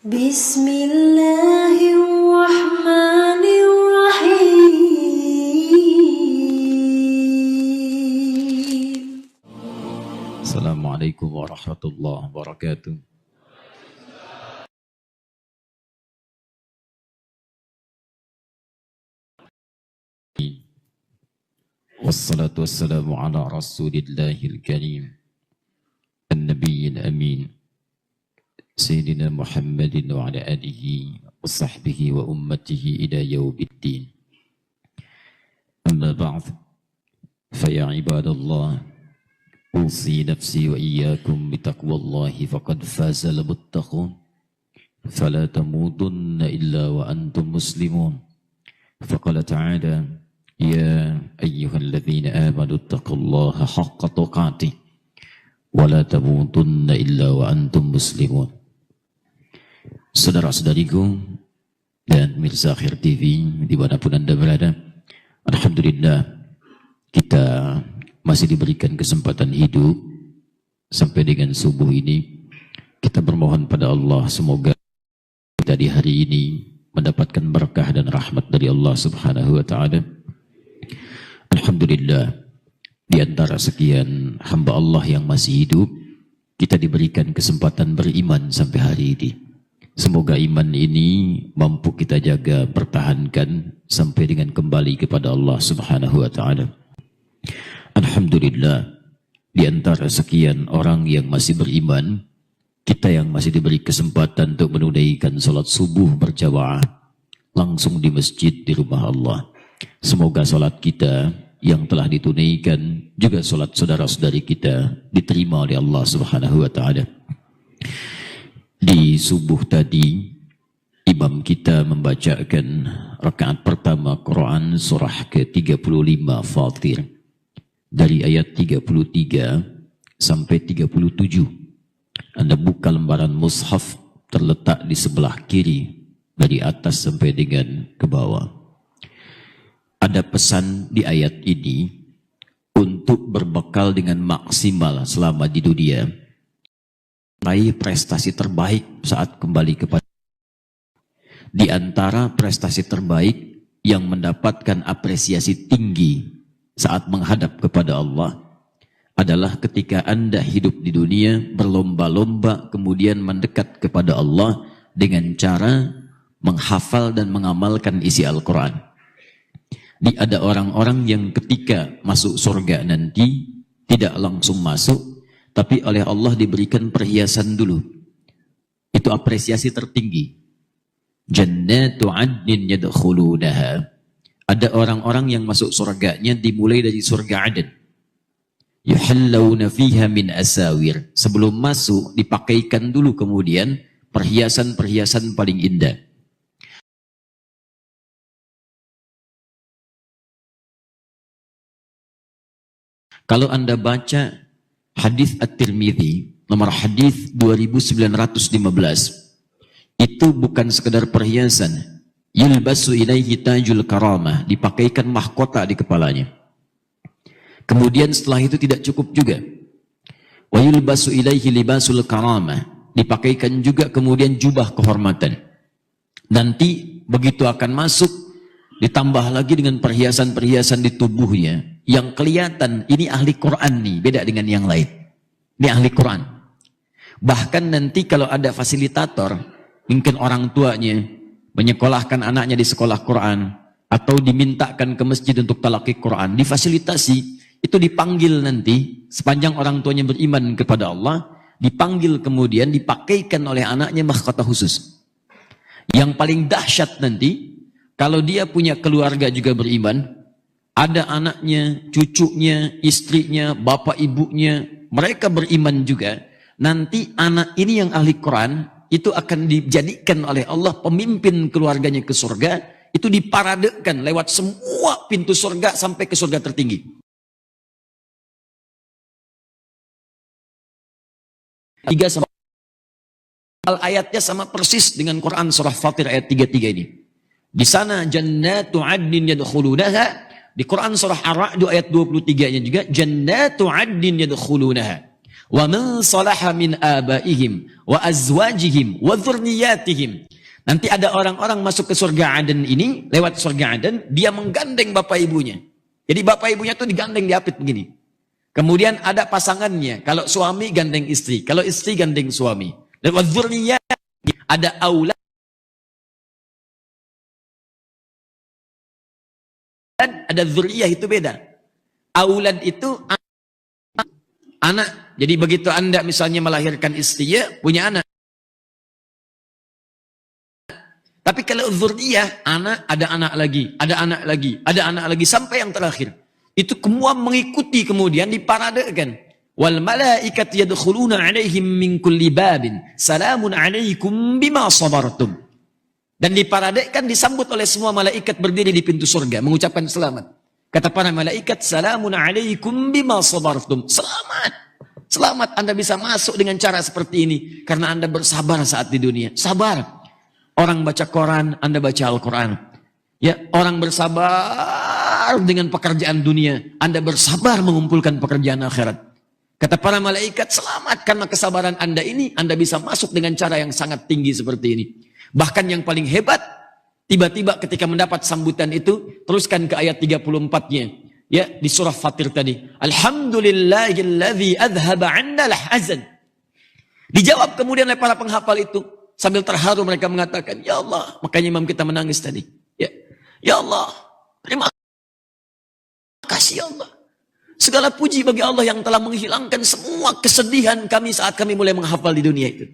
Bismillahirrahmanirrahim. Assalamualaikum warahmatullahi wabarakatuh. Wassalatu wassalamu ala rasulillahil karim an-nabiyil amin Sayyidina Muhammadin wa ala alihi wa sahbihi wa ummatihi ila yaumiddin. Amma ba'd, faya ibadallah, usi nafsi wa iyyakum bitaqwallahi faqad fazal muttaqun fala tamutunna illa wa antum muslimun. Faqala ta'ala ya ayyuhalladzina amanu taqullaha haqqa tuqatih wa la tamutunna illa wa antum muslimun. Saudara-saudariku dan pemirsa Akhir TV dimanapun Anda berada, alhamdulillah kita masih diberikan kesempatan hidup sampai dengan subuh ini. Kita bermohon pada Allah semoga kita di hari ini mendapatkan berkah dan rahmat dari Allah Subhanahu wa taala. Alhamdulillah, di antara sekian hamba Allah yang masih hidup, kita diberikan kesempatan beriman sampai hari ini. Semoga iman ini mampu kita jaga, pertahankan sampai dengan kembali kepada Allah Subhanahu wa taala. Alhamdulillah, di antara sekian orang yang masih beriman, kita yang masih diberi kesempatan untuk menunaikan salat subuh berjamaah langsung di masjid di rumah Allah. Semoga salat kita yang telah ditunaikan, juga salat saudara-saudari kita, diterima oleh Allah Subhanahu wa taala. Di subuh tadi, imam kita membacakan rakaat pertama Quran surah ke-35 Fatir dari ayat 33 sampai 37. Anda buka lembaran mushaf terletak di sebelah kiri dari atas sampai dengan ke bawah. Ada pesan di ayat ini untuk berbekal dengan maksimal selama di dunia, meraih prestasi terbaik saat kembali kepada. Di antara prestasi terbaik yang mendapatkan apresiasi tinggi saat menghadap kepada Allah adalah ketika Anda hidup di dunia berlomba-lomba kemudian mendekat kepada Allah dengan cara menghafal dan mengamalkan isi Al-Quran. Ada orang-orang yang ketika masuk surga nanti tidak langsung masuk, tapi oleh Allah diberikan perhiasan dulu. Itu apresiasi tertinggi. Jannatu adnin yadkhulunaha. Ada orang-orang yang masuk surganya dimulai dari surga Aden. Yuhallawna fiha min asawir. Sebelum masuk dipakaikan dulu kemudian perhiasan-perhiasan paling indah. Kalau Anda baca hadis At-Tirmidzi nomor hadis 2915, itu bukan sekedar perhiasan. Yulbasu ilaihi tajul karamah, dipakaikan mahkota di kepalanya. Kemudian setelah itu tidak cukup juga. Wa yulbasu ilaihi libasul karamah, dipakaikan juga kemudian jubah kehormatan. Nanti begitu akan masuk, ditambah lagi dengan perhiasan-perhiasan di tubuhnya yang kelihatan ini ahli Quran nih, beda dengan yang lain. Ini ahli Quran. Bahkan nanti kalau ada fasilitator, mungkin orang tuanya menyekolahkan anaknya di sekolah Quran atau dimintakan ke masjid untuk talaqi Quran, difasilitasi, itu dipanggil nanti sepanjang orang tuanya beriman kepada Allah, dipanggil kemudian dipakaikan oleh anaknya mahkota khusus. Yang paling dahsyat nanti, kalau dia punya keluarga juga beriman, ada anaknya, cucunya, istrinya, bapak ibunya, mereka beriman juga. Nanti anak ini yang ahli Quran, itu akan dijadikan oleh Allah pemimpin keluarganya ke surga, itu diparadekan lewat semua pintu surga sampai ke surga tertinggi. Tiga sama ayatnya sama persis dengan Quran surah Fatir ayat 33 ini. Di sana jannatu adnin yadkhulunaha, di Quran surah Ar-Ra'd ayat 23-nya juga jannatu adnin yadkhulunaha. wa man salaha min abaihim wa azwajihim wa dzurriyyatihim. Nanti ada orang-orang masuk ke surga Aden ini, lewat surga Aden, dia menggandeng bapak ibunya. Jadi bapak ibunya tuh digandeng, diapit begini. Kemudian ada pasangannya, kalau suami gandeng istri, kalau istri gandeng suami. Dan wa dzurriyyatihim, ada aulad, ada dzurriyyah, itu beda. Aulad itu anak. Jadi begitu Anda misalnya melahirkan istri, ya, punya anak. Tapi kalau dzurriyyah, anak, ada anak lagi, ada anak lagi, ada anak lagi, sampai yang terakhir. Itu semua mengikuti, kemudian diparadekan. Wal malaikatu yadkhuluna alaihim min kulli babin. Salamun alaikum bima sabartum. Dan diparadekan, disambut oleh semua malaikat berdiri di pintu surga, mengucapkan selamat. Kata para malaikat, salamun alaikum bima sabartum. Selamat. Selamat Anda bisa masuk dengan cara seperti ini. Karena Anda bersabar saat di dunia. Sabar. Orang baca Quran, Anda baca Al-Quran. Ya, orang bersabar dengan pekerjaan dunia. Anda bersabar mengumpulkan pekerjaan akhirat. Kata para malaikat, selamat karena kesabaran Anda ini. Anda bisa masuk dengan cara yang sangat tinggi seperti ini. Bahkan yang paling hebat, tiba-tiba ketika mendapat sambutan itu, teruskan ke ayat 34-nya. Ya, di surah Fatir tadi. Alhamdulillahilladzi adhaba 'anna al-hazan. Dijawab kemudian oleh para penghafal itu. Sambil terharu mereka mengatakan, ya Allah. Makanya imam kita menangis tadi. Ya Allah, terima kasih ya Allah. Segala puji bagi Allah yang telah menghilangkan semua kesedihan kami saat kami mulai menghafal di dunia itu.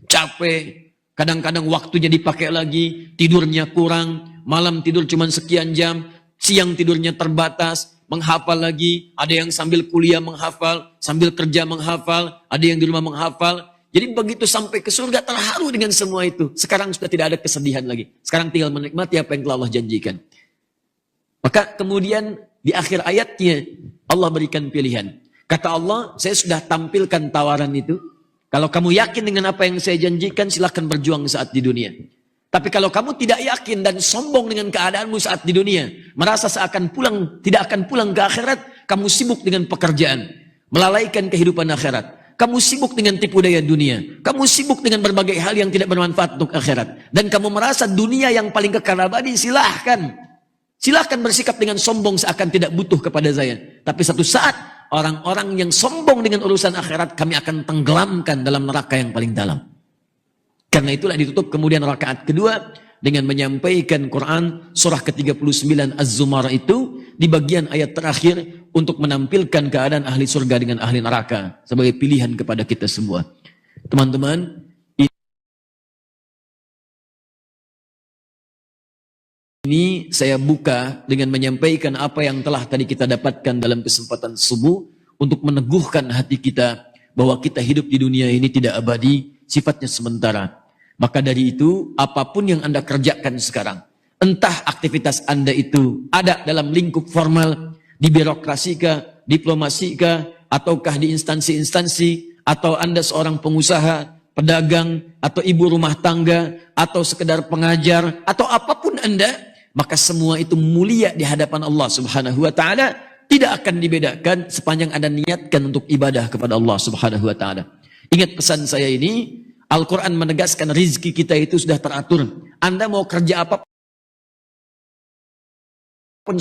Capek. Kadang-kadang waktunya dipakai lagi, tidurnya kurang, malam tidur cuma sekian jam, siang tidurnya terbatas, menghafal lagi, ada yang sambil kuliah menghafal, sambil kerja menghafal, ada yang di rumah menghafal. Jadi begitu sampai ke surga terharu dengan semua itu. Sekarang sudah tidak ada kesedihan lagi. Sekarang tinggal menikmati apa yang telah Allah janjikan. Maka kemudian di akhir ayatnya Allah berikan pilihan. Kata Allah, saya sudah tampilkan tawaran itu. Kalau kamu yakin dengan apa yang saya janjikan, silahkan berjuang saat di dunia. Tapi kalau kamu tidak yakin dan sombong dengan keadaanmu saat di dunia, merasa seakan pulang, tidak akan pulang ke akhirat, kamu sibuk dengan pekerjaan, melalaikan kehidupan akhirat. Kamu sibuk dengan tipu daya dunia. Kamu sibuk dengan berbagai hal yang tidak bermanfaat untuk akhirat. Dan kamu merasa dunia yang paling kekal abadi, silahkan. Silahkan bersikap dengan sombong seakan tidak butuh kepada saya. Tapi satu saat, orang-orang yang sombong dengan urusan akhirat, kami akan tenggelamkan dalam neraka yang paling dalam. Karena itulah ditutup kemudian rakaat kedua dengan menyampaikan Quran surah ke-39 Az-Zumar itu di bagian ayat terakhir untuk menampilkan keadaan ahli surga dengan ahli neraka sebagai pilihan kepada kita semua. Teman-teman, ini saya buka dengan menyampaikan apa yang telah tadi kita dapatkan dalam kesempatan subuh untuk meneguhkan hati kita bahwa kita hidup di dunia ini tidak abadi, sifatnya sementara. Maka dari itu, apapun yang Anda kerjakan sekarang, entah aktivitas Anda itu ada dalam lingkup formal, di birokrasi kah, diplomasi kah, ataukah di instansi-instansi, atau Anda seorang pengusaha, pedagang, atau ibu rumah tangga, atau sekedar pengajar, atau apapun Anda, maka semua itu mulia di hadapan Allah Subhanahu wa Ta'ala, tidak akan dibedakan sepanjang Anda niatkan untuk ibadah kepada Allah Subhanahu wa Ta'ala. Ingat pesan saya ini, Al-Quran menegaskan rizki kita itu sudah teratur. Anda mau kerja apapun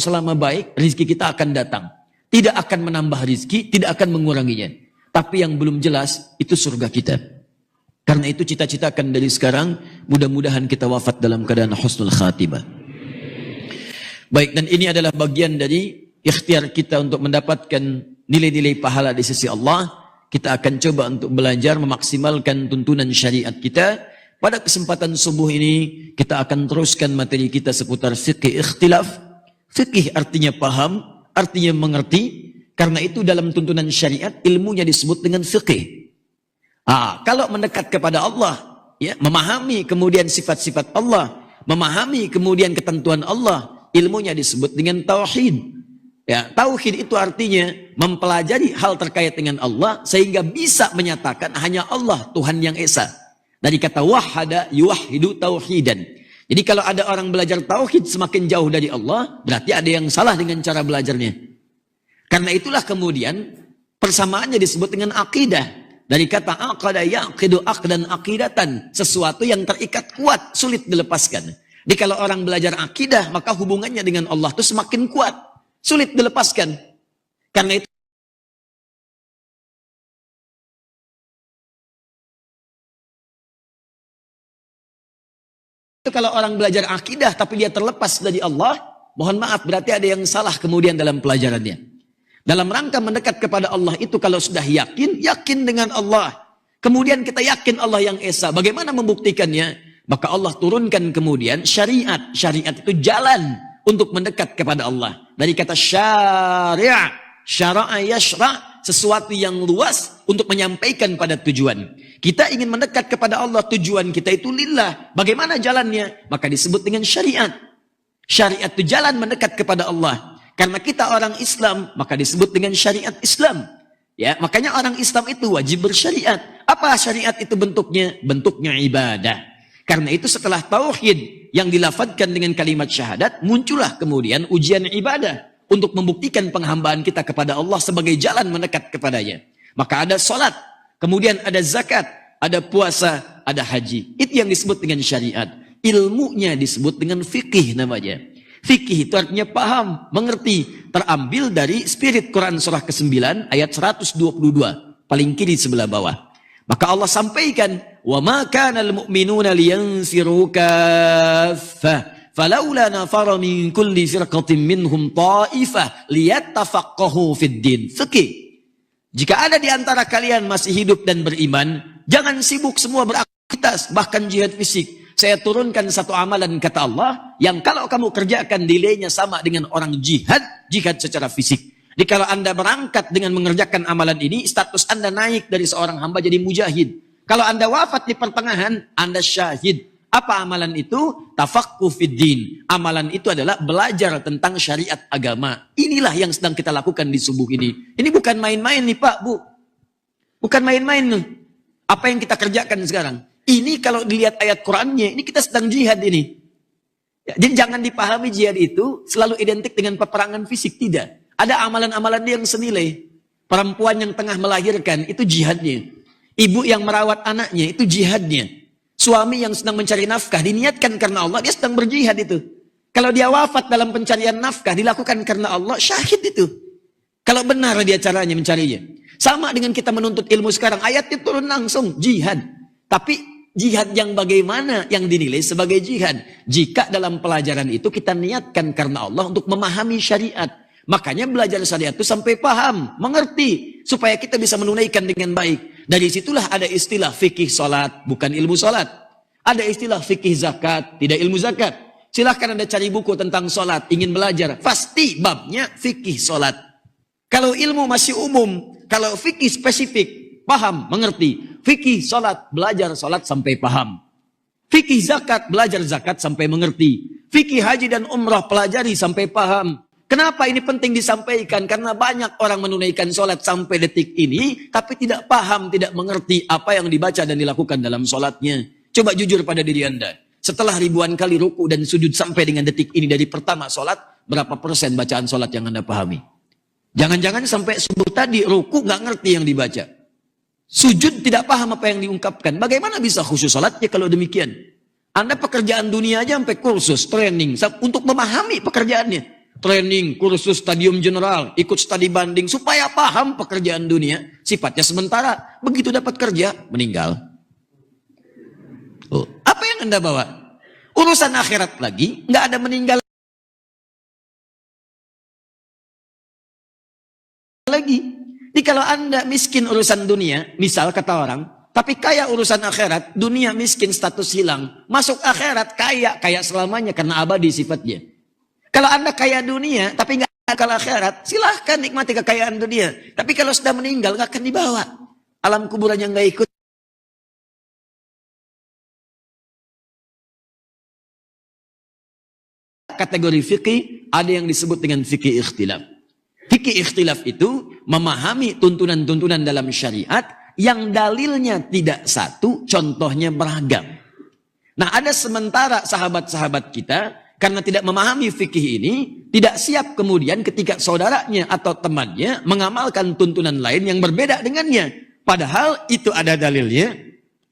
selama baik, rizki kita akan datang. Tidak akan menambah rizki, tidak akan menguranginya. Tapi yang belum jelas, itu surga kita. Karena itu cita-citakan dari sekarang, mudah-mudahan kita wafat dalam keadaan husnul khatimah. Baik, dan ini adalah bagian dari ikhtiar kita untuk mendapatkan nilai-nilai pahala di sisi Allah. Kita akan coba untuk belajar memaksimalkan tuntunan syariat kita. Pada kesempatan subuh ini, kita akan teruskan materi kita seputar fiqih ikhtilaf. Fiqih artinya paham, artinya mengerti. Karena itu dalam tuntunan syariat, ilmunya disebut dengan fiqih. Kalau mendekat kepada Allah, ya, memahami kemudian sifat-sifat Allah, memahami kemudian ketentuan Allah, ilmunya disebut dengan tauhid. Ya, tauhid itu artinya mempelajari hal terkait dengan Allah sehingga bisa menyatakan hanya Allah Tuhan yang esa. Dari kata wahada yuwahhidu tauhidan. Jadi kalau ada orang belajar tauhid semakin jauh dari Allah, berarti ada yang salah dengan cara belajarnya. Karena itulah kemudian persamaannya disebut dengan akidah. Dari kata aqada yaqidu aqdan aqidatan, sesuatu yang terikat kuat, sulit dilepaskan. Jadi kalau orang belajar akidah, maka hubungannya dengan Allah itu semakin kuat, sulit dilepaskan. Karena itu kalau orang belajar akidah tapi dia terlepas dari Allah, mohon maaf berarti ada yang salah kemudian dalam pelajarannya. Dalam rangka mendekat kepada Allah itu kalau sudah yakin, yakin dengan Allah. Kemudian kita yakin Allah yang Esa. Bagaimana membuktikannya? Maka Allah turunkan kemudian syariat. Syariat itu jalan untuk mendekat kepada Allah. Dari kata syari', syara'a yashra', sesuatu yang luas untuk menyampaikan pada tujuan. Kita ingin mendekat kepada Allah, tujuan kita itu lillah. Bagaimana jalannya? Maka disebut dengan syariat. Syariat itu jalan mendekat kepada Allah. Karena kita orang Islam, maka disebut dengan syariat Islam. Ya, makanya orang Islam itu wajib bersyariat. Apa syariat itu bentuknya? Bentuknya ibadah. Karena itu setelah tauhid yang dilafadzkan dengan kalimat syahadat, muncullah kemudian ujian ibadah untuk membuktikan penghambaan kita kepada Allah sebagai jalan mendekat kepadanya. Maka ada salat, kemudian ada zakat, ada puasa, ada haji. Itu yang disebut dengan syariat. Ilmunya disebut dengan fikih namanya. Fikih itu artinya paham, mengerti. Terambil dari spirit Quran surah ke-9 ayat 122. Paling kiri sebelah bawah. Maka Allah sampaikan, وَمَا كَانَ الْمُؤْمِنُونَ لِيَنْفِرُوا كَافَّةً فَلَوْلَا نَفَرَ مِنْ كُلِّ فِرْقَةٍ مِنْهُمْ طَائِفَةً لِيَتَّفَقَّهُوا فِي الدِّينِ. Fikih. Jika ada di antara kalian masih hidup dan beriman, jangan sibuk semua beraktivitas, bahkan jihad fisik. Saya turunkan satu amalan kata Allah, yang kalau kamu kerjakan nilainya sama dengan orang jihad secara fisik. Jadi kalau Anda berangkat dengan mengerjakan amalan ini, status Anda naik dari seorang hamba jadi mujahid. Kalau Anda wafat di pertengahan, Anda syahid. Apa amalan itu? Tafaqquh fiddin. Amalan itu adalah belajar tentang syariat agama. Inilah yang sedang kita lakukan di subuh ini. Ini bukan main-main nih Pak, Bu. Bukan main-main nih. Apa yang kita kerjakan sekarang? Ini kalau dilihat ayat Qurannya, ini kita sedang jihad ini. Ya, jadi jangan dipahami jihad itu selalu identik dengan peperangan fisik. Tidak. Ada amalan-amalan yang senilai. Perempuan yang tengah melahirkan, itu jihadnya. Ibu yang merawat anaknya, itu jihadnya. Suami yang sedang mencari nafkah, diniatkan karena Allah, dia sedang berjihad itu. Kalau dia wafat dalam pencarian nafkah, dilakukan karena Allah, syahid itu. Kalau benar dia caranya mencarinya. Sama dengan kita menuntut ilmu sekarang, ayatnya turun langsung, jihad. Tapi jihad yang bagaimana yang dinilai sebagai jihad? Jika dalam pelajaran itu kita niatkan karena Allah untuk memahami syariat. Makanya belajar syariat itu sampai paham, mengerti. Supaya kita bisa menunaikan dengan baik. Dari situlah ada istilah fikih salat, bukan ilmu salat. Ada istilah fikih zakat, tidak ilmu zakat. Silahkan Anda cari buku tentang salat, ingin belajar. Pasti babnya fikih salat. Kalau ilmu masih umum, kalau fikih spesifik, paham, mengerti. Fikih salat, belajar salat sampai paham. Fikih zakat, belajar zakat sampai mengerti. Fikih haji dan umrah, pelajari sampai paham. Kenapa ini penting disampaikan? Karena banyak orang menunaikan sholat sampai detik ini, tapi tidak paham, tidak mengerti apa yang dibaca dan dilakukan dalam sholatnya. Coba jujur pada diri Anda. Setelah ribuan kali ruku dan sujud sampai dengan detik ini dari pertama sholat, berapa persen bacaan sholat yang Anda pahami? Jangan-jangan sampai subuh tadi ruku nggak ngerti yang dibaca. Sujud tidak paham apa yang diungkapkan. Bagaimana bisa khusyuk sholatnya kalau demikian? Anda pekerjaan dunia aja sampai kursus, training, untuk memahami pekerjaannya. Training, kursus, stadium general, ikut studi banding, supaya paham pekerjaan dunia. Sifatnya sementara, begitu dapat kerja, meninggal. Oh, apa yang Anda bawa? Urusan akhirat lagi, nggak ada meninggal lagi. Jadi kalau Anda miskin urusan dunia, misal kata orang, tapi kaya urusan akhirat, dunia miskin status hilang. Masuk akhirat kaya selamanya karena abadi sifatnya. Kalau Anda kaya dunia, tapi nggak akal akhirat, silahkan nikmati kekayaan dunia. Tapi kalau sudah meninggal, nggak akan dibawa. Alam kuburan yang nggak ikut. Kategori fikih, ada yang disebut dengan fikih ikhtilaf. Fikih ikhtilaf itu memahami tuntunan-tuntunan dalam syariat yang dalilnya tidak satu, contohnya beragam. Nah, ada sementara sahabat-sahabat kita karena tidak memahami fikih ini, tidak siap kemudian ketika saudaranya atau temannya mengamalkan tuntunan lain yang berbeda dengannya. Padahal itu ada dalilnya,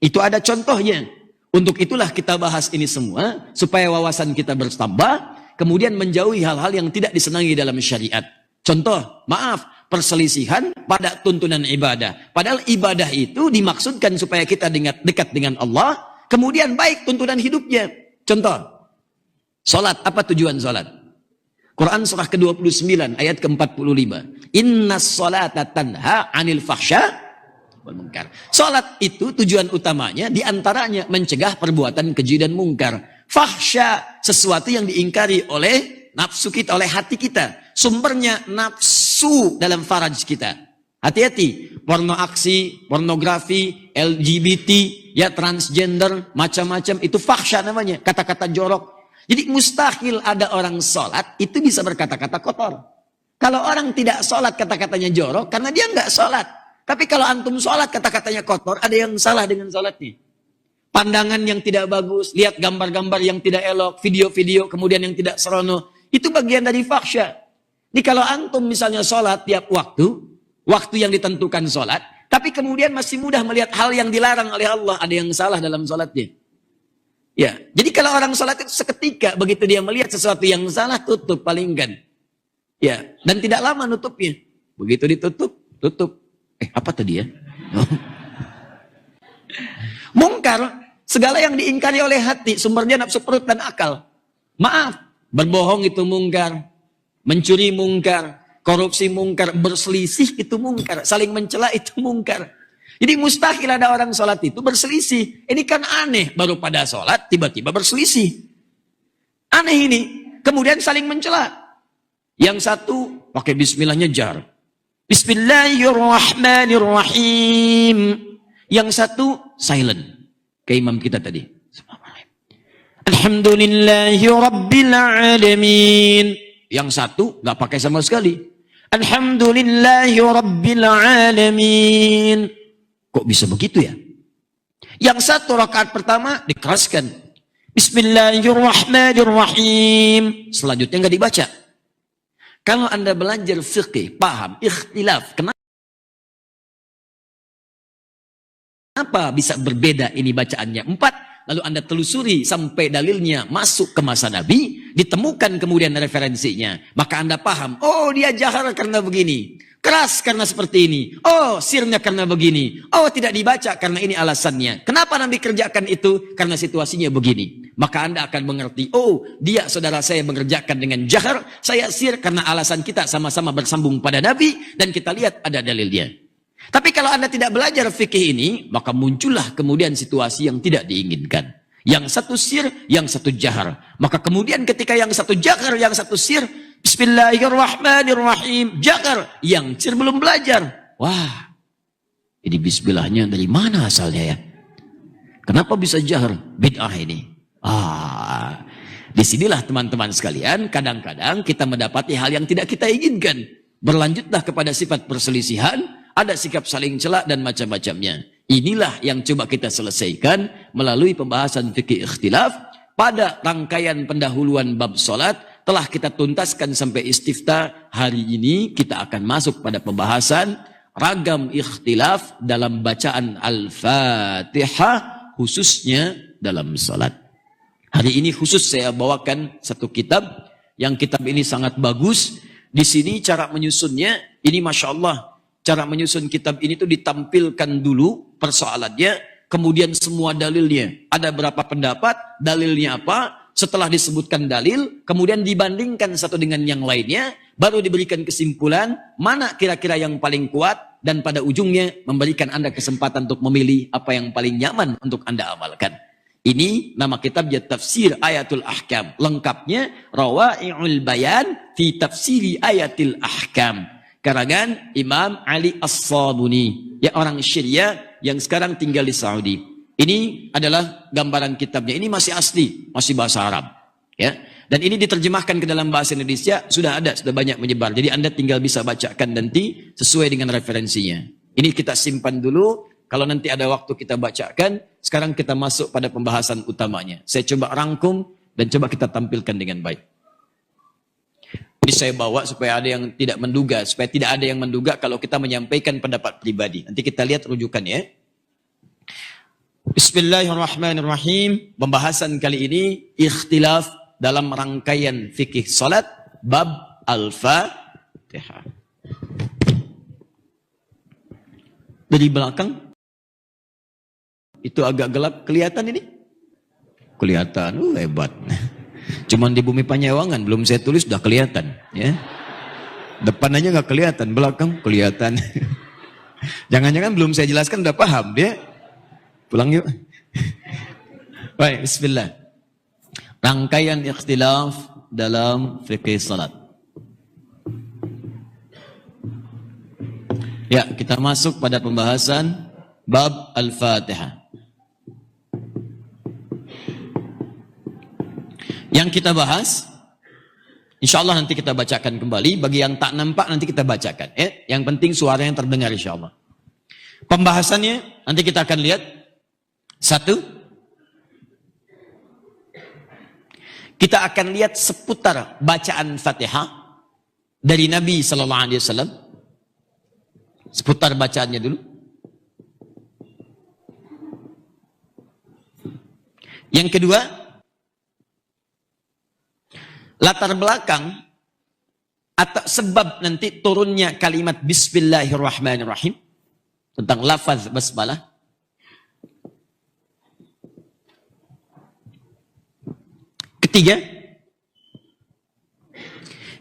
itu ada contohnya. Untuk itulah kita bahas ini semua, supaya wawasan kita bertambah, kemudian menjauhi hal-hal yang tidak disenangi dalam syariat. Contoh, maaf, perselisihan pada tuntunan ibadah. Padahal ibadah itu dimaksudkan supaya kita dekat dengan Allah, kemudian baik tuntunan hidupnya. Contoh, salat, apa tujuan salat? Quran surah ke-29 ayat ke-45. Innas salata tanha 'anil fahsya wal munkar. Salat itu tujuan utamanya diantaranya mencegah perbuatan keji dan mungkar. Fahsya, sesuatu yang diingkari oleh nafsu kita, oleh hati kita. Sumbernya nafsu dalam faraj kita. Hati-hati, porno aksi, pornografi, LGBT, ya transgender, macam-macam, itu fahsya namanya, kata-kata jorok. Jadi mustahil ada orang sholat itu bisa berkata-kata kotor. Kalau orang tidak sholat kata-katanya jorok karena dia nggak sholat. Tapi kalau antum sholat kata-katanya kotor, ada yang salah dengan sholatnya. Pandangan yang tidak bagus, lihat gambar-gambar yang tidak elok, video-video kemudian yang tidak serono, itu bagian dari fahsya. Jadi kalau antum misalnya sholat tiap waktu yang ditentukan sholat, tapi kemudian masih mudah melihat hal yang dilarang oleh Allah, ada yang salah dalam sholatnya. Ya, jadi kalau orang sholat itu seketika begitu dia melihat sesuatu yang salah, tutup palingkan. Ya, dan tidak lama nutupnya. Begitu ditutup, tutup. Apa tadi ya? Mungkar, segala yang diingkari oleh hati, sumbernya nafsu perut dan akal. Maaf, berbohong itu mungkar, mencuri mungkar, korupsi mungkar, berselisih itu mungkar, saling mencela itu mungkar. Jadi mustahil ada orang sholat itu berselisih. Ini kan aneh, baru pada sholat tiba-tiba berselisih. Aneh ini, kemudian saling mencela. Yang satu pakai bismillahnya jar. Bismillahirrahmanirrahim. Yang satu silent. Kayak imam kita tadi. Alhamdulillahi Rabbil Alamin. Yang satu gak pakai sama sekali. Alhamdulillahi Rabbil Alamin. Kok bisa begitu ya? Yang satu rakaat pertama dikeraskan. Bismillahirrahmanirrahim. Selanjutnya gak dibaca. Kalau Anda belajar fikih, paham, ikhtilaf. Kenapa bisa berbeda ini bacaannya? 4. Lalu Anda telusuri sampai dalilnya masuk ke masa Nabi, ditemukan kemudian referensinya. Maka Anda paham, oh dia jahar karena begini, keras karena seperti ini, oh sirnya karena begini, oh tidak dibaca karena ini alasannya. Kenapa Nabi kerjakan itu? Karena situasinya begini. Maka Anda akan mengerti, oh dia saudara saya mengerjakan dengan jahar, saya sir karena alasan kita sama-sama bersambung pada Nabi, dan kita lihat ada dalilnya. Tapi kalau Anda tidak belajar fikih ini, maka muncullah kemudian situasi yang tidak diinginkan. Yang satu sir, yang satu jahar. Maka kemudian ketika yang satu jahar, yang satu sir, Bismillahirrahmanirrahim, jahar. Yang sir belum belajar. Wah, ini bismillahnya dari mana asalnya ya? Kenapa bisa jahar? Bid'ah ini. Disinilah teman-teman sekalian, kadang-kadang kita mendapati hal yang tidak kita inginkan. Berlanjutlah kepada sifat perselisihan, ada sikap saling celak dan macam-macamnya. Inilah yang coba kita selesaikan melalui pembahasan fikih ikhtilaf. Pada rangkaian pendahuluan bab salat telah kita tuntaskan sampai istifta. Hari ini kita akan masuk pada pembahasan ragam ikhtilaf dalam bacaan Al-Fatihah, khususnya dalam salat. Hari ini khusus saya bawakan satu kitab, yang kitab ini sangat bagus. Di sini cara menyusunnya, ini Masya Allah, cara menyusun kitab ini tuh ditampilkan dulu persoalannya, kemudian semua dalilnya. Ada berapa pendapat, dalilnya apa, setelah disebutkan dalil, kemudian dibandingkan satu dengan yang lainnya, baru diberikan kesimpulan, mana kira-kira yang paling kuat, dan pada ujungnya memberikan Anda kesempatan untuk memilih apa yang paling nyaman untuk Anda amalkan. Ini nama kitabnya Tafsir Ayatul Ahkam. Lengkapnya Rawa'i'ul Bayan fi Tafsiri Ayatil Ahkam. Karangan Imam Ali As-Sabuni. Ya, orang Syria yang sekarang tinggal di Saudi. Ini adalah gambaran kitabnya. Ini masih asli, masih bahasa Arab. Ya. Dan ini diterjemahkan ke dalam bahasa Indonesia. Sudah ada, sudah banyak menyebar. Jadi Anda tinggal bisa bacakan nanti sesuai dengan referensinya. Ini kita simpan dulu. Kalau nanti ada waktu kita bacakan, sekarang kita masuk pada pembahasan utamanya. Saya coba rangkum dan coba kita tampilkan dengan baik. Ini saya bawa supaya ada yang tidak menduga, supaya tidak ada yang menduga kalau kita menyampaikan pendapat pribadi. Nanti kita lihat rujukannya. Bismillahirrahmanirrahim. Pembahasan kali ini ikhtilaf dalam rangkaian fikih salat bab Al-Fatihah. Dari belakang itu agak gelap, kelihatan ini? Kelihatan, hebat. Cuman di Bumi Panyawangan belum saya tulis sudah kelihatan, ya. Depan aja nggak kelihatan, belakang kelihatan. Jangan-jangan belum saya jelaskan udah paham dia. Pulang yuk. Baik, bismillah. Rangkaian ikhtilaf dalam fikih salat. Ya, kita masuk pada pembahasan bab Al-Fatihah. Yang kita bahas, insyaallah nanti kita bacakan kembali. Bagi yang tak nampak nanti kita bacakan. Yang penting suara yang terdengar insyaallah. Pembahasannya nanti kita akan lihat. Satu, kita akan lihat seputar bacaan Fatihah dari Nabi Sallallahu Alaihi Wasallam. Seputar bacaannya dulu. Yang kedua, latar belakang atau sebab nanti turunnya kalimat Bismillahirrahmanirrahim tentang lafaz basmalah. Ketiga,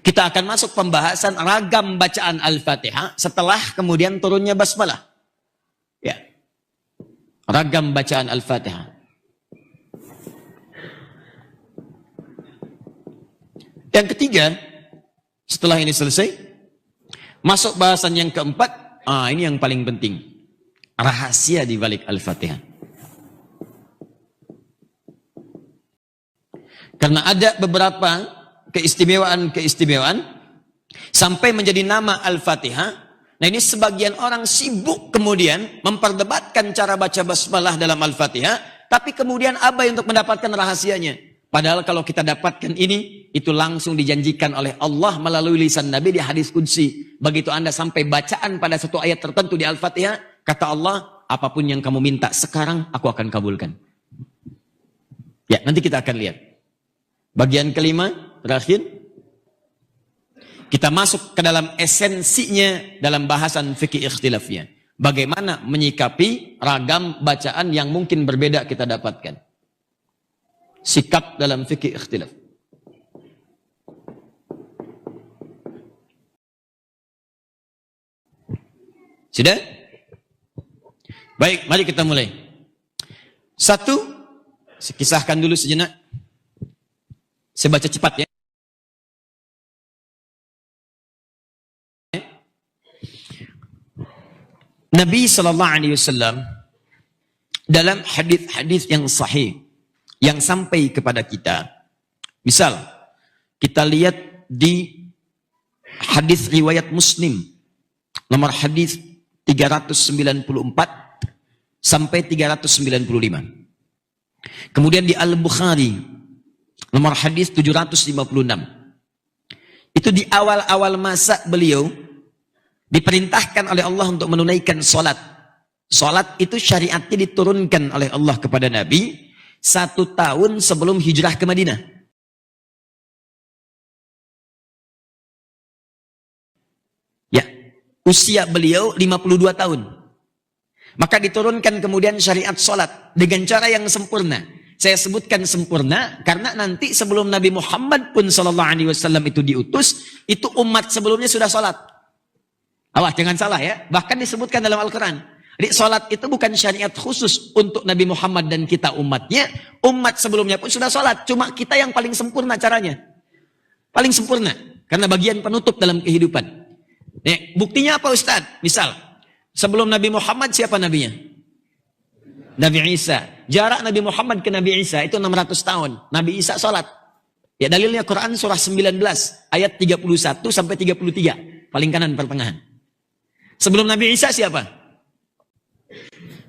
kita akan masuk pembahasan ragam bacaan Al-Fatihah setelah kemudian turunnya basmalah. Ya. Ragam bacaan Al-Fatihah. Yang ketiga, setelah ini selesai, masuk bahasan yang keempat. Ini yang paling penting. Rahasia di balik Al-Fatihah. Karena ada beberapa keistimewaan sampai menjadi nama Al-Fatihah. Nah, ini sebagian orang sibuk kemudian memperdebatkan cara baca basmalah dalam Al-Fatihah, tapi kemudian abai untuk mendapatkan rahasianya. Padahal kalau kita dapatkan ini, itu langsung dijanjikan oleh Allah melalui lisan Nabi di hadis qudsi. Begitu Anda sampai bacaan pada satu ayat tertentu di Al-Fatihah, kata Allah, apapun yang kamu minta sekarang, aku akan kabulkan. Ya, nanti kita akan lihat. Bagian kelima, terakhir, kita masuk ke dalam esensinya dalam bahasan fikih ikhtilafnya. Bagaimana menyikapi ragam bacaan yang mungkin berbeda kita dapatkan. Sikap dalam fikih ikhtilaf. Sudah? Baik, mari kita mulai. Satu, saya kisahkan dulu sejenak. Saya baca cepat ya. Nabi SAW dalam hadis-hadis yang sahih yang sampai kepada kita. Misal, kita lihat di hadis riwayat Muslim nomor hadis 394 sampai 395. Kemudian di Al-Bukhari nomor hadis 756. Itu di awal-awal masa beliau diperintahkan oleh Allah untuk menunaikan salat. Salat itu syariatnya diturunkan oleh Allah kepada Nabi 1 tahun sebelum hijrah ke Madinah. Ya, usia beliau 52 tahun. Maka diturunkan kemudian syariat salat dengan cara yang sempurna. Saya sebutkan sempurna karena nanti sebelum Nabi Muhammad pun SAW itu diutus, itu umat sebelumnya sudah salat. Awas, jangan salah ya. Bahkan disebutkan dalam Al-Quran. Jadi salat itu bukan syariat khusus untuk Nabi Muhammad dan kita umatnya. Umat sebelumnya pun sudah salat. Cuma kita yang paling sempurna caranya. Paling sempurna. Karena bagian penutup dalam kehidupan. Buktinya apa Ustaz? Misal, sebelum Nabi Muhammad siapa nabinya? Nabi Isa. Jarak Nabi Muhammad ke Nabi Isa itu 600 tahun. Nabi Isa salat. Ya, dalilnya Quran surah 19 ayat 31 sampai 33. Paling kanan pertengahan. Sebelum Nabi Isa siapa?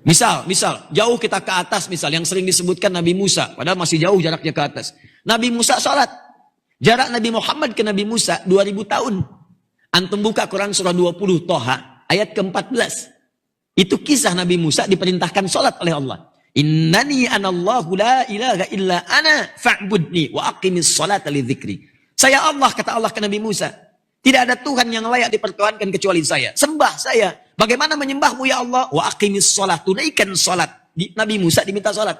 Misal jauh kita ke atas, misal yang sering disebutkan Nabi Musa, padahal masih jauh jaraknya ke atas. Nabi Musa salat. Jarak Nabi Muhammad ke Nabi Musa 2000 tahun. Antum buka Quran surah 20 Toha ayat ke-14. Itu kisah Nabi Musa diperintahkan sholat oleh Allah. Innani anallahu la ilaha illa ana fa'budni wa aqimis sholata li dzikri. Saya Allah, kata Allah ke Nabi Musa. Tidak ada Tuhan yang layak dipertuhankan kecuali saya. Sembah saya. Bagaimana menyembahmu ya Allah? Wa aqimis sholat. Tunaikan sholat. Nabi Musa diminta sholat.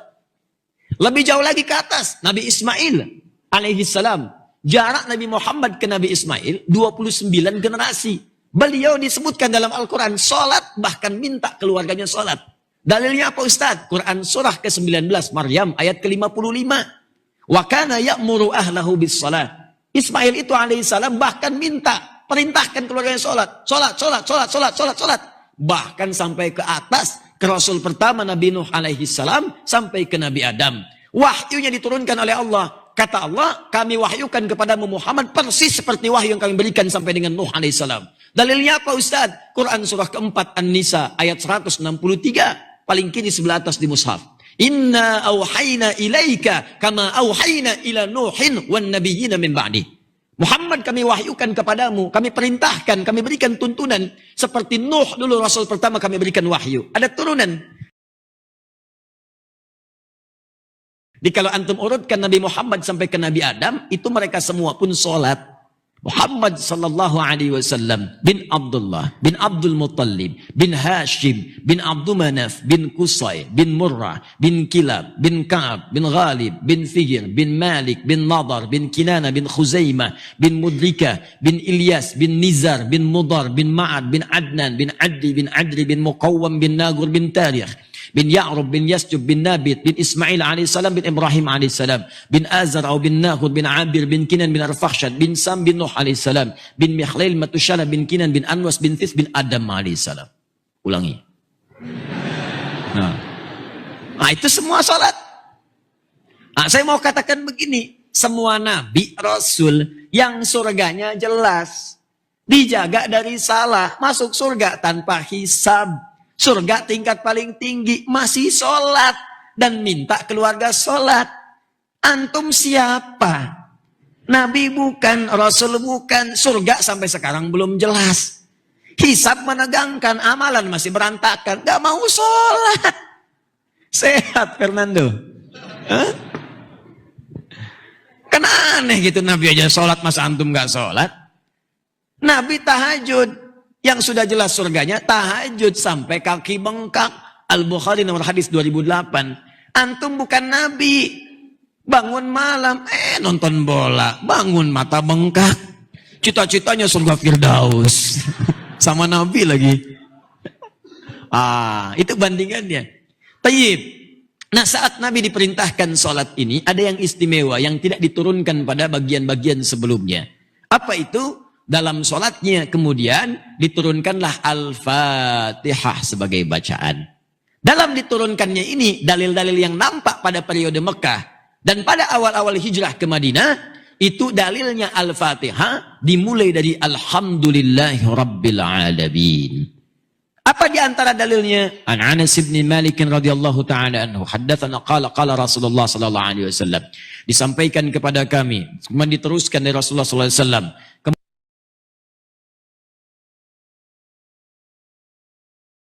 Lebih jauh lagi ke atas. Nabi Ismail alaihi salam. Jarak Nabi Muhammad ke Nabi Ismail 29 generasi. Beliau disebutkan dalam Al-Quran sholat, bahkan minta keluarganya sholat. Dalilnya apa Ustaz? Quran surah ke-19 Maryam ayat ke-55. Wa kana ya'muru ahlahu bis salat. Ismail itu alaihissalam bahkan minta, perintahkan keluarganya sholat. Sholat. Bahkan sampai ke atas, ke Rasul pertama Nabi Nuh alaihissalam, sampai ke Nabi Adam. Wahyunya diturunkan oleh Allah. Kata Allah, kami wahyukan kepadamu Muhammad persis seperti wahyu yang kami berikan sampai dengan Nuh alaihissalam. Dalilnya apa Ustaz? Quran surah keempat An-Nisa ayat 163. Paling kiri sebelah atas di mushaf. Inna auhayna ilaika kama auhayna ila Nuhin wan nabiyyina min ba'di. Muhammad kami wahyukan kepadamu, kami perintahkan, kami berikan tuntunan seperti Nuh dulu Rasul pertama kami berikan wahyu. Ada turunan. Jadi kalau antum urutkan Nabi Muhammad sampai ke Nabi Adam, itu mereka semua pun sholat. Muhammad sallallahu alaihi wasallam bin Abdullah bin Abdul Muttalib bin Hashim bin Abdul Manaf bin Qusay bin Murrah bin Kilab bin Ka'ab bin Ghalib bin Fihir bin Malik bin Nadar bin Kinana bin Khuzaimah bin Mudrika bin Ilyas bin Nizar bin Mudar bin Ma'ad bin Adnan bin Addi bin Adri bin Muqawwam bin Nagur bin Tarikh bin Ya'rub bin Yasjub bin Nabit bin Ismail alaihissalam bin Ibrahim alaihissalam bin Azar atau bin Nahud bin Abir bin Kinan bin Arfakhshad bin Sam bin Nuh alaihissalam bin Mikhlail Matushala bin Kinan bin Anwas bin This bin Adam alaihissalam. Ulangi. Nah, itu semua salat. Nah, saya mau katakan begini, semua nabi, rasul yang surganya jelas, dijaga dari salah, masuk surga tanpa hisab. Surga tingkat paling tinggi, masih sholat. Dan minta keluarga sholat. Antum siapa? Nabi bukan, Rasul bukan. Surga sampai sekarang belum jelas. Hisab menegangkan, amalan masih berantakan. Gak mau sholat. Sehat Fernando? Hah? Kan aneh gitu Nabi aja sholat, masa antum gak sholat? Nabi tahajud. Yang sudah jelas surganya, tahajud sampai kaki bengkak. Al-Bukhari nomor hadis 2008. Antum bukan Nabi. Bangun malam, nonton bola. Bangun mata bengkak. Cita-citanya surga Firdaus. Sama Nabi lagi. Itu bandingannya. Tayyib. Nah, saat Nabi diperintahkan sholat ini, ada yang istimewa yang tidak diturunkan pada bagian-bagian sebelumnya. Apa itu? Dalam sholatnya kemudian diturunkanlah Al-Fatihah sebagai bacaan. Dalam diturunkannya ini dalil-dalil yang nampak pada periode Mekah dan pada awal-awal hijrah ke Madinah, itu dalilnya Al-Fatihah dimulai dari Alhamdulillahi Rabbil Alamin. Apa di antara dalilnya? An Anas bin Malik radhiyallahu taala anhu haddatsana qala Rasulullah sallallahu alaihi wasallam. Disampaikan kepada kami, kemudian diteruskan dari Rasulullah sallallahu alaihi wasallam.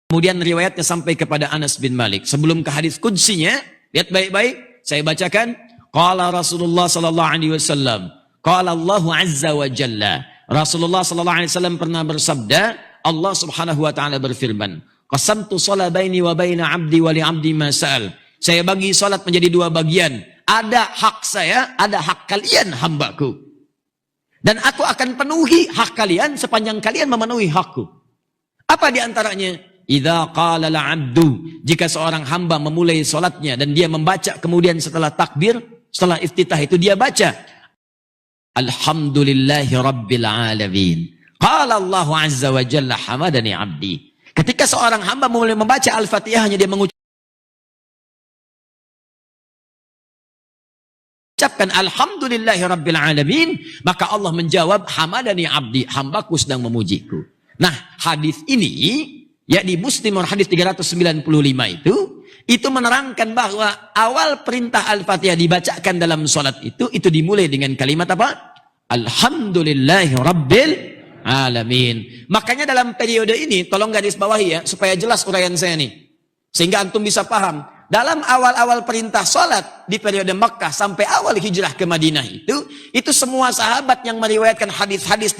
Kemudian riwayatnya sampai kepada Anas bin Malik. Sebelum ke hadis qudsinya, lihat baik-baik, saya bacakan. Qala Rasulullah sallallahu alaihi wasallam, qala Allah azza wa jalla. Rasulullah sallallahu alaihi wasallam pernah bersabda, Allah Subhanahu wa taala berfirman, qasamtu shalah baini wa baina 'abdi wa li 'abdi ma sa'al. Saya bagi salat menjadi dua bagian. Ada hak saya, ada hak kalian hambaku. Dan aku akan penuhi hak kalian sepanjang kalian memenuhi hakku. Apa di antaranya? Idza qala al-'abdu, jika seorang hamba memulai salatnya dan dia membaca kemudian setelah takbir, setelah iftitah itu dia baca Alhamdulillahi Rabbil Alamin. Qala Allah azza wa jalla hamadani 'abdi. Ketika seorang hamba mulai membaca Al-Fatihahnya, dia mengucapkan Alhamdulillahi Rabbil Alamin, maka Allah menjawab hamadani 'abdi, hambaku sedang memujiku. Nah, hadis ini ya di Muslim hadis 395 itu menerangkan bahwa awal perintah Al-Fatihah dibacakan dalam sholat itu dimulai dengan kalimat apa? Alhamdulillahi Rabbil Alamin. Makanya dalam periode ini, tolong garis bawahi ya, supaya jelas uraian saya nih. Sehingga antum bisa paham. Dalam awal-awal perintah salat di periode Makkah sampai awal hijrah ke Madinah itu semua sahabat yang meriwayatkan hadis-hadis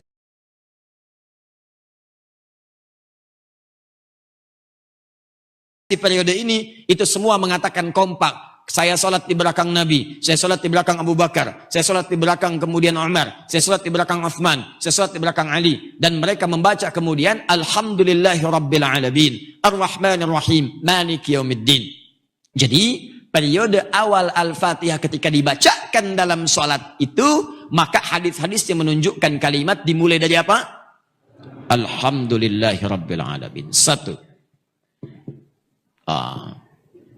di periode ini, itu semua mengatakan kompak. Saya sholat di belakang Nabi, saya sholat di belakang Abu Bakar, saya sholat di belakang kemudian Umar, saya sholat di belakang Uthman, saya sholat di belakang Ali. Dan mereka membaca kemudian Alhamdulillahi Rabbil Alamin, Ar-Rahmanir Rahim, Maliki Yaumiddin. Jadi periode awal Al-Fatihah ketika dibacakan dalam sholat itu, maka hadis-hadis yang menunjukkan kalimat dimulai dari apa? Alhamdulillahi Rabbil Alamin. Satu.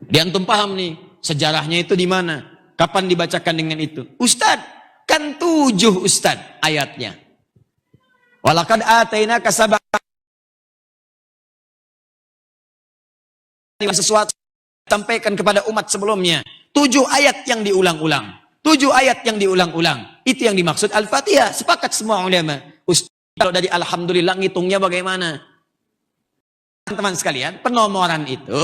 Di antum paham nih sejarahnya itu di mana? Kapan dibacakan dengan itu? Ustadz, kan 7 Ustadz ayatnya. Walaqad atainaka sab'an sesuatu sampaikan kepada umat sebelumnya. 7 ayat yang diulang-ulang. 7 ayat yang diulang-ulang. Itu yang dimaksud Al-Fatihah. Sepakat semua ulama. Ustadz, kalau dari Alhamdulillah ngitungnya bagaimana? Teman-teman sekalian, penomoran itu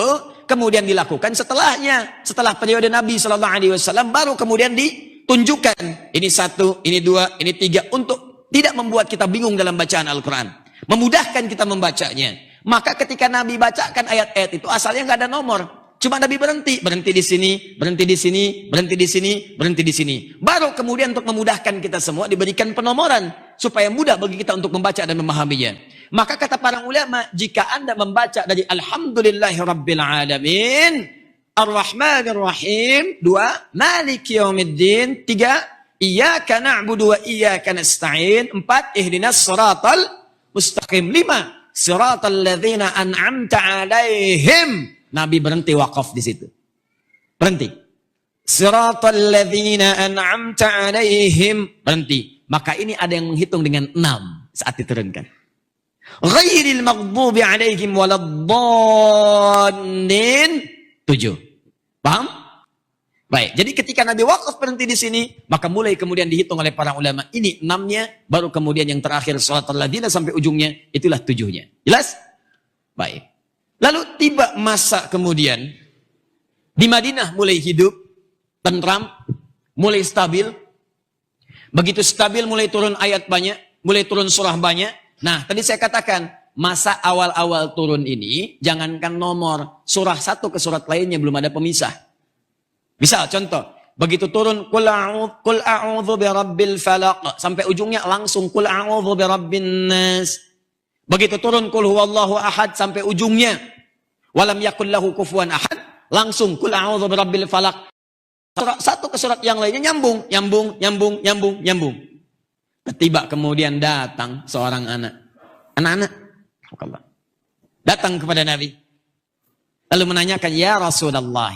kemudian dilakukan setelahnya, setelah periode Nabi SAW, baru kemudian ditunjukkan ini 1, ini 2, ini 3, untuk tidak membuat kita bingung dalam bacaan Al-Quran, memudahkan kita membacanya. Maka ketika Nabi bacakan ayat-ayat itu asalnya nggak ada nomor, cuma Nabi berhenti di sini, berhenti di sini, berhenti di sini, berhenti di sini. Baru kemudian untuk memudahkan kita semua diberikan penomoran supaya mudah bagi kita untuk membaca dan memahaminya. Maka kata para ulama, jika Anda membaca dari Alhamdulillahi Rabbil Alamin, Ar-Rahmanir Rahim, 2, Maliki Yaumiddin, 3, Iyyaka na'budu wa iyyaka nasta'in, 4, Ihdinas siratal mustaqim, 5, Siratal ladzina an'amta 'alaihim. Nabi berhenti wakaf di situ. Berhenti. Siratal ladzina an'amta 'alaihim, berhenti. Maka ini ada yang menghitung dengan 6 saat diturunkan. Ghairil maghdubi 'alaihim waladdallin, 7. Paham? Baik, jadi ketika Nabi wakaf berhenti di sini, maka mulai kemudian dihitung oleh para ulama. Ini 6-nya, baru kemudian yang terakhir Siratal ladzina sampai ujungnya, itulah 7-nya. Jelas? Baik. Lalu tiba masa kemudian di Madinah mulai hidup, tentram, mulai stabil. Begitu stabil mulai turun ayat banyak, mulai turun surah banyak. Nah, tadi saya katakan, masa awal-awal turun ini, jangankan nomor, surah satu ke surat lainnya belum ada pemisah. Misal, contoh, begitu turun, Qul a'udhu birabbil falaq, sampai ujungnya langsung, Qul a'udhu birabbin nas. Begitu turun, Qul huwallahu ahad, sampai ujungnya, walam yakul lahu kufuwan ahad, langsung, Qul a'udhu birabbil falaq. Surat satu ke surat yang lainnya nyambung. Tiba kemudian datang seorang anak-anak datang kepada Nabi, lalu menanyakan, ya Rasulullah,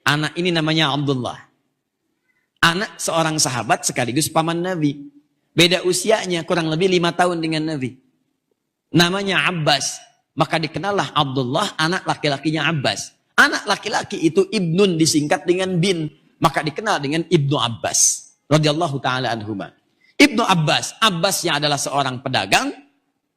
anak ini namanya Abdullah, anak seorang sahabat sekaligus paman Nabi, beda usianya kurang lebih 5 tahun dengan Nabi, namanya Abbas. Maka dikenallah Abdullah, anak laki-lakinya Abbas. Anak laki-laki itu ibnun disingkat dengan bin, maka dikenal dengan Ibnu Abbas radhiyallahu taala anhuma. Ibnu Abbas, Abbasnya adalah seorang pedagang,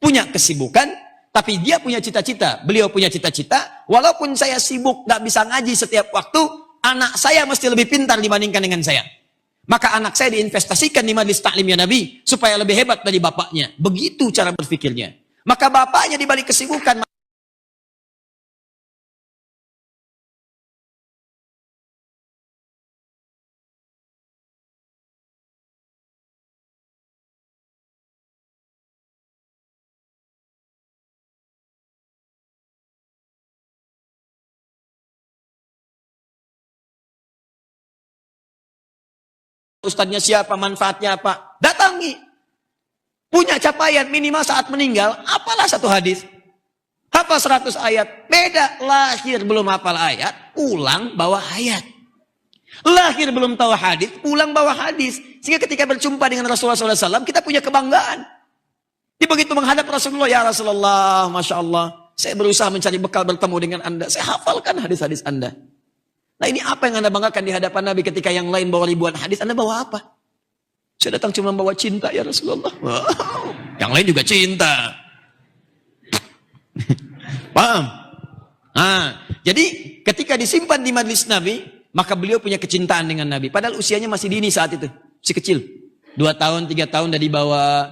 punya kesibukan, tapi dia punya cita-cita. Beliau punya cita-cita, walaupun saya sibuk, gak bisa ngaji setiap waktu, anak saya mesti lebih pintar dibandingkan dengan saya. Maka anak saya diinvestasikan di majelis taklimnya Nabi, supaya lebih hebat dari bapaknya. Begitu cara berpikirnya. Maka bapaknya dibalik kesibukan, ustadznya siapa, manfaatnya apa, datangi. Punya capaian minimal saat meninggal, apalah 1 hadis. Hafal 100 ayat. Beda, lahir belum hafal ayat, pulang bawa ayat. Lahir belum tahu hadis, pulang bawa hadis. Sehingga ketika berjumpa dengan Rasulullah SAW, kita punya kebanggaan. Dia begitu menghadap Rasulullah, ya Rasulullah, Masya Allah, saya berusaha mencari bekal bertemu dengan Anda. Saya hafalkan hadis-hadis Anda. Nah, ini apa yang Anda banggakan di hadapan Nabi ketika yang lain bawa ribuan hadis, Anda bawa apa? Saya datang cuma bawa cinta ya Rasulullah. Wow. Yang lain juga cinta. Paham? Jadi ketika disimpan di majlis Nabi, maka beliau punya kecintaan dengan Nabi. Padahal usianya masih dini saat itu, masih kecil. 2 tahun, 3 tahun dari dibawa.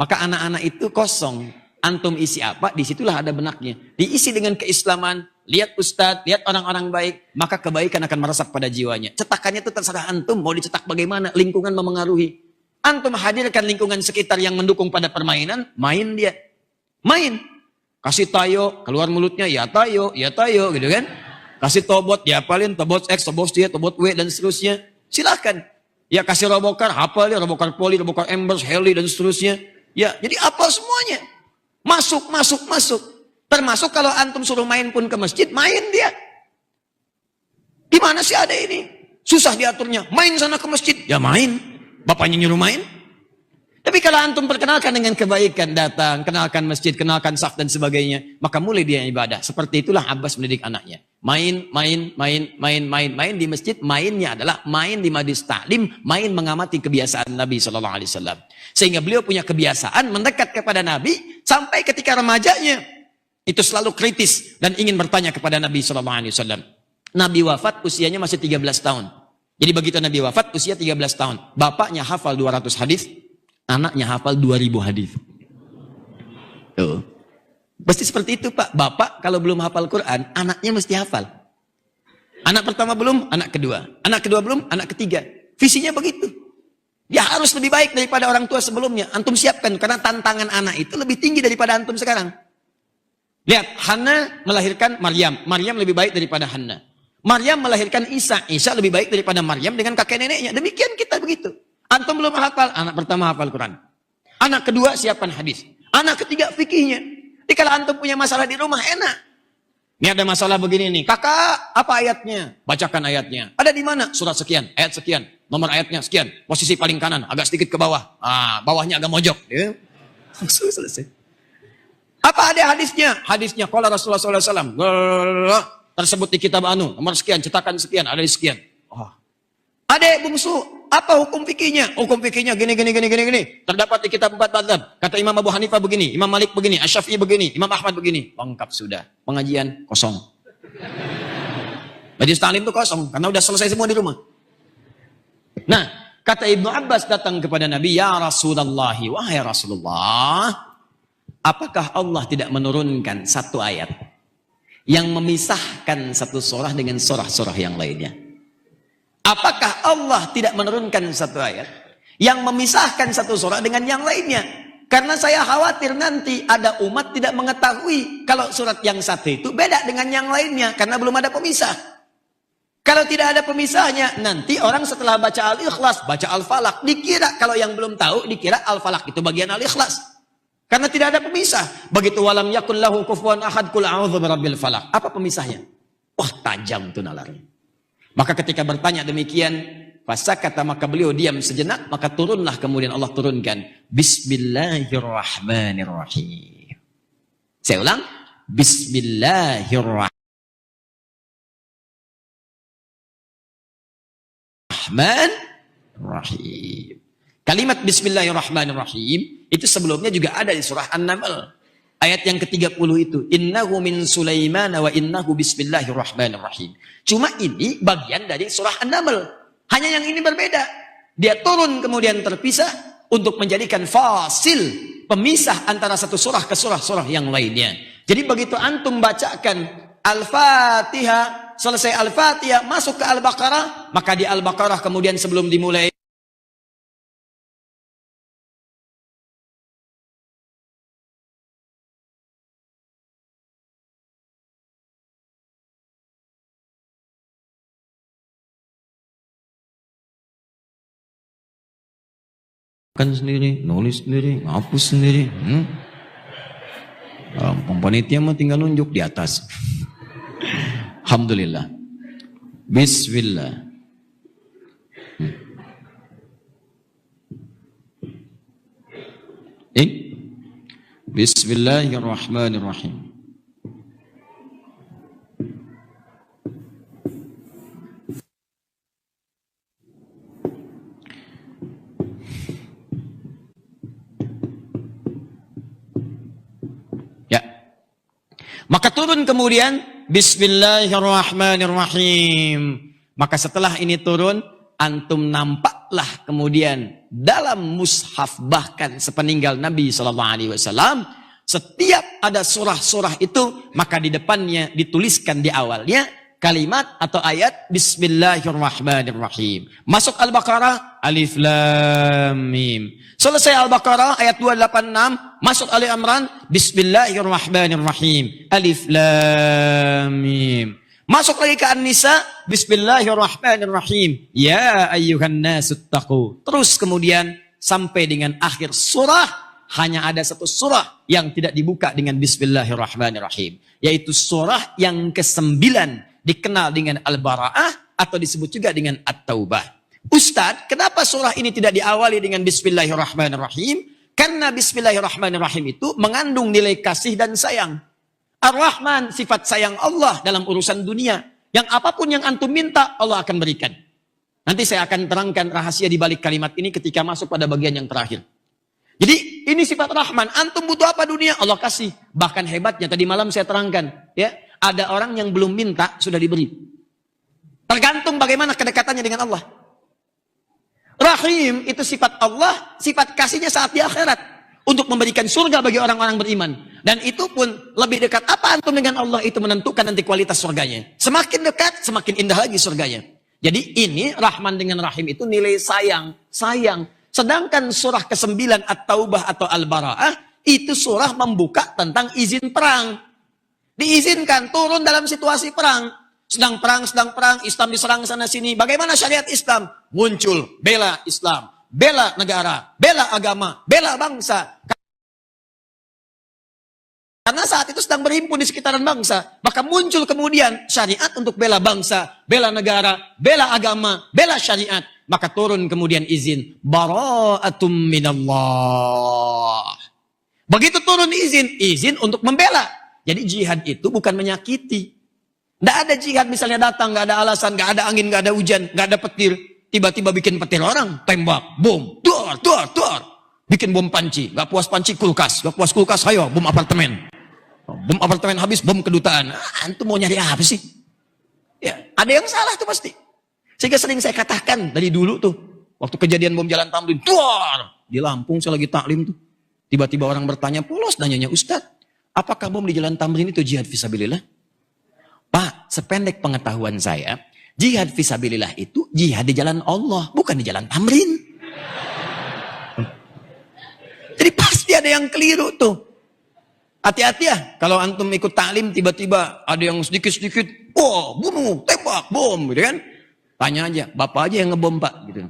Maka anak-anak itu kosong. Antum isi apa? Disitulah ada benaknya. Diisi dengan keislaman. Lihat ustadz, lihat orang-orang baik. Maka kebaikan akan meresap pada jiwanya. Cetakannya itu terserah antum. Mau dicetak bagaimana? Lingkungan memengaruhi. Antum hadirkan lingkungan sekitar yang mendukung pada permainan. Main dia. Main. Kasih tayo. Keluar mulutnya. Ya tayo. Ya tayo. Gitu kan. Kasih tobot. Ya apalin. Tobot X, tobot Y, tobot W. Dan seterusnya. Silakan. Ya kasih robokar. Hafal ya. Robokar poli, robokar embers, heli. Dan seterusnya. Ya. Jadi apa semuanya. Masuk, masuk, masuk. Termasuk kalau antum suruh main pun ke masjid, main dia. Gimana sih ada ini? Susah diaturnya. Main sana ke masjid. Ya main. Bapaknya nyuruh main. Tapi kalau antum perkenalkan dengan kebaikan, datang, kenalkan masjid, kenalkan saf dan sebagainya, maka mulai dia ibadah. Seperti itulah Abbas mendidik anaknya. Main di masjid. Mainnya adalah main di majlis taklim, main mengamati kebiasaan Nabi SAW. Sehingga beliau punya kebiasaan mendekat kepada Nabi sampai ketika remajanya itu selalu kritis dan ingin bertanya kepada Nabi SAW. Nabi wafat usianya masih 13 tahun. Jadi begitu Nabi wafat usia 13 tahun. Bapaknya hafal 200 hadis. Anaknya hafal 2000 hadis. Tuh. Pasti seperti itu Pak. Bapak kalau belum hafal Quran, anaknya mesti hafal. Anak pertama belum, anak kedua. Anak kedua belum, anak ketiga. Visinya begitu. Dia harus lebih baik daripada orang tua sebelumnya. Antum siapkan, karena tantangan anak itu lebih tinggi daripada antum sekarang. Lihat, Hana melahirkan Maryam. Maryam lebih baik daripada Hana. Maryam melahirkan Isa. Isa lebih baik daripada Maryam dengan kakek neneknya. Demikian kita begitu. Antum belum hafal, anak pertama hafal Quran. Anak kedua siapkan hadis. Anak ketiga fikihnya. Jadi kalau antum punya masalah di rumah enak. Ini ada masalah begini nih. Kakak, apa ayatnya? Bacakan ayatnya. Ada di mana? Surat sekian, ayat sekian. Nomor ayatnya sekian. Posisi paling kanan, agak sedikit ke bawah. Bawahnya agak mojok. Ya. Langsung selesai. Apa ada hadisnya? Hadisnya qala Rasulullah SAW. Tersebut di kitab nomor sekian, cetakan sekian, ada di sekian. Adek bungsu, apa hukum fikihnya? Hukum fikihnya gini. Terdapat di kitab 4 mazhab. Kata Imam Abu Hanifah begini, Imam Malik begini, Asy-Syafi'i begini, Imam Ahmad begini. Lengkap sudah. Pengajian kosong. Majlis taklim itu kosong karena udah selesai semua di rumah. Nah, kata Ibnu Abbas datang kepada Nabi, ya Rasulullah, wahai Rasulullah, apakah Allah tidak menurunkan satu ayat yang memisahkan satu surah dengan surah-surah yang lainnya? Apakah Allah tidak menurunkan satu ayat yang memisahkan satu surah dengan yang lainnya? Karena saya khawatir nanti ada umat tidak mengetahui kalau surat yang satu itu beda dengan yang lainnya karena belum ada pemisah. Kalau tidak ada pemisahnya, nanti orang setelah baca Al-Ikhlas, baca Al-Falaq, dikira kalau yang belum tahu dikira Al-Falaq itu bagian Al-Ikhlas. Karena tidak ada pemisah. Begitu walam yakun lahu kufuwan ahad qul a'udzu birabbil falaq. Apa pemisahnya? Wah, tajam tuh nalarnya. Maka ketika bertanya demikian, fasakata, maka beliau diam sejenak, maka turunlah kemudian Allah turunkan Bismillahirrahmanirrahim. Saya ulang, Bismillahirrahmanirrahim. Kalimat Bismillahirrahmanirrahim itu sebelumnya juga ada di surah An-Naml. Ayat yang ke-30 itu, innahu min Sulaiman wa innahu bismillahirrahmanirrahim. Cuma ini bagian dari surah An-Naml. Hanya yang ini berbeda. Dia turun kemudian terpisah untuk menjadikan fasil, pemisah antara satu surah ke surah-surah yang lainnya. Jadi begitu antum bacakan Al-Fatihah, selesai Al-Fatihah, masuk ke Al-Baqarah, maka di Al-Baqarah kemudian sebelum dimulai kan sendiri, nulis sendiri, ngapus sendiri. Panitia mah tinggal nunjuk di atas. Alhamdulillah. Bismillah. Bismillahirrahmanirrahim. turun kemudian Bismillahirrahmanirrahim. Maka setelah ini turun, antum nampaklah kemudian dalam mushaf bahkan sepeninggal Nabi SAW, setiap ada surah-surah itu, maka di depannya dituliskan di awalnya kalimat atau ayat Bismillahirrahmanirrahim. Masuk Al-Baqarah, Alif Lam Mim. Selesai Al-Baqarah ayat 286, masuk Ali Imran, Bismillahirrahmanirrahim, Alif Lam Mim. Masuk lagi ke An-Nisa, Bismillahirrahmanirrahim, Ya ayyuhan nasuttaqu. Terus kemudian sampai dengan akhir surah, hanya ada satu surah yang tidak dibuka dengan Bismillahirrahmanirrahim, yaitu surah yang ke-9, dikenal dengan Al-Bara'ah atau disebut juga dengan At-Taubah. Ustadz, kenapa surah ini tidak diawali dengan Bismillahirrahmanirrahim? Karena Bismillahirrahmanirrahim itu mengandung nilai kasih dan sayang. Ar-Rahman, sifat sayang Allah dalam urusan dunia. Yang apapun yang antum minta, Allah akan berikan. Nanti saya akan terangkan rahasia di balik kalimat ini ketika masuk pada bagian yang terakhir. Jadi ini sifat Rahman. Antum butuh apa dunia? Allah kasih. Bahkan hebatnya tadi malam saya terangkan, ya, ada orang yang belum minta sudah diberi. Tergantung bagaimana kedekatannya dengan Allah. Rahim itu sifat Allah, sifat kasihnya saat di akhirat untuk memberikan surga bagi orang-orang beriman. Dan itu pun lebih dekat apa antum dengan Allah itu menentukan nanti kualitas surganya. Semakin dekat, semakin indah lagi surganya. Jadi ini Rahman dengan Rahim itu nilai sayang. Sedangkan surah ke-9 At-Taubah atau Al-Bara'ah itu surah membuka tentang izin perang. Diizinkan turun dalam situasi perang. Sedang perang, Islam diserang sana sini. Bagaimana syariat Islam? Muncul, bela Islam, bela negara, bela agama, bela bangsa. Karena saat itu sedang berhimpun di sekitaran bangsa. Maka muncul kemudian syariat untuk bela bangsa, bela negara, bela agama, bela syariat. Maka turun kemudian izin. Bara'atum minallah. Begitu turun izin untuk membela. Jadi jihad itu bukan menyakiti. Tidak ada jihad misalnya datang, nggak ada alasan, nggak ada angin, nggak ada hujan, nggak ada petir. Tiba-tiba bikin petir orang, tembak, bom, tuar. Bikin bom panci, nggak puas panci kulkas, nggak puas kulkas, ayo bom apartemen. Bom apartemen habis, bom kedutaan. Antum mau nyari apa sih? Ya, ada yang salah tuh pasti. Sehingga sering saya katakan dari dulu tuh, waktu kejadian bom Jalan Tamrin, tuar di Lampung saya lagi taklim tuh. Tiba-tiba orang bertanya, polos nanyanya, Ustadz, apakah bom di Jalan Tamrin itu jihad fisabilillah? Pak, sependek pengetahuan saya, jihad fisabilillah itu jihad di jalan Allah, bukan di Jalan Tamrin. Jadi pasti ada yang keliru tuh. Hati-hati ya, kalau antum ikut taklim tiba-tiba ada yang sedikit-sedikit, bunuh, tembak, bom, gitu kan? Tanya aja, bapak aja yang ngebom pak, gitu.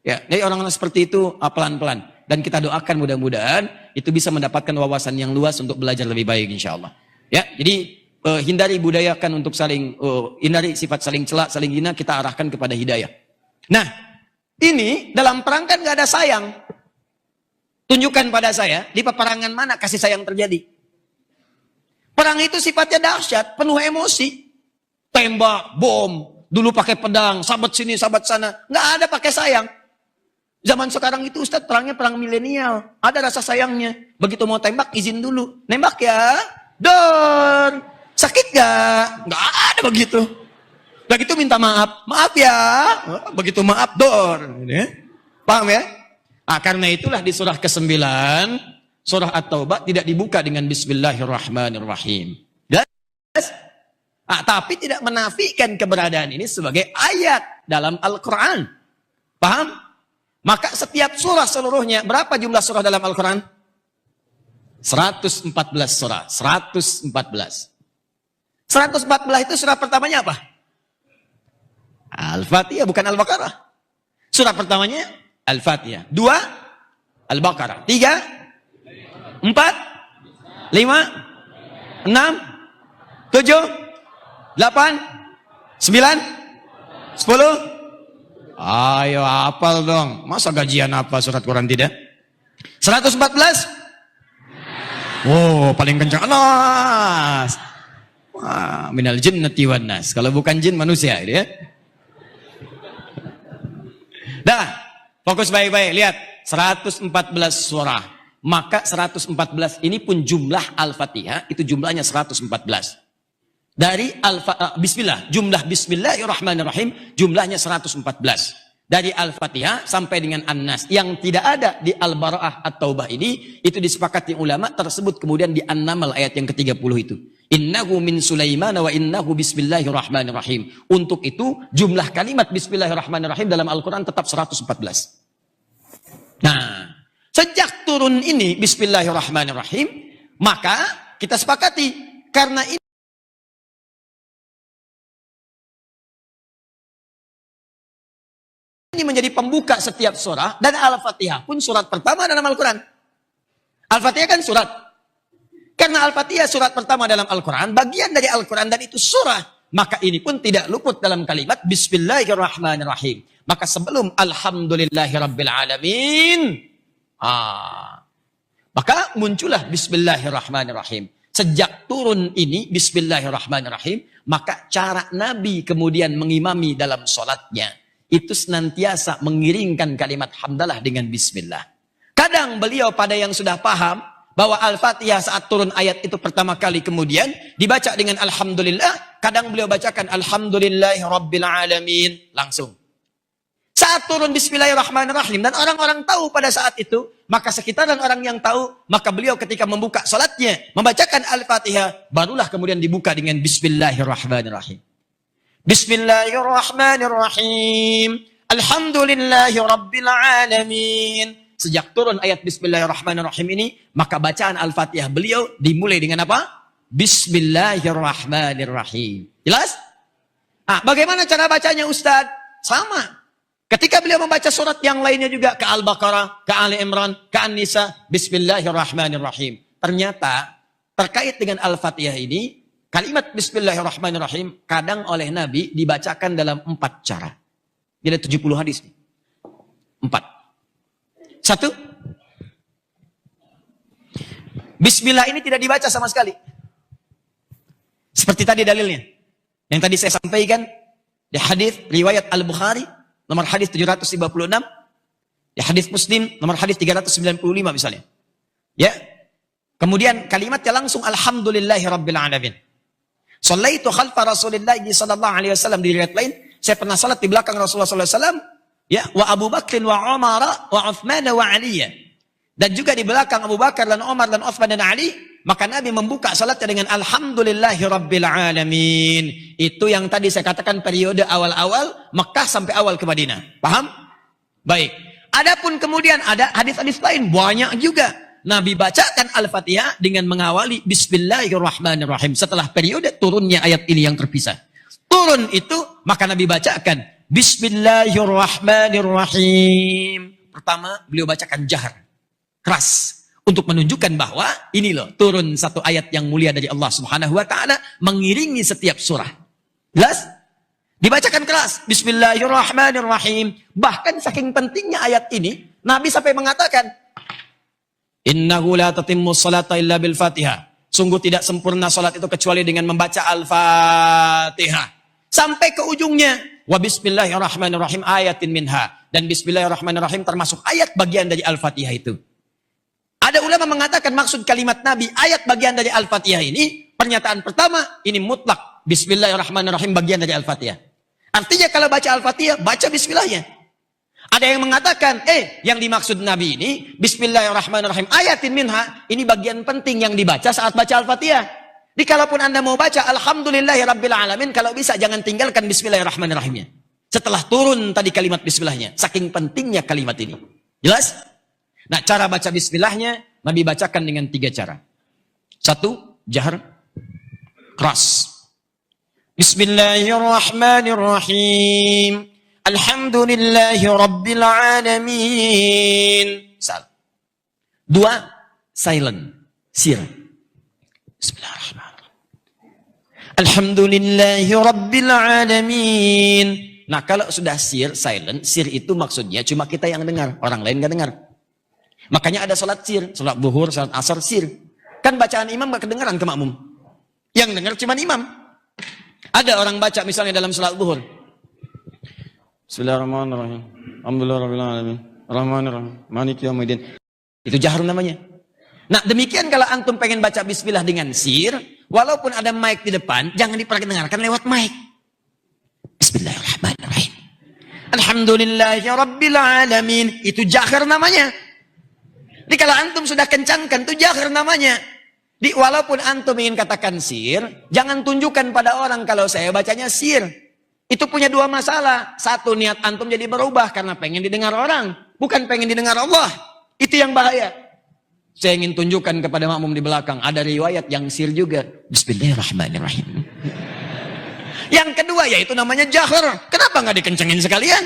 Ya, jadi orang-orang seperti itu pelan-pelan. Dan kita doakan mudah-mudahan itu bisa mendapatkan wawasan yang luas untuk belajar lebih baik insya Allah. Ya, jadi hindari budayakan untuk hindari sifat saling celak, saling hina, kita arahkan kepada hidayah. Nah, ini dalam perang kan gak ada sayang. Tunjukkan pada saya, di peperangan mana kasih sayang terjadi. Perang itu sifatnya dahsyat, penuh emosi. Tembak, bom, dulu pakai pedang, sahabat sini, sahabat sana. Gak ada pakai sayang. Zaman sekarang itu Ustadz perangnya perang milenial. Ada rasa sayangnya. Begitu mau tembak, izin dulu. Nembak ya, dor. Sakit gak? Gak ada begitu. Begitu minta maaf. Maaf ya. Begitu maaf, dor. Paham ya? Nah, karena itulah di surah ke-9, surah At-Taubah tidak dibuka dengan Bismillahirrahmanirrahim. Tapi tidak menafikan keberadaan ini sebagai ayat dalam Al-Quran. Paham? Maka setiap surah seluruhnya, berapa jumlah surah dalam Al-Quran? 114 surah. 114 itu surah pertamanya apa? Al-Fatihah, bukan Al-Baqarah. Surah pertamanya Al-Fatihah. 2, Al-Baqarah. 3, 4, 5, 6, 7, 8, 9, 10. Ayo hafal dong. Masa gajian apa surat Quran tidak? 114. Oh, paling kencang. Nas. Wah, minal jinnati wan nas. Kalau bukan jin manusia ini ya. Dah, fokus baik-baik. Lihat, 114 surah. Maka 114 ini pun jumlah Al-Fatihah itu jumlahnya 114. Dari Bismillah, jumlah Bismillahirrahmanirrahim jumlahnya 114. Dari Al-Fatihah sampai dengan An-Nas. Yang tidak ada di Al-Bara'ah At-Taubah ini, itu disepakati ulama tersebut kemudian di An-Naml ayat yang ke-30 itu. Innahu min Sulaiman wa innahu bismillahirrahmanirrahim. Untuk itu jumlah kalimat Bismillahirrahmanirrahim dalam Al-Quran tetap 114. Nah, sejak turun ini Bismillahirrahmanirrahim, maka kita sepakati karena ini menjadi pembuka setiap surah, dan Al-Fatihah pun surat pertama dalam Al-Quran. Al-Fatihah kan surat. Karena Al-Fatihah surat pertama dalam Al-Quran, bagian dari Al-Quran, dan itu surah. Maka ini pun tidak luput dalam kalimat Bismillahirrahmanirrahim. Maka sebelum Alhamdulillahirrabbilalamin, maka muncullah Bismillahirrahmanirrahim. Sejak turun ini Bismillahirrahmanirrahim, maka cara Nabi kemudian mengimami dalam sholatnya, itu senantiasa mengiringkan kalimat hamdalah dengan bismillah. Kadang beliau pada yang sudah paham bahwa Al-Fatihah saat turun ayat itu pertama kali kemudian dibaca dengan alhamdulillah, kadang beliau bacakan alhamdulillahi rabbil alamin langsung. Saat turun bismillahirrahmanirrahim dan orang-orang tahu pada saat itu, maka sekitaran orang yang tahu, maka beliau ketika membuka salatnya membacakan Al-Fatihah, barulah kemudian dibuka dengan bismillahirrahmanirrahim. Bismillahirrahmanirrahim. Alhamdulillahi rabbil alamin. Sejak turun ayat Bismillahirrahmanirrahim ini, maka bacaan Al-Fatihah beliau dimulai dengan apa? Bismillahirrahmanirrahim. Jelas? Bagaimana cara bacanya Ustaz? Sama. Ketika beliau membaca surat yang lainnya juga, ke Al-Baqarah, ke Ali Imran, ke An-Nisa, Bismillahirrahmanirrahim. Ternyata terkait dengan Al-Fatihah ini, kalimat Bismillahirrahmanirrahim kadang oleh Nabi dibacakan dalam 4 cara. Jadi 70 hadis nih. 4. 1. Bismillah ini tidak dibaca sama sekali. Seperti tadi dalilnya. Yang tadi saya sampaikan di hadis riwayat Al-Bukhari nomor hadis 756, di hadis Muslim nomor hadis 395 misalnya. Ya. Kemudian kalimatnya langsung alhamdulillahirabbil alamin. Shallaitu khalfa Rasulillah sallallahu alaihi wasallam, di riwayat lain, saya pernah salat di belakang Rasulullah sallallahu alaihi wasallam, ya, wa Abu Bakr wa Umar wa Uthman wa Ali. Dan juga di belakang Abu Bakar dan Umar dan Uthman dan Ali, maka Nabi membuka salatnya dengan alhamdulillahirabbil alamin. Itu yang tadi saya katakan periode awal-awal Mekah sampai awal ke Madinah. Paham? Baik. Adapun kemudian ada hadis-hadis lain banyak juga. Nabi bacakan Al-Fatihah dengan mengawali Bismillahirrahmanirrahim. Setelah periode turunnya ayat ini yang terpisah. Turun itu, maka Nabi bacakan Bismillahirrahmanirrahim. Pertama, beliau bacakan jahar, keras, untuk menunjukkan bahwa ini loh, turun satu ayat yang mulia dari Allah Subhanahu wa ta'ala, mengiringi setiap surah. Jelas? Dibacakan keras, Bismillahirrahmanirrahim. Bahkan saking pentingnya ayat ini, Nabi sampai mengatakan, Innahu la tatimmu salata illa bil Fatihah. Sungguh tidak sempurna salat itu kecuali dengan membaca Al-Fatihah. Sampai ke ujungnya, wa bismillahirrahmanirrahim ayatin minha. Dan bismillahirrahmanirrahim termasuk ayat bagian dari Al-Fatihah itu. Ada ulama mengatakan maksud kalimat Nabi, ayat bagian dari Al-Fatihah ini, pernyataan pertama, ini mutlak. Bismillahirrahmanirrahim bagian dari Al-Fatihah. Artinya kalau baca Al-Fatihah, baca bismillahnya. Ada yang mengatakan, yang dimaksud Nabi ini, Bismillahirrahmanirrahim, ayatin minha, ini bagian penting yang dibaca saat baca Al-Fatihah. Jadi kalaupun Anda mau baca, Alhamdulillahirabbil alamin, kalau bisa jangan tinggalkan Bismillahirrahmanirrahimnya. Setelah turun tadi kalimat Bismillahnya, saking pentingnya kalimat ini. Jelas? Nah, cara baca Bismillahnya, Nabi bacakan dengan 3 cara. 1, jahar, keras. Bismillahirrahmanirrahim. Alhamdulillahi rabbil alamin. 2, silent, sir. Bismillahirrahmanirrahim. Alhamdulillahi rabbil alamin. Nah, kalau sudah sir, silent, sir itu maksudnya cuma kita yang dengar, orang lain nggak dengar. Makanya ada salat sir, salat zuhur, salat asar sir. Kan bacaan imam nggak kedengaran ke makmum. Yang dengar cuma imam. Ada orang baca misalnya dalam salat zuhur, Bismillahirrahmanirrahim. Alhamdulillahirabbil alamin. Arrahmanirrahim. Maliki yaumiddin. Itu jahar namanya. Nah, demikian kalau antum pengen baca bismillah dengan sir, Walaupun ada mic di depan, jangan diperdengarkan lewat mic. Bismillahirrahmanirrahim. Alhamdulillahirrabbilalamin. Itu jahar namanya. Jadi kalau antum sudah kencangkan, itu jahar namanya. Walaupun antum ingin katakan sir, jangan tunjukkan pada orang kalau saya bacanya sir. Itu punya dua masalah. Satu, niat antum jadi berubah karena pengen didengar orang. Bukan pengen didengar Allah. Itu yang bahaya. Saya ingin tunjukkan kepada makmum di belakang. Ada riwayat yang sir juga. Bismillahirrahmanirrahim. Yang kedua yaitu namanya jahar. Kenapa nggak dikencengin sekalian?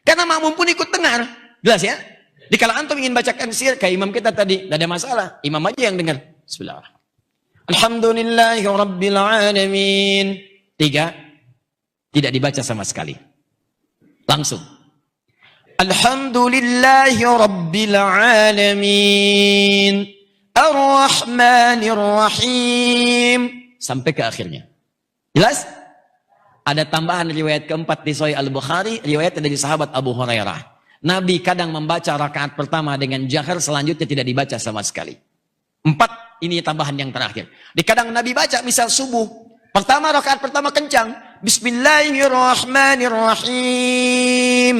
Karena makmum pun ikut dengar. Jelas ya? Di kalau antum ingin bacakan sir kayak imam kita tadi, tidak ada masalah. Imam aja yang dengar. Bismillahirrahmanirrahim. Alhamdulillahirrabbilalamin. 3. Tidak dibaca sama sekali. Langsung. Alhamdulillahirrabbilalamin. Ar-Rahmanir-Rahim. Sampai ke akhirnya. Jelas? Ada tambahan riwayat keempat di Sahih Al-Bukhari, riwayat dari sahabat Abu Hurairah. Nabi kadang membaca rakaat pertama dengan jahar, selanjutnya tidak dibaca sama sekali. 4, ini tambahan yang terakhir. Di kadang Nabi baca, misal subuh. Pertama, rakaat pertama kencang. Bismillahirrahmanirrahim.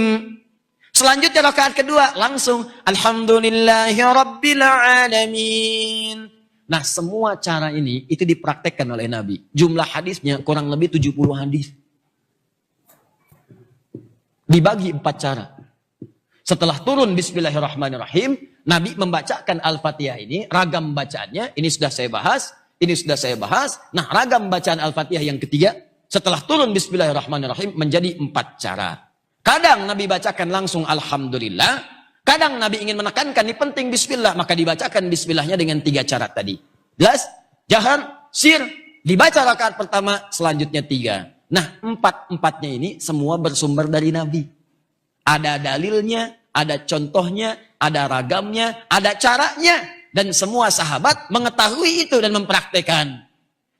Selanjutnya rakaat kedua, langsung. Alhamdulillahirrabbilalamin. Nah, semua cara ini itu dipraktekkan oleh Nabi. Jumlah hadisnya kurang lebih 70 hadis. Dibagi 4 cara. Setelah turun Bismillahirrahmanirrahim, Nabi membacakan Al-Fatihah ini, ragam bacaannya, ini sudah saya bahas, ini sudah saya bahas. Nah, ragam bacaan Al-Fatihah yang ketiga, setelah turun Bismillahirrahmanirrahim menjadi 4 cara. Kadang Nabi bacakan langsung Alhamdulillah. Kadang Nabi ingin menekankan, ini penting bismillah, maka dibacakan bismillahnya dengan 3 cara tadi. Jelas? Jahar, sir, dibaca rakaat pertama, selanjutnya 3. Nah, 4-4-nya ini semua bersumber dari Nabi. Ada dalilnya, ada contohnya, ada ragamnya, ada caranya. Dan semua sahabat mengetahui itu dan mempraktekan.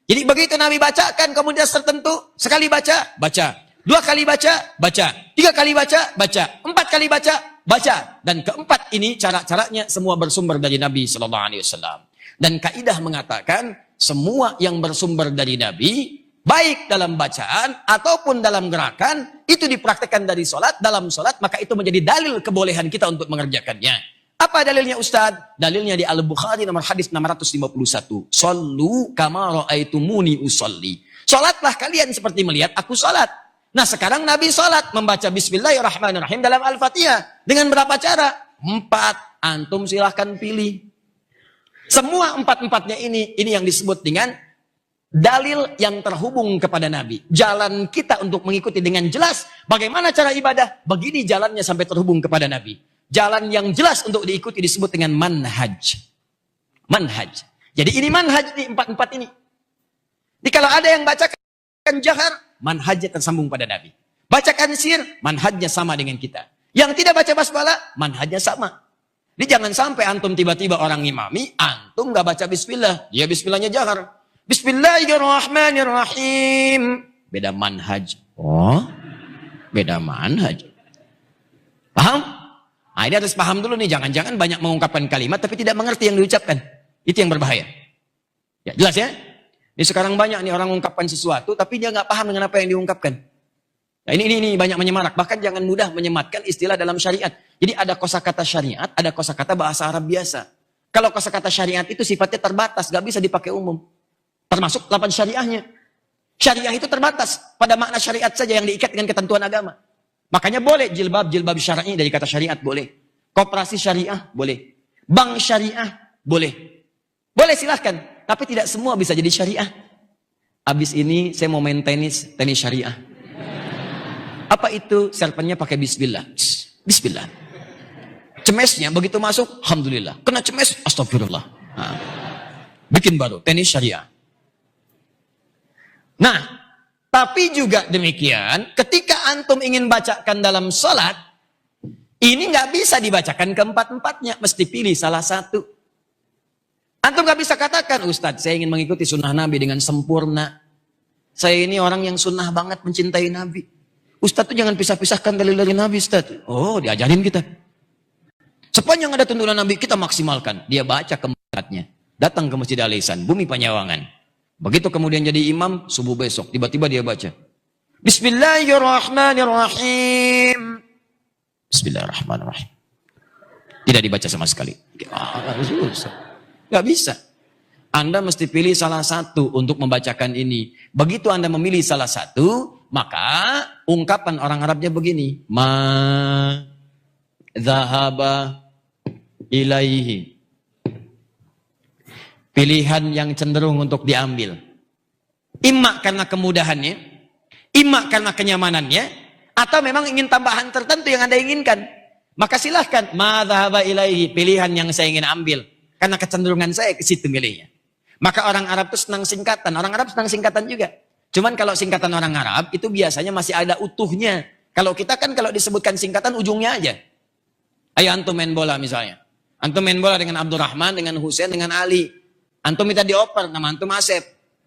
Jadi begitu Nabi bacakan komunitas tertentu, sekali baca, baca. 2 kali baca, baca. 3 kali baca, baca. 4 kali baca, baca. Dan keempat ini cara-caranya semua bersumber dari Nabi SAW. Dan kaidah mengatakan semua yang bersumber dari Nabi, baik dalam bacaan ataupun dalam gerakan, itu dipraktekkan dari sholat, dalam sholat, maka itu menjadi dalil kebolehan kita untuk mengerjakannya. Apa dalilnya Ustaz? Dalilnya di Al-Bukhari nomor hadis 651. Sallu kama ra'aitumuni usolli. Sholatlah kalian seperti melihat aku sholat. Nah, sekarang Nabi sholat membaca Bismillahirrahmanirrahim dalam Al-Fatihah. Dengan berapa cara? 4. Antum silahkan pilih. Semua 4-4-nya ini yang disebut dengan dalil yang terhubung kepada Nabi. Jalan kita untuk mengikuti dengan jelas. Bagaimana cara ibadah? Begini jalannya sampai terhubung kepada Nabi. Jalan yang jelas untuk diikuti disebut dengan manhaj. Manhaj. Jadi ini manhaj nih, 4-4 ini. Jadi kalau ada yang bacakan jahar, manhajnya tersambung pada Nabi. Bacakan sir, manhajnya sama dengan kita. Yang tidak baca basmalah, manhajnya sama. Jadi jangan sampai antum tiba-tiba orang imami, antum gak baca bismillah, dia bismillahnya jahar. Bismillahirrahmanirrahim. Beda manhaj. Oh, beda manhaj. Paham? Nah, ini harus paham dulu nih, jangan-jangan banyak mengungkapkan kalimat tapi tidak mengerti yang diucapkan. Itu yang berbahaya. Ya, jelas ya? Ini sekarang banyak nih orang mengungkapkan sesuatu, tapi dia nggak paham dengan apa yang diungkapkan. Nah, ini banyak menyemarak. Bahkan jangan mudah menyematkan istilah dalam syariat. Jadi ada kosakata syariat, ada kosakata bahasa Arab biasa. Kalau kosakata syariat itu sifatnya terbatas, nggak bisa dipakai umum. Termasuk 8 syariahnya. Syariah itu terbatas pada makna syariat saja yang diikat dengan ketentuan agama. Makanya boleh jilbab syar'i dari kata syariat boleh. Koperasi syariah boleh. Bank syariah boleh. Boleh silahkan. Tapi tidak semua bisa jadi syariah. Habis ini saya mau main tenis syariah. Apa itu? Serpennya pakai bismillah. Bismillah. Cemesnya begitu masuk, alhamdulillah. Kena cemes, astagfirullah. Nah, bikin baru, tenis syariah. Nah, tapi juga demikian, ketika antum ingin bacakan dalam sholat, ini nggak bisa dibacakan keempat-empatnya, mesti pilih salah satu. Antum gak bisa katakan, Ustadz, saya ingin mengikuti sunnah Nabi dengan sempurna. Saya ini orang yang sunnah banget mencintai Nabi. Ustadz tuh jangan pisah-pisahkan dalil dari Nabi, Ustadz. Oh, diajarin kita. Sepanjang ada tuntunan Nabi, kita maksimalkan. Dia baca keempatnya. Datang ke Masjid Al-Ihsan, Bumi Panyawangan. Begitu kemudian jadi imam, subuh besok, tiba-tiba dia baca. Bismillahirrahmanirrahim. Bismillahirrahmanirrahim. Tidak dibaca sama sekali. Susah. Gak bisa. Anda mesti pilih salah satu untuk membacakan ini. Begitu Anda memilih salah satu, maka ungkapan orang Arabnya begini. Ma dhahaba ilaihi. Pilihan yang cenderung untuk diambil. Imma karena kemudahannya, imma karena kenyamanannya, atau memang ingin tambahan tertentu yang Anda inginkan. Maka silahkan, ma dhahaba ilaihi, pilihan yang saya ingin ambil. Karena kecenderungan saya ke situ milihnya. Maka orang Arab itu senang singkatan. Orang Arab senang singkatan juga. Cuman kalau singkatan orang Arab, itu biasanya masih ada utuhnya. Kalau kita kan kalau disebutkan singkatan, ujungnya aja. Ayo antum main bola misalnya. Antum main bola dengan Abdurrahman, dengan Husain, dengan Ali. Antum minta dioper, nama antum Asep.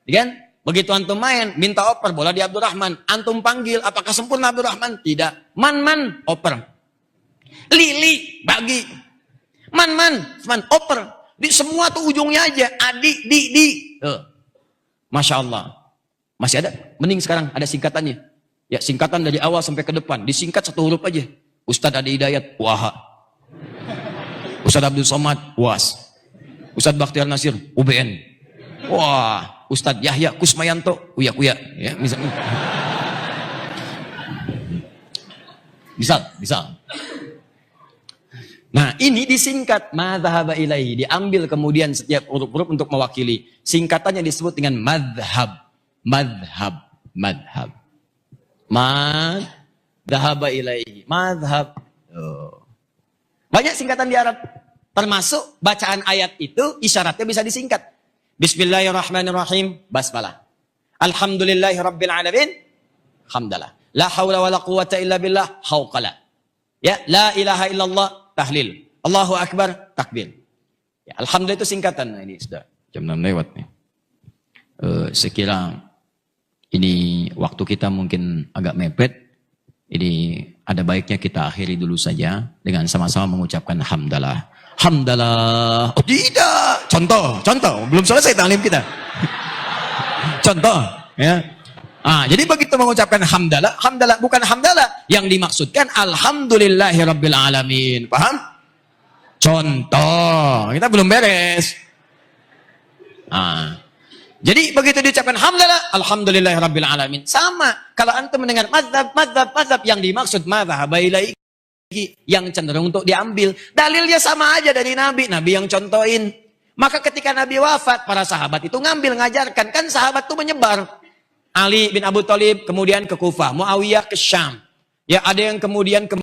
Kan? Begitu antum main, minta oper, bola di Abdurrahman. Antum panggil, apakah sempurna Abdurrahman? Tidak. Man, oper. Lili, bagi. Man, oper. Di semua tuh ujungnya aja. Adi, di. Masya Allah. Masih ada? Mending sekarang ada singkatannya. Ya, singkatan dari awal sampai ke depan. Disingkat satu huruf aja. Ustadz Adi Hidayat, Waha. Ustadz Abdul Somad, Was. Ustadz Bakhtiar Nasir, UBN. Wah, Ustadz Yahya Kusmayanto, Uya. Ya, misalnya. Misal. Nah, ini disingkat madhaba ilaihi, diambil kemudian setiap huruf-huruf untuk mewakili. Singkatannya disebut dengan madhab. Madhaba ilaihi, madhab. Banyak singkatan di Arab. Termasuk bacaan ayat itu isyaratnya bisa disingkat. Bismillahirrahmanirrahim, basmalah. Alhamdulillahirabbil alamin, hamdalah. La haula wala quwata illa billah, hauqala. Ya, la ilaha illallah, tahlil. Allahu akbar, takbir. Ya, alhamdulillah itu singkatan. Nah, ini sudah jam 6 lewat nih. Sekira ini waktu kita mungkin agak mepet. Ini ada baiknya kita akhiri dulu saja dengan sama-sama mengucapkan hamdalah. Hamdalah. Oh tidak. Contoh. Belum selesai taklim kita. Contoh. Ya. Jadi begitu mengucapkan hamdalah bukan hamdalah. Yang dimaksudkan alhamdulillahirabbil alamin. Paham? Contoh. Kita belum beres. Jadi begitu diucapkan hamdalah, alhamdulillahirabbil alamin. Sama. Kalau antum mendengar mazhab yang dimaksud madhaba ilaihi, yang cenderung untuk diambil. Dalilnya sama aja dari Nabi yang contohin. Maka ketika Nabi wafat, para sahabat itu ngambil, ngajarkan. Kan sahabat itu menyebar. Ali bin Abu Thalib kemudian ke Kufah, Muawiyah ke Syam. Ya, ada yang kemudian ke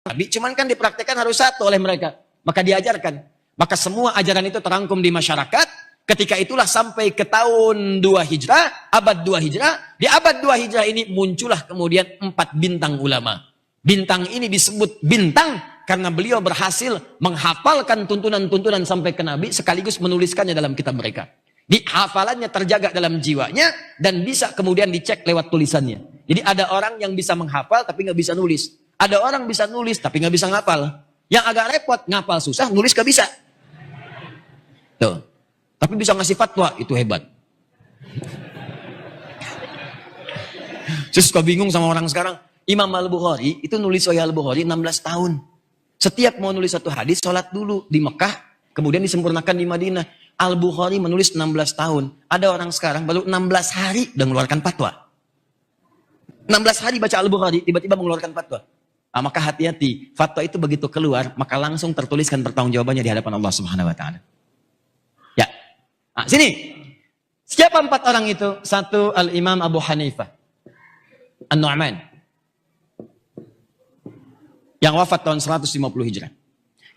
Nabi, cuman kan dipraktekkan harus satu oleh mereka. Maka diajarkan. Maka semua ajaran itu terangkum di masyarakat. Ketika itulah sampai ke tahun 2 Hijrah, abad 2 Hijrah. Di abad 2 Hijrah ini muncullah kemudian 4 bintang ulama. Bintang ini disebut bintang karena beliau berhasil menghafalkan tuntunan-tuntunan sampai ke Nabi sekaligus menuliskannya dalam kitab mereka. Di hafalannya terjaga dalam jiwanya dan bisa kemudian dicek lewat tulisannya. Jadi ada orang yang bisa menghafal tapi nggak bisa nulis. Ada orang bisa nulis tapi nggak bisa ngapal. Yang agak repot, ngapal susah, nulis nggak bisa. Tuh. Tapi bisa ngasih fatwa, itu hebat. Saya suka bingung sama orang sekarang. Imam Al-Bukhari itu nulis Sahih Al-Bukhari 16 tahun. Setiap mau nulis satu hadis, sholat dulu di Mekah, kemudian disempurnakan di Madinah. Al-Bukhari menulis 16 tahun. Ada orang sekarang baru 16 hari udah mengeluarkan fatwa. 16 hari baca Al-Bukhari, tiba-tiba mengeluarkan fatwa. Maka hati-hati, fatwa itu begitu keluar, maka langsung tertuliskan pertanggungjawabannya di hadapan Allah Subhanahu wa taala. Ya. Sini. Siapa 4 orang itu? 1 Al-Imam Abu Hanifah An-Nu'man yang wafat tahun 150 Hijrah.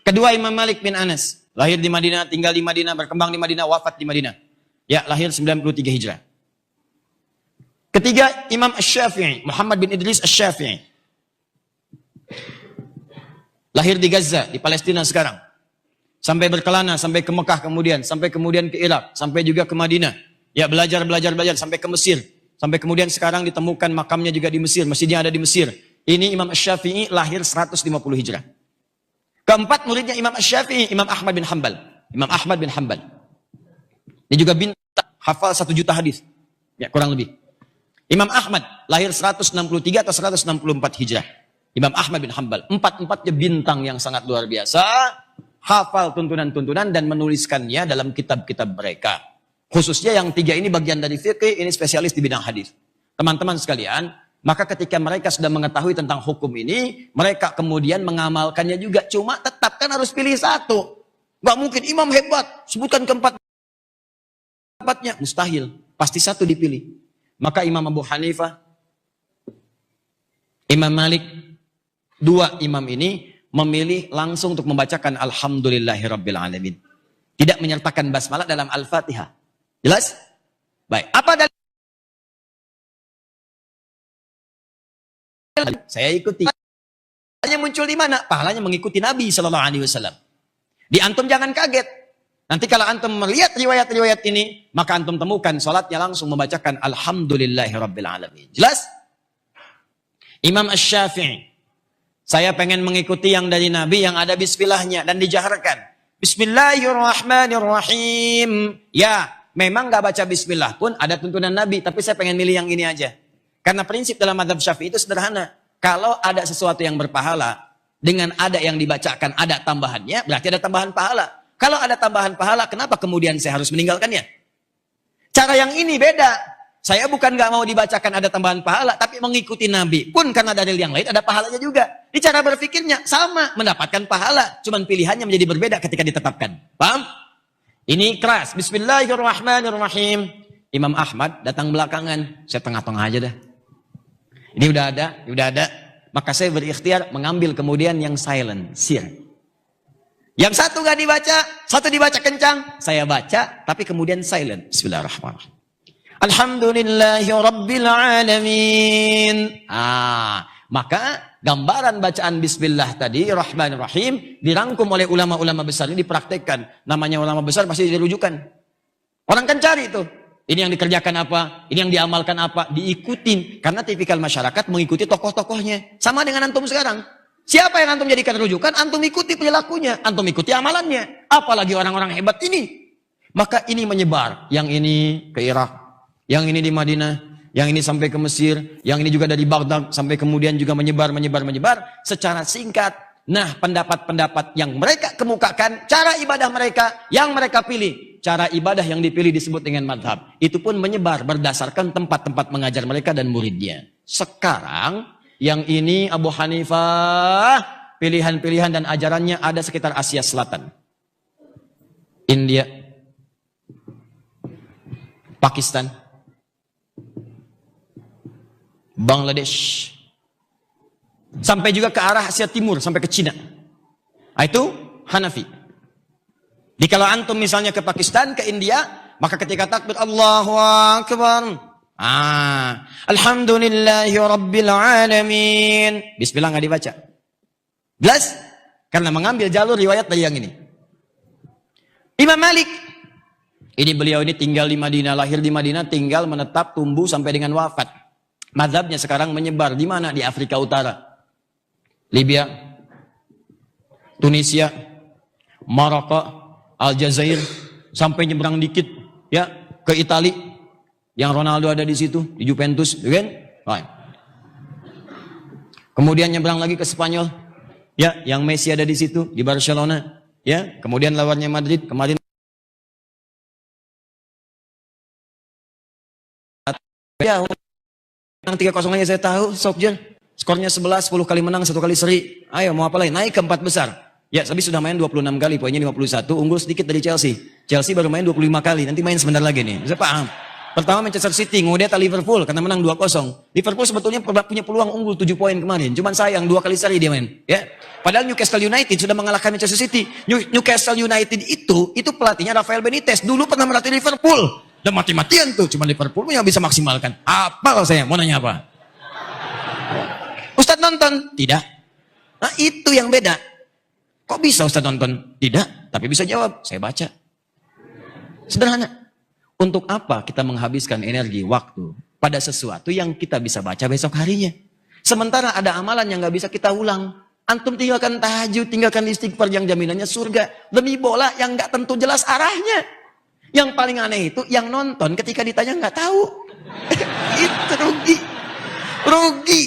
Kedua Imam Malik bin Anas, lahir di Madinah, tinggal di Madinah, berkembang di Madinah, wafat di Madinah. Ya, lahir 93 Hijrah. Ketiga Imam Asy-Syafi'i, Muhammad bin Idris Asy-Syafi'i. Lahir di Gaza, di Palestina sekarang. Sampai berkelana, sampai ke Mekah kemudian, sampai kemudian ke Irak, sampai juga ke Madinah. Ya, belajar, sampai ke Mesir. Sampai kemudian sekarang ditemukan makamnya juga di Mesir, masjidnya ada di Mesir. Ini Imam Asy-Syafi'i lahir 150 Hijrah. Keempat muridnya Imam Asy-Syafi'i, Imam Ahmad bin Hanbal. Imam Ahmad bin Hanbal. Dia juga bintang, hafal 1 juta hadis. Ya, kurang lebih. Imam Ahmad lahir 163 atau 164 Hijrah. Imam Ahmad bin Hanbal. Empat-empatnya bintang yang sangat luar biasa. Hafal tuntunan-tuntunan dan menuliskannya dalam kitab-kitab mereka. Khususnya yang 3 ini bagian dari fikih, ini spesialis di bidang hadis. Teman-teman sekalian, maka ketika mereka sudah mengetahui tentang hukum ini, mereka kemudian mengamalkannya juga. Cuma tetap kan harus pilih satu. Gak mungkin imam hebat, sebutkan keempat-empatnya. Mustahil, pasti satu dipilih. Maka Imam Abu Hanifah, Imam Malik, 2 imam ini memilih langsung untuk membacakan Alhamdulillahirabbil alamin. Tidak menyertakan basmalah dalam Al-Fatihah. Jelas? Baik. Apa dalil? Saya ikuti. Pahalanya muncul di mana? Pahalanya mengikuti Nabi Shallallahu Alaihi Wasallam. Di antum jangan kaget. Nanti kalau antum melihat riwayat-riwayat ini, maka antum temukan salatnya langsung membacakan Alhamdulillahirabbil alamin. Jelas? Imam Asy-Syafi'i, saya pengen mengikuti yang dari Nabi yang ada bismillahnya dan dijaharkan. Bismillahirrahmanirrahim. Ya, memang nggak baca bismillah pun ada tuntunan Nabi, tapi saya pengen milih yang ini aja. Karena prinsip dalam mazhab Syafi'i itu sederhana. Kalau ada sesuatu yang berpahala, dengan ada yang dibacakan ada tambahannya, berarti ada tambahan pahala. Kalau ada tambahan pahala, kenapa kemudian saya harus meninggalkannya? Cara yang ini beda. Saya bukan nggak mau dibacakan ada tambahan pahala, tapi mengikuti Nabi pun karena dalil yang lain ada pahalanya juga. Di cara berpikirnya sama, mendapatkan pahala. Cuman pilihannya menjadi berbeda ketika ditetapkan. Paham? Ini keras. Bismillahirrahmanirrahim. Imam Ahmad datang belakangan. Saya tengah-tengah aja dah. Ini udah ada. Maka saya berikhtiar mengambil kemudian yang silent, sir. Yang satu gak dibaca, satu dibaca kencang. Saya baca, tapi kemudian silent. Bismillahirrahmanirrahim. Alhamdulillahirabbil alamin. Maka gambaran bacaan bismillah tadi, Rahmanir-Rahim, dirangkum oleh ulama-ulama besar ini dipraktekkan. Namanya ulama besar pasti dirujukan. Orang kan cari itu. Ini yang dikerjakan apa, ini yang diamalkan apa, diikutin. Karena tipikal masyarakat mengikuti tokoh-tokohnya. Sama dengan antum sekarang. Siapa yang antum jadikan rujukan, antum ikuti perilakunya, antum ikuti amalannya. Apalagi orang-orang hebat ini. Maka ini menyebar. Yang ini ke Irak, yang ini di Madinah, yang ini sampai ke Mesir, yang ini juga dari Baghdad, sampai kemudian juga menyebar secara singkat. Nah, pendapat-pendapat yang mereka kemukakan, cara ibadah mereka, yang mereka pilih. Cara ibadah yang dipilih disebut dengan madhab. Itu pun menyebar berdasarkan tempat-tempat mengajar mereka dan muridnya. Sekarang, yang ini Abu Hanifah, pilihan-pilihan dan ajarannya ada sekitar Asia Selatan. India, Pakistan, Bangladesh, sampai juga ke arah Asia Timur, sampai ke Cina. Itu Hanafi. Jadi kalau antum misalnya ke Pakistan, ke India, maka ketika takbir Allahu Akbar, Alhamdulillahi Rabbil Alamin, bismillah nggak dibaca. Jelas? Karena mengambil jalur riwayat dari yang ini. Imam Malik, ini beliau ini tinggal di Madinah, lahir di Madinah, tinggal menetap, tumbuh sampai dengan wafat. Mazhabnya sekarang menyebar di mana? Di Afrika Utara, Libya, Tunisia, Maroko, Aljazair, sampai nyebrang dikit ya ke Italia, yang Ronaldo ada di situ, di Juventus, kan? Kemudian nyebrang lagi ke Spanyol, ya, yang Messi ada di situ, di Barcelona, ya. Kemudian lawannya Madrid kemarin. Ya, menang 3-0 aja saya tahu, Sokjer. Skornya 11, 10 kali menang, 1 kali seri. Ayo mau apa lagi? Naik ke 4 besar. Ya, tapi sudah main 26 kali, poinnya 51, unggul sedikit dari Chelsea. Chelsea baru main 25 kali, nanti main sebentar lagi nih. Bisa paham? Pertama Manchester City, ngudeta Liverpool karena menang 2-0. Liverpool sebetulnya punya peluang unggul 7 poin kemarin. Cuman sayang 2 kali seri dia main, ya. Padahal Newcastle United sudah mengalahkan Manchester City. Newcastle United itu pelatihnya Rafael Benitez, dulu pernah melatih Liverpool. Dan mati-matian tuh, cuma Liverpool yang bisa maksimalkan. Apa saya mau nanya apa? Ustadz nonton? Tidak. Nah, itu yang beda. Kok bisa Ustadz nonton? Tidak, tapi bisa jawab. Saya baca. Sederhana. Untuk apa kita menghabiskan energi, waktu pada sesuatu yang kita bisa baca besok harinya? Sementara ada amalan yang nggak bisa kita ulang. Antum tinggalkan tahajud, tinggalkan istighfar yang jaminannya surga. Demi bola yang nggak tentu jelas arahnya. Yang paling aneh itu yang nonton ketika ditanya nggak tahu. Itu rugi. Rugi.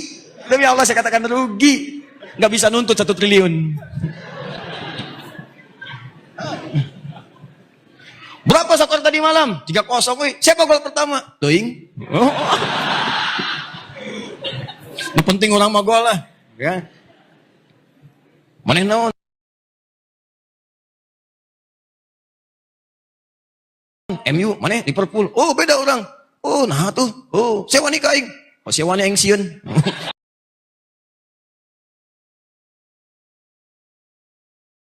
Demi Allah saya katakan rugi. Nggak bisa nuntut 1 triliun. Berapa skor tadi malam? 3-0. Wih. Siapa gol pertama? Toing. Oh. Yang penting orang mau gol lah. Ya. Maneh naon? MU, maneh Liverpool. Oh, beda orang. Oh, nah tuh. Oh, sewa nih kaing. Oh, sewa nih aing sieun.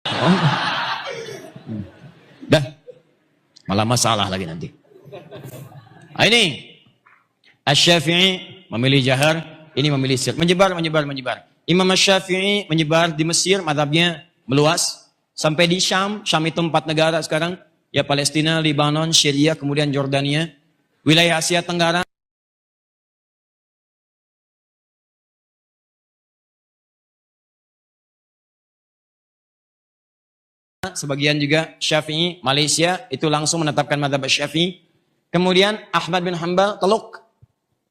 Oh. Dah. Malah masalah lagi nanti. Nah, ini Asy-Syafi'i memilih jahar, ini memilih sir. Menyebar. Imam Asy-Syafi'i menyebar di Mesir, mazhabnya meluas sampai di Syam. Syam itu 4 negara sekarang, ya Palestina, Lebanon, Syria, kemudian Jordania. Wilayah Asia Tenggara sebagian juga Syafi'i, Malaysia itu langsung menetapkan mazhab Syafi'i. Kemudian Ahmad bin Hanbal, Teluk,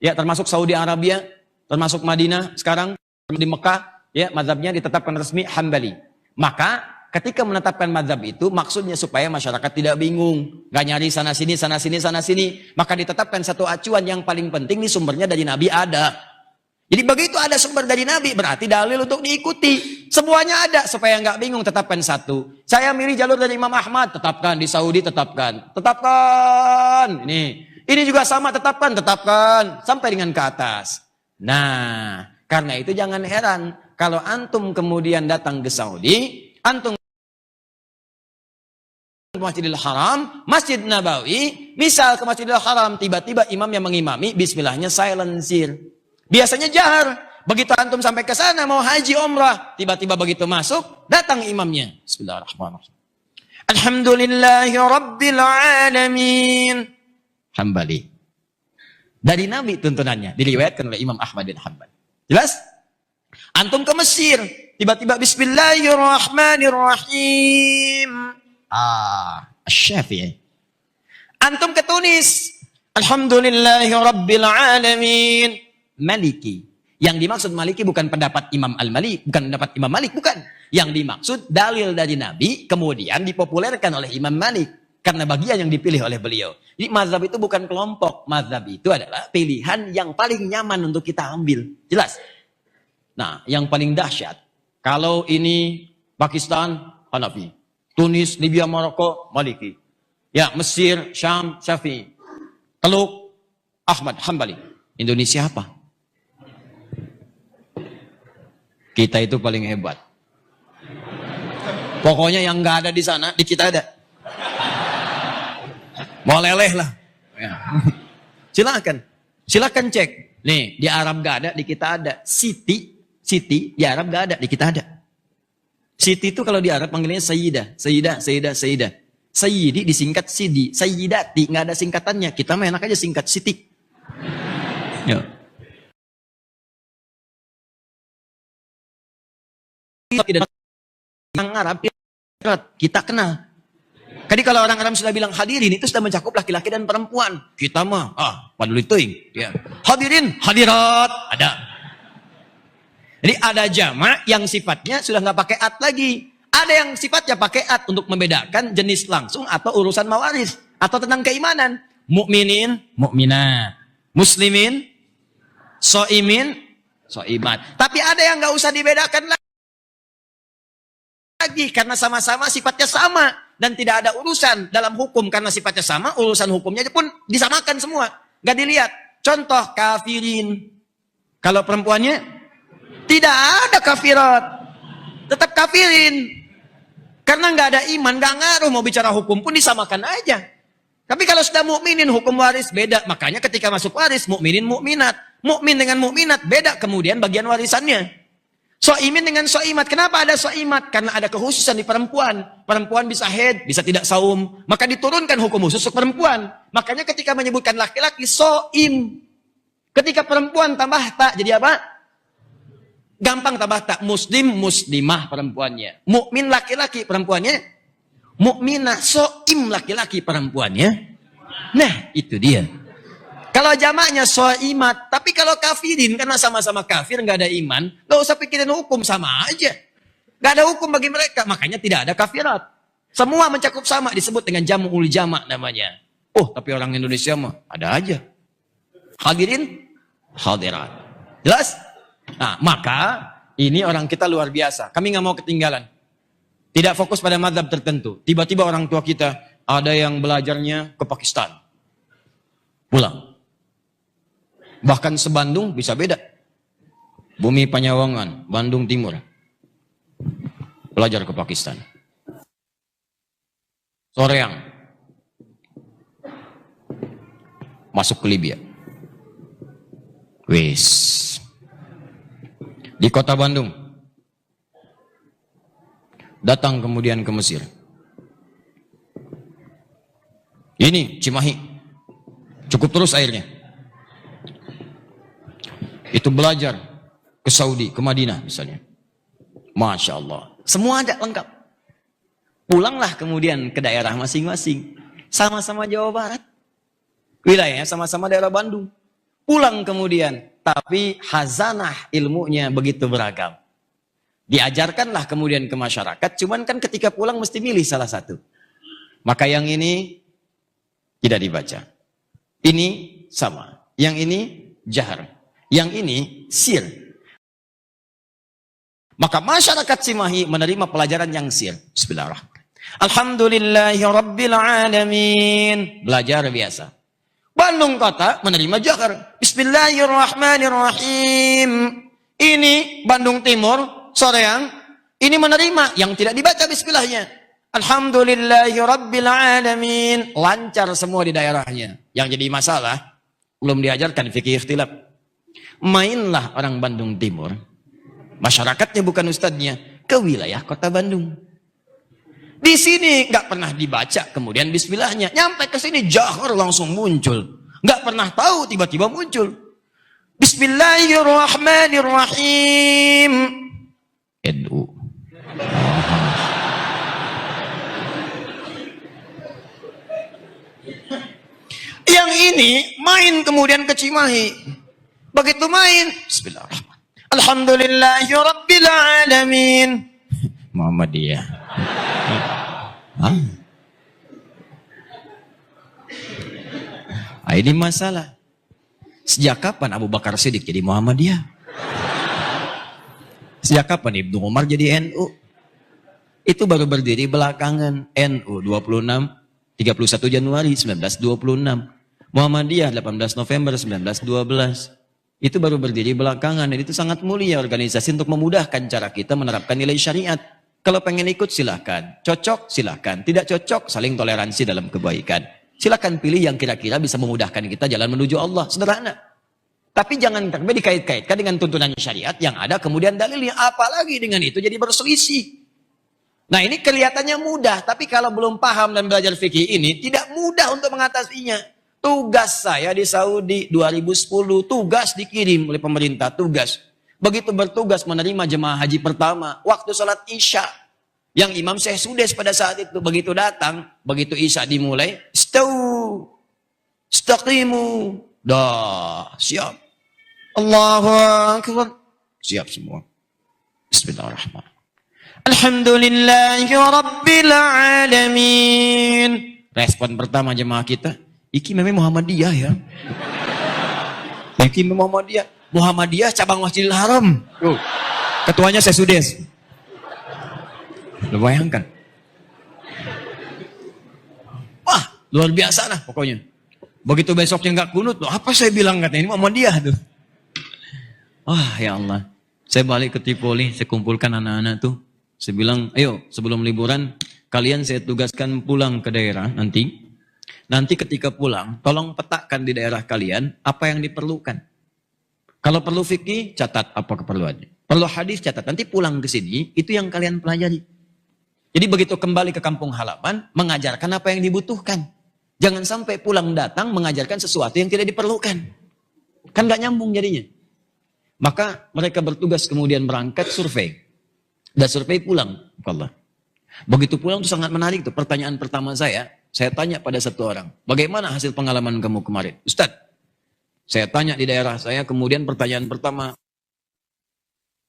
ya termasuk Saudi Arabia, termasuk Madinah sekarang di Mekah, ya mazhabnya ditetapkan resmi Hambali. Maka ketika menetapkan mazhab itu maksudnya supaya masyarakat tidak bingung, nggak nyari sana sini, maka ditetapkan satu acuan yang paling penting nih sumbernya dari Nabi ada. Jadi begitu ada sumber dari Nabi berarti dalil untuk diikuti. Semuanya ada supaya nggak bingung, tetapkan satu. Saya milih jalur dari Imam Ahmad, tetapkan. Di Saudi tetapkan. Ini juga sama, tetapkan sampai dengan ke atas. Nah, karena itu jangan heran kalau antum kemudian datang ke Saudi, antum ke Masjidil Haram, Masjid Nabawi, misal ke Masjidil Haram tiba-tiba imam yang mengimami bismillahnya silencer. Biasanya jahar. Begitu antum sampai ke sana mau haji umrah, tiba-tiba begitu masuk, datang imamnya. Bismillahirrahmanirrahim. Alhamdulillahi rabbil alamin. Hambali. Dari Nabi tuntunannya, diriwayatkan oleh Imam Ahmad bin Hanbal. Jelas? Antum ke Mesir, tiba-tiba bismillahirrahmanirrahim. Asy-Syafi'i. Antum ke Tunis, alhamdulillahi rabbil alamin. Maliki. Yang dimaksud Maliki bukan pendapat Imam Al-Malik, bukan pendapat Imam Malik, bukan. Yang dimaksud dalil dari Nabi kemudian dipopulerkan oleh Imam Malik karena bagian yang dipilih oleh beliau. Jadi mazhab itu bukan kelompok, mazhab itu adalah pilihan yang paling nyaman untuk kita ambil. Jelas? Nah, yang paling dahsyat kalau ini Pakistan Hanafi, Tunis, Libya, Maroko Maliki. Ya, Mesir, Syam Syafi'i. Teluk Ahmad Hambali. Indonesia apa? Kita itu paling hebat. Pokoknya yang nggak ada di sana, di kita ada. Mau leleh lah. Ya. Silakan cek. Nih, di Arab nggak ada, di kita ada. Siti di Arab nggak ada, di kita ada. Siti itu kalau di Arab panggilnya Sayyidah. Sayyidi disingkat Sidi. Sayyidati nggak ada singkatannya. Kita mah enak aja singkat Siti. Ya. Orang Arab kita kenal. Jadi kalau orang Arab sudah bilang hadirin itu sudah mencakup laki-laki dan perempuan. Kita mah paduli teuing. Ya. Hadirin, hadirat ada. Jadi ada jamak yang sifatnya sudah nggak pakai at lagi. Ada yang sifatnya pakai at untuk membedakan jenis langsung atau urusan mawaris atau tentang keimanan. Mukminin, mukminat. Muslimin, soimin, soimat. Tapi ada yang nggak usah dibedakan lagi karena sama-sama sifatnya sama dan tidak ada urusan dalam hukum karena sifatnya sama, urusan hukumnya pun disamakan semua, nggak dilihat. Contoh kafirin, kalau perempuannya tidak ada kafirat, tetap kafirin karena nggak ada iman, nggak ngaruh mau bicara hukum pun disamakan aja. Tapi kalau sudah mukminin hukum waris beda, makanya ketika masuk waris mukminin mukminat, mukmin dengan mukminat beda kemudian bagian warisannya. Soimin dengan soimat. Kenapa ada soimat? Karena ada kekhususan di perempuan. Perempuan bisa haid, bisa tidak saum. Maka diturunkan hukum khusus untuk perempuan. Makanya ketika menyebutkan laki-laki soim. Ketika perempuan tambah tak jadi apa? Gampang tabah tak, muslim, muslimah perempuannya. Mukmin laki-laki perempuannya. Mukminah, soim laki-laki perempuannya. Nah, itu dia. Kalau jamaknya soimat, tapi kalau kafirin, karena sama-sama kafir, nggak ada iman, nggak usah pikirin hukum, sama aja. Nggak ada hukum bagi mereka, makanya tidak ada kafirat. Semua mencakup sama, disebut dengan jam'ul jamak namanya. Oh, tapi orang Indonesia mah ada aja. Hadirin, hadirat. Jelas? Nah, maka ini orang kita luar biasa. Kami nggak mau ketinggalan. Tidak fokus pada mazhab tertentu. Tiba-tiba orang tua kita ada yang belajarnya ke Pakistan. Pulang. Bahkan se-Bandung bisa beda. Bumi Panyawangan, Bandung Timur. Belajar ke Pakistan. Soreang. Masuk ke Libya. Wis. Di kota Bandung. Datang kemudian ke Mesir. Ini Cimahi. Cukup terus airnya. Itu belajar ke Saudi, ke Madinah misalnya. Masya Allah. Semua ada lengkap. Pulanglah kemudian ke daerah masing-masing. Sama-sama Jawa Barat. Wilayahnya sama-sama daerah Bandung. Pulang kemudian. Tapi hazanah ilmunya begitu beragam. Diajarkanlah kemudian ke masyarakat. Cuman kan ketika pulang mesti milih salah satu. Maka yang ini tidak dibaca. Ini sama. Yang ini jahar. Yang ini sir. Maka masyarakat Cimahi menerima pelajaran yang sir. Bismillahirrahmanirrahim. Alhamdulillahi Rabbil Alamin. Belajar biasa. Bandung kota menerima jahar. Bismillahirrahmanirrahim. Ini Bandung Timur, Soreang, ini menerima yang tidak dibaca bismillahnya. Alhamdulillahi Rabbil Alamin. Lancar semua di daerahnya. Yang jadi masalah, belum diajarkan fikih ikhtilaf. Mainlah orang Bandung Timur. Masyarakatnya bukan ustadznya. Ke wilayah kota Bandung. Di sini nggak pernah dibaca, kemudian bismillahnya. Nyampe ke sini jahar langsung muncul. Nggak pernah tahu, tiba-tiba muncul. Bismillahirrahmanirrahim. NU. Yang ini main kemudian ke Cimahi. Begitu main, bismillahirrahmanirrahim. Alhamdulillahi Rabbil Alamin. Muhammadiyah. Hah? Ini masalah. Sejak kapan Abu Bakar Siddiq jadi Muhammadiyah? Sejak kapan Ibnu Umar jadi NU? Itu baru berdiri belakangan. NU 31 Januari 1926. Muhammadiyah 18 November 1912. Itu baru berdiri belakangan. Dan itu sangat mulia organisasi untuk memudahkan cara kita menerapkan nilai syariat. Kalau pengen ikut silahkan. Cocok silahkan. Tidak cocok saling toleransi dalam kebaikan. Silahkan pilih yang kira-kira bisa memudahkan kita jalan menuju Allah. Sederhana. Tapi jangan dikait-kaitkan dengan tuntunan syariat yang ada kemudian dalilnya. Apalagi dengan itu jadi berselisih. Nah ini kelihatannya mudah. Tapi kalau belum paham dan belajar fikih ini. Tidak mudah untuk mengatasinya. Tugas saya di Saudi 2010. Tugas dikirim oleh pemerintah. Tugas. Begitu bertugas menerima jemaah haji pertama. Waktu sholat Isya. Yang Imam Syekh Sudes pada saat itu. Begitu datang. Begitu Isya dimulai. Stau. Istaqimu. Dah. Siap. Allahu Akbar. Siap semua. Bismillahirrahmanirrahim. Alhamdulillahi Rabbil Alamin. Respon pertama jemaah kita. Iki memang Muhammadiyah ya. Iki memang Muhammadiyah. Muhammadiyah cabang Masjidil Haram. Ketuanya Syekh Sudes. Lu bayangkan. Wah, luar biasa lah pokoknya. Begitu besoknya nggak kunut, loh, apa saya bilang katanya ini Muhammadiyah tuh. Wah, ya Allah. Saya balik ke Tripoli, saya kumpulkan anak-anak tuh. Saya bilang, ayo sebelum liburan kalian saya tugaskan pulang ke daerah nanti. Nanti ketika pulang, tolong petakan di daerah kalian apa yang diperlukan. Kalau perlu fikih, catat apa keperluannya. Perlu hadis, catat. Nanti pulang ke sini, itu yang kalian pelajari. Jadi begitu kembali ke kampung halaman, mengajarkan apa yang dibutuhkan. Jangan sampai pulang datang mengajarkan sesuatu yang tidak diperlukan. Kan gak nyambung jadinya. Maka mereka bertugas kemudian berangkat survei. Dan survei pulang. Allah. Begitu pulang itu sangat menarik tuh. Pertanyaan pertama saya tanya pada satu orang. Bagaimana hasil pengalaman kamu kemarin? Ustaz, saya tanya di daerah saya, kemudian pertanyaan pertama.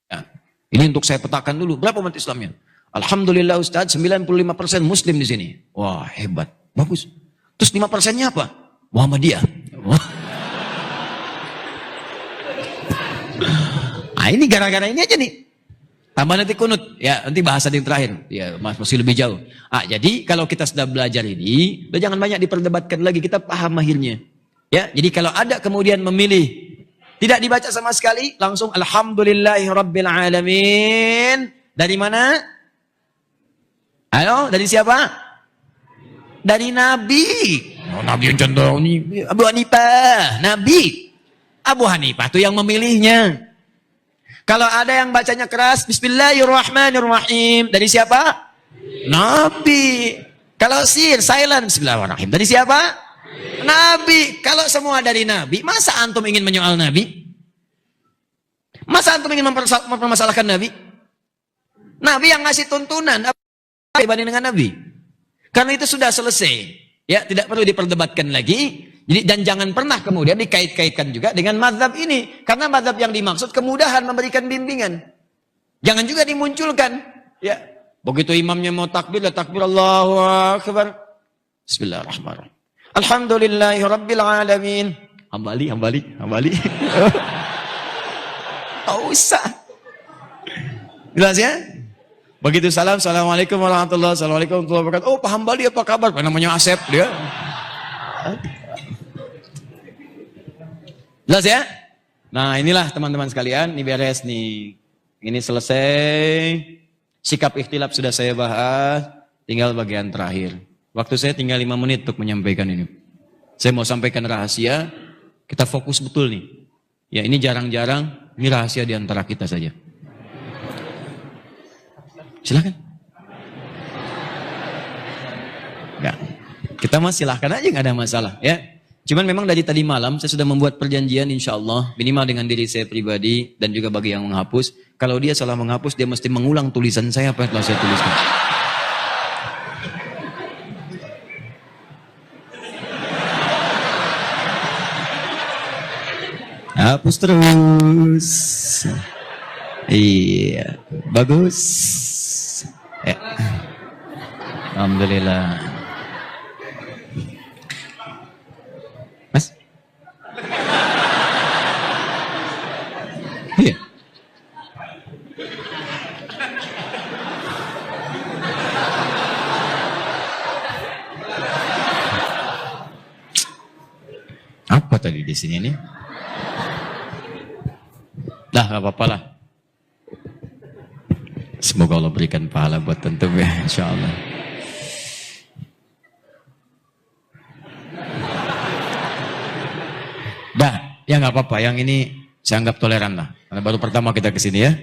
Ya, ini untuk saya petakan dulu. Berapa umat Islamnya? Alhamdulillah Ustaz, 95% Muslim di sini. Wah, hebat. Bagus. Terus 5%-nya apa? Muhammadiyah. Wah. Nah, ini gara-gara ini aja nih. Tambah nanti kunut. Ya, nanti bahasa yang terakhir. Ya, masih lebih jauh. Jadi kalau kita sudah belajar ini, udah jangan banyak diperdebatkan lagi. Kita paham akhirnya. Ya, jadi kalau ada kemudian memilih tidak dibaca sama sekali, langsung alhamdulillahirabbil alamin. Dari mana? Halo, dari siapa? Dari Nabi. Oh, Nabi yang contoh ini Abu Hanifah, Nabi. Abu Hanifah itu yang memilihnya. Kalau ada yang bacanya keras, Bismillahirrahmanirrahim. Dari siapa? Nabi. Kalau silent, Bismillahirrahmanirrahim. Dari siapa? Nabi. Kalau semua dari Nabi, masa antum ingin menyoal Nabi? Masa antum ingin mempermasalahkan Nabi? Nabi yang ngasih tuntunan. Apa dibanding dengan Nabi? Karena itu sudah selesai. Ya, tidak perlu diperdebatkan lagi. Jadi, dan jangan pernah kemudian dikait-kaitkan juga dengan mazhab ini. Karena mazhab yang dimaksud kemudahan memberikan bimbingan. Jangan juga dimunculkan. Ya, begitu imamnya mau takbir, takbir Allahu Akbar. Bismillahirrahmanirrahim. Alhamdulillahirabbil alamin. Hambali. Tak usah. Jelas ya? Begitu salam, assalamualaikum warahmatullahi wabarakatuh. Oh, Pak Hambali apa kabar? Namanya Asep dia. Jelas ya? Nah, inilah teman-teman sekalian, ini beres nih. Ini selesai. Sikap ikhtilaf sudah saya bahas, tinggal bagian terakhir. Waktu saya tinggal 5 menit untuk menyampaikan ini. Saya mau sampaikan rahasia, kita fokus betul nih. Ya, ini jarang-jarang, ini rahasia di antara kita saja. Silakan. Ya, kita mah silahkan aja, nggak ada masalah ya. Cuman memang dari tadi malam saya sudah membuat perjanjian insya Allah minimal dengan diri saya pribadi dan juga bagi yang menghapus. Kalau dia salah menghapus dia mesti mengulang tulisan saya apa yang telah saya tuliskan. Hapus terus. Iya, bagus. Ya. Alhamdulillah. Mas? Iya. Apa tadi di sini nih? Dah, gak apa-apa lah. Semoga Allah berikan pahala buat tentu ya, insya Allah. Dah, ya nggak apa-apa. Yang ini saya anggap toleran lah. Karena baru pertama kita kesini ya.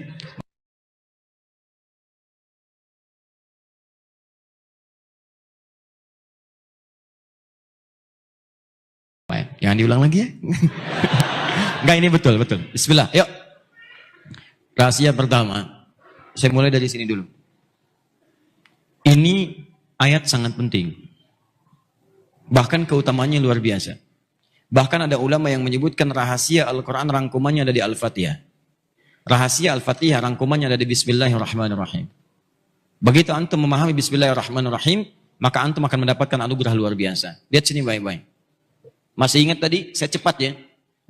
Jangan diulang lagi ya. Enggak, ini betul. Bismillah, yuk. Rahasia pertama. Saya mulai dari sini dulu. Ini ayat sangat penting. Bahkan keutamaannya luar biasa. Bahkan ada ulama yang menyebutkan rahasia Al-Quran rangkumannya ada di Al-Fatihah. Rahasia Al-Fatihah rangkumannya ada di Bismillahirrahmanirrahim. Begitu antum memahami Bismillahirrahmanirrahim, maka antum akan mendapatkan anugerah luar biasa. Lihat sini baik-baik. Masih ingat tadi? Saya cepat ya.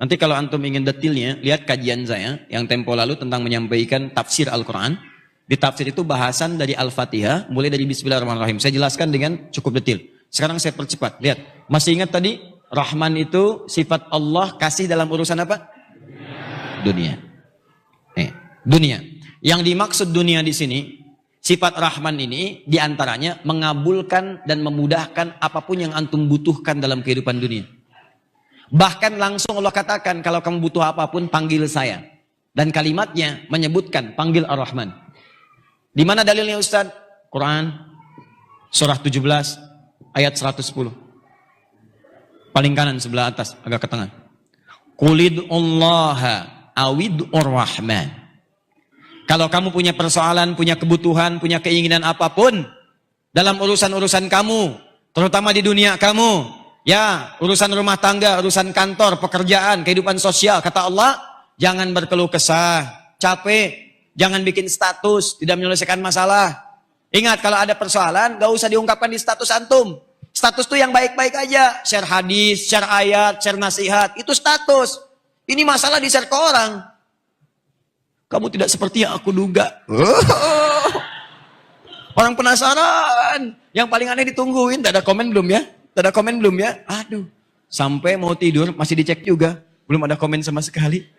Nanti kalau antum ingin detailnya, lihat kajian saya yang tempo lalu tentang menyampaikan tafsir Al-Quran. Di tafsir itu bahasan dari Al-Fatihah, mulai dari Bismillahirrahmanirrahim. Saya jelaskan dengan cukup detail. Sekarang saya percepat. Lihat, masih ingat tadi? Rahman itu sifat Allah kasih dalam urusan apa? Dunia. Dunia. Yang dimaksud dunia di sini, sifat Rahman ini diantaranya mengabulkan dan memudahkan apapun yang antum butuhkan dalam kehidupan dunia. Bahkan langsung Allah katakan, kalau kamu butuh apapun, panggil saya. Dan kalimatnya menyebutkan, panggil Ar-Rahman. Di mana dalilnya Ustaz? Quran, surah 17, ayat 110. Paling kanan sebelah atas, agak ke tengah. Qulid'ullaha Awidur Rahman. Kalau kamu punya persoalan, punya kebutuhan, punya keinginan apapun dalam urusan-urusan kamu, terutama di dunia kamu, ya, urusan rumah tangga, urusan kantor, pekerjaan, kehidupan sosial, kata Allah, jangan berkeluh kesah, capek, jangan bikin status, tidak menyelesaikan masalah. Ingat, kalau ada persoalan, gak usah diungkapkan di status antum. Status tuh yang baik-baik aja, share hadis, share ayat, share nasihat, itu status. Ini masalah di share ke orang. Kamu tidak seperti yang aku duga. Orang penasaran. Yang paling aneh ditungguin. Tak ada komen belum ya? Tak ada komen belum ya? Aduh. Sampai mau tidur masih dicek juga. Belum ada komen sama sekali.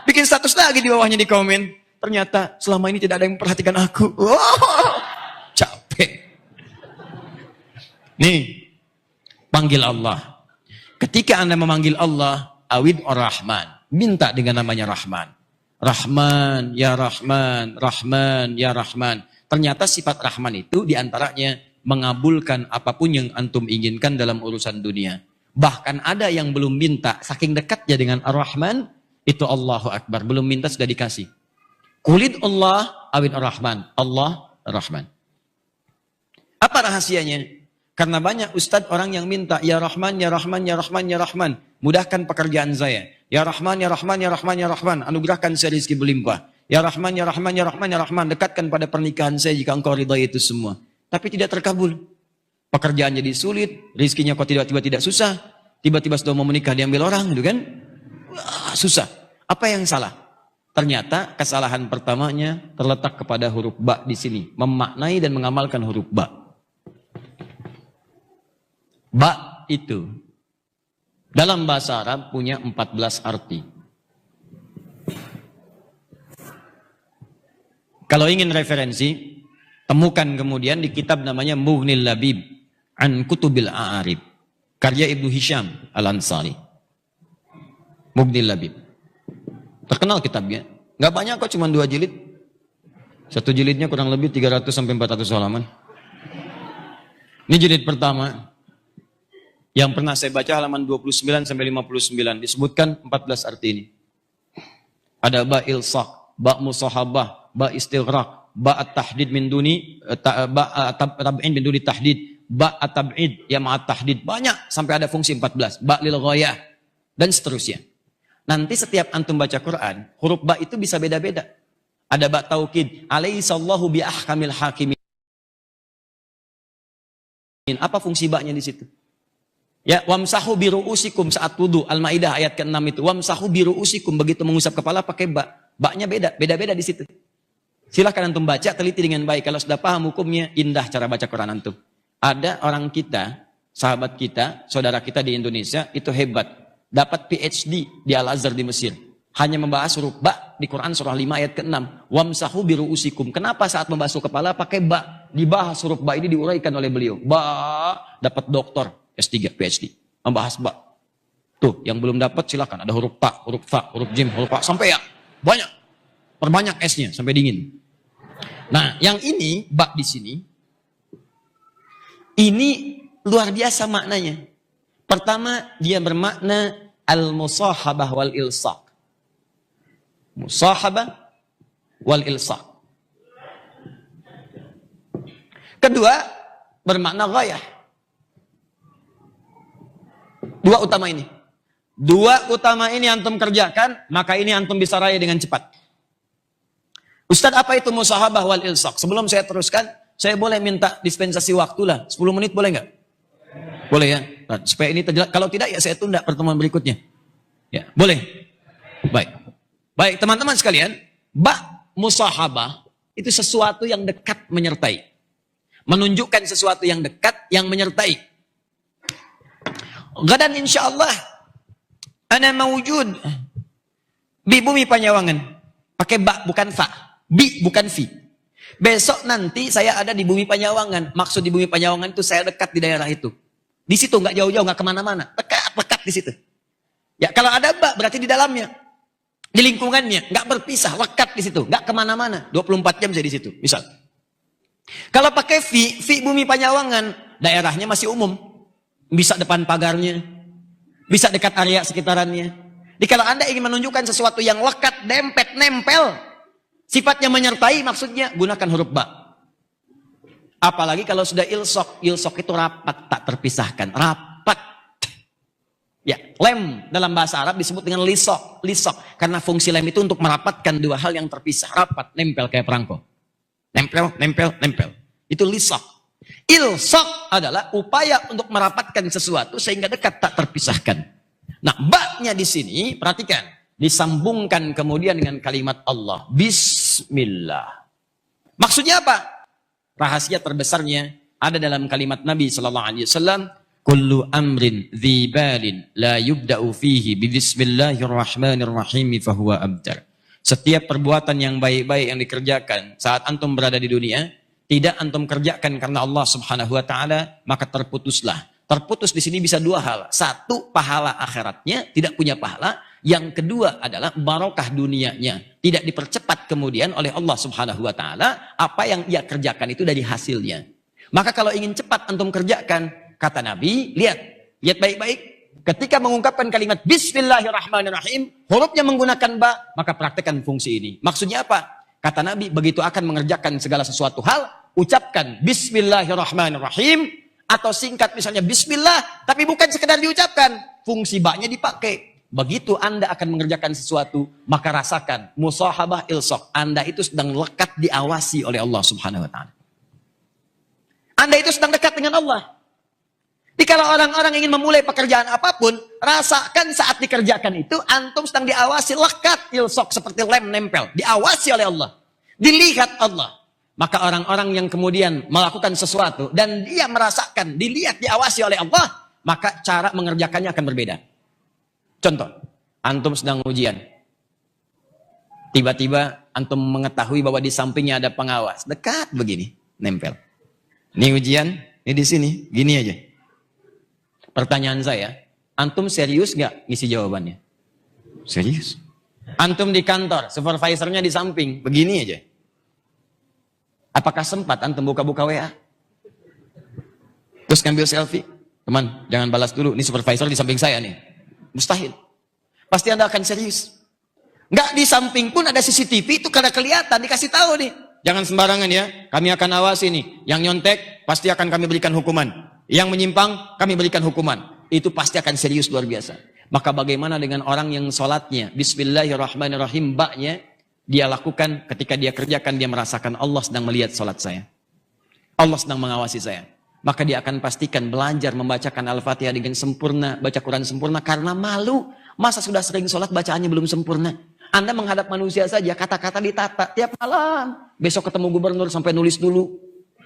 Bikin status lagi di bawahnya di komen. Ternyata selama ini tidak ada yang memperhatikan aku. Capek. Nih. Panggil Allah. Ketika Anda memanggil Allah. Awid ar-Rahman. Minta dengan namanya Rahman. Rahman, ya Rahman, Rahman, ya Rahman. Ternyata sifat Rahman itu diantaranya mengabulkan apapun yang antum inginkan dalam urusan dunia. Bahkan ada yang belum minta, saking dekatnya dengan Ar-Rahman, itu Allahu Akbar. Belum minta sudah dikasih. Kulid Allah, awid Ar-Rahman. Allah, Ar-Rahman. Apa rahasianya? Karena banyak ustadz orang yang minta, ya Rahman, ya Rahman, ya Rahman, ya Rahman. Mudahkan pekerjaan saya. Ya Rahman, ya Rahman, ya Rahman, ya Rahman. Anugerahkan saya rezeki berlimpah. Ya Rahman, ya Rahman, ya Rahman, ya Rahman. Dekatkan pada pernikahan saya jika engkau ridhai itu semua. Tapi tidak terkabul. Pekerjaan jadi sulit. Rezekinya kok tiba-tiba tidak susah. Tiba-tiba sudah mau menikah diambil orang. Gitu kan? Wah, susah. Apa yang salah? Ternyata kesalahan pertamanya terletak kepada huruf ba di sini. Memaknai dan mengamalkan huruf ba. Ba itu dalam bahasa Arab punya 14 arti. Kalau ingin referensi, temukan kemudian di kitab namanya Mughnil Labib an Kutubil A'arib, karya Ibnu Hisham Al-Ansari. Mughnil Labib. Terkenal kitabnya. Nggak banyak kok, cuma 2 jilid. Satu jilidnya kurang lebih 300 sampai 400 halaman. Ini jilid pertama. Yang pernah saya baca halaman 29 sampai 59 disebutkan 14 arti ini. Ada ba ilsaq, ba musahabah, ba istighraq, ba at-tahdid min duni, ba tab'in min duni tahdid, ba at-tab'id ya ma'at tahdid. Banyak sampai ada fungsi 14. Ba lil ghayah dan seterusnya. Nanti setiap antum baca Quran, huruf ba itu bisa beda-beda. Ada ba taukid, alaihissallahu bi ahkamil hakimin. Apa fungsi ba-nya di situ? Ya, wamsahu biru'usikum saat wudu. Al-Maidah ayat ke-6 itu. Wamsahu biru'usikum, begitu mengusap kepala pakai ba. Ba-nya beda-beda di situ. Silahkan antum baca, teliti dengan baik. Kalau sudah paham hukumnya, indah cara baca Quran antum. Ada orang kita, sahabat kita, saudara kita di Indonesia, itu hebat. Dapat PhD di Al-Azhar di Mesir. Hanya membahas huruf ba di Quran surah 5 ayat ke-6. Wamsahu biru'usikum. Kenapa saat membasuh kepala pakai ba? Dibahas huruf ba ini diuraikan oleh beliau. Ba, dapat doktor. S3, PhD. Membahas ba. Tuh, yang belum dapat silakan. Ada huruf ta, huruf fa, huruf jim, huruf fa. Sampai ya. Banyak. Perbanyak S-nya sampai dingin. Nah, yang ini, ba di sini. Ini luar biasa maknanya. Pertama, dia bermakna al-musahabah wal ilsaq. Musahabah wal ilsaq. Kedua, bermakna ghayah. Dua utama ini antum kerjakan, maka ini antum bisa raih dengan cepat. Ustadz, apa itu musahabah wal ilsaq? Sebelum saya teruskan, saya boleh minta dispensasi waktu lah. 10 menit boleh nggak? Boleh ya? Nah, supaya ini terjelas. Kalau tidak ya saya tunda pertemuan berikutnya. Ya, boleh. Baik, teman-teman sekalian, ba musahabah itu sesuatu yang dekat menyertai. Menunjukkan sesuatu yang dekat yang menyertai. Gadan insyaallah ana mawujud di bumi Panyawangan. Pakai ba bukan fa, bi bukan fi. Besok nanti saya ada di bumi Panyawangan. Maksud di bumi Panyawangan itu saya dekat di daerah itu. Di situ nggak jauh-jauh, nggak kemana-mana, dekat di situ. Ya kalau ada ba berarti di dalamnya, di lingkungannya, nggak berpisah, lekat di situ, nggak kemana-mana. 24 jam saya di situ. Misal. Kalau pakai fi bumi Panyawangan, daerahnya masih umum. Bisa depan pagarnya, bisa dekat area sekitarannya. Jadi kalau Anda ingin menunjukkan sesuatu yang lekat, dempet, nempel, sifatnya menyertai, maksudnya gunakan huruf ba. Apalagi kalau sudah ilsok. Ilsok itu rapat, tak terpisahkan. Rapat. Ya, lem dalam bahasa Arab disebut dengan lisok. Lisok. Karena fungsi lem itu untuk merapatkan dua hal yang terpisah. Rapat, nempel kayak perangko. Nempel, nempel, nempel. Itu lisok. Ilsok adalah upaya untuk merapatkan sesuatu sehingga dekat, tak terpisahkan. Nah, ba-nya di sini, perhatikan. Disambungkan kemudian dengan kalimat Allah. Bismillah. Maksudnya apa? Rahasia terbesarnya ada dalam kalimat Nabi sallallahu alaihi wasallam, kullu amrin dzibalin la yubda'u fihi bi bismillahirrahmanirrahim fa huwa abtar. Setiap perbuatan yang baik-baik yang dikerjakan saat antum berada di dunia, tidak antum kerjakan karena Allah Subhanahu wa taala, maka terputuslah. Terputus di sini bisa dua hal. Satu, pahala akhiratnya, tidak punya pahala. Yang kedua adalah barokah dunianya. Tidak dipercepat kemudian oleh Allah Subhanahu wa taala apa yang ia kerjakan itu dari hasilnya. Maka kalau ingin cepat antum kerjakan, kata Nabi, lihat baik-baik. Ketika mengungkapkan kalimat Bismillahirrahmanirrahim, hurufnya menggunakan ba, maka praktekkan fungsi ini. Maksudnya apa? Kata Nabi, begitu akan mengerjakan segala sesuatu hal, ucapkan Bismillahirrahmanirrahim, atau singkat misalnya Bismillah, tapi bukan sekedar diucapkan, fungsi ba-nya dipakai. Begitu Anda akan mengerjakan sesuatu, maka rasakan musahabah ilsok. Anda itu sedang lekat diawasi oleh Allah Subhanahu wa taala. Anda itu sedang dekat dengan Allah. Jadi kalau orang-orang ingin memulai pekerjaan apapun, rasakan saat dikerjakan itu antum sedang diawasi, lekat ilsok seperti lem nempel, diawasi oleh Allah. Dilihat Allah. Maka orang-orang yang kemudian melakukan sesuatu dan dia merasakan, dilihat, diawasi oleh Allah, maka cara mengerjakannya akan berbeda. Contoh, antum sedang ujian. Tiba-tiba antum mengetahui bahwa di sampingnya ada pengawas. Dekat begini, nempel. Ini ujian, ini di sini, gini aja. Pertanyaan saya, antum serius nggak ngisi jawabannya? Serius. Antum di kantor, supervisornya di samping, begini aja. Apakah sempat antum buka-buka WA? Terus ngambil selfie? Teman, jangan balas dulu, ini supervisor di samping saya nih. Mustahil. Pasti Anda akan serius. Nggak di samping pun ada CCTV, itu kada kelihatan, dikasih tahu nih. Jangan sembarangan ya, kami akan awasi nih. Yang nyontek, pasti akan kami berikan hukuman. Yang menyimpang, kami berikan hukuman. Itu pasti akan serius luar biasa. Maka bagaimana dengan orang yang sholatnya, Bismillahirrahmanirrahim, ba-nya, dia lakukan ketika dia kerjakan, dia merasakan Allah sedang melihat sholat saya. Allah sedang mengawasi saya. Maka dia akan pastikan belajar membacakan Al-Fatihah dengan sempurna, baca Quran sempurna karena malu. Masa sudah sering sholat bacaannya belum sempurna? Anda menghadap manusia saja, kata-kata ditata tiap malam. Besok ketemu gubernur sampai nulis dulu,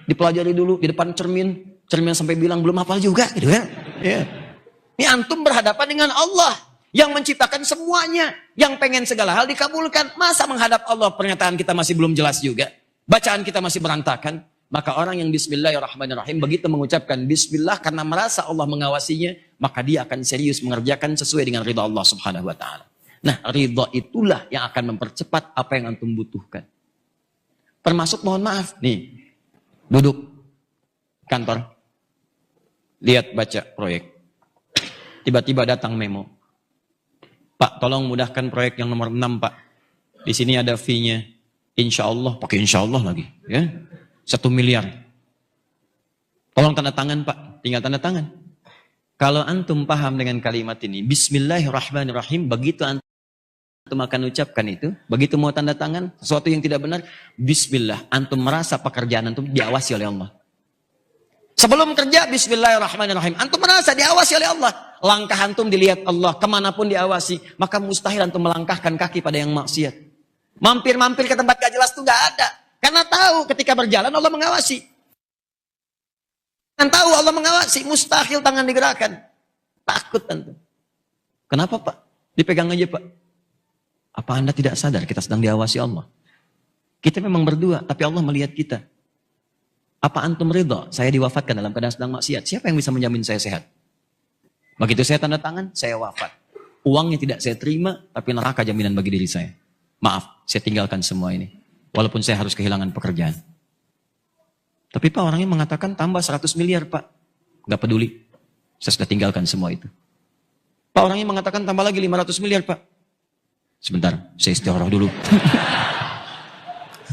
dipelajari dulu di depan cermin. Cermin sampai bilang belum hafal juga, gitu kan? Ya. Ini antum berhadapan dengan Allah yang menciptakan semuanya, yang pengen segala hal dikabulkan. Masa menghadap Allah pernyataan kita masih belum jelas juga? Bacaan kita masih berantakan? Maka orang yang Bismillahirrahmanirrahim begitu mengucapkan Bismillah karena merasa Allah mengawasinya, maka dia akan serius mengerjakan sesuai dengan ridha Allah Subhanahu wa taala. Nah, ridha itulah yang akan mempercepat apa yang antum butuhkan. Termasuk mohon maaf, nih, duduk kantor, lihat baca proyek. Tiba-tiba datang memo. Pak, tolong mudahkan proyek yang nomor 6, Pak. Di sini ada fee-nya. Insya Allah, pakai insya Allah lagi. Ya, 1 miliar. Tolong tanda tangan, Pak. Tinggal tanda tangan. Kalau antum paham dengan kalimat ini, Bismillahirrahmanirrahim, begitu antum akan ucapkan itu, begitu mau tanda tangan, sesuatu yang tidak benar, Bismillah, antum merasa pekerjaan antum diawasi oleh Allah. Sebelum kerja, Bismillahirrahmanirrahim, antum merasa diawasi oleh Allah. Langkah antum dilihat Allah, kemanapun diawasi, maka mustahil antum melangkahkan kaki pada yang maksiat. Mampir-mampir ke tempat gak jelas itu gak ada. Karena tahu ketika berjalan Allah mengawasi. Dan tahu Allah mengawasi, mustahil tangan digerakkan. Takut antum. Kenapa Pak? Dipegang aja Pak. Apa Anda tidak sadar kita sedang diawasi Allah? Kita memang berdua, tapi Allah melihat kita. Apa antum ridha saya diwafatkan dalam keadaan sedang maksiat? Siapa yang bisa menjamin saya sehat? Begitu saya tanda tangan, saya wafat. Uangnya tidak saya terima, tapi neraka jaminan bagi diri saya. Maaf, saya tinggalkan semua ini. Walaupun saya harus kehilangan pekerjaan. Tapi Pak, orangnya mengatakan tambah 100 miliar Pak. Gak peduli. Saya sudah tinggalkan semua itu. Pak orangnya mengatakan tambah lagi 500 miliar Pak. Sebentar, saya istikharah dulu.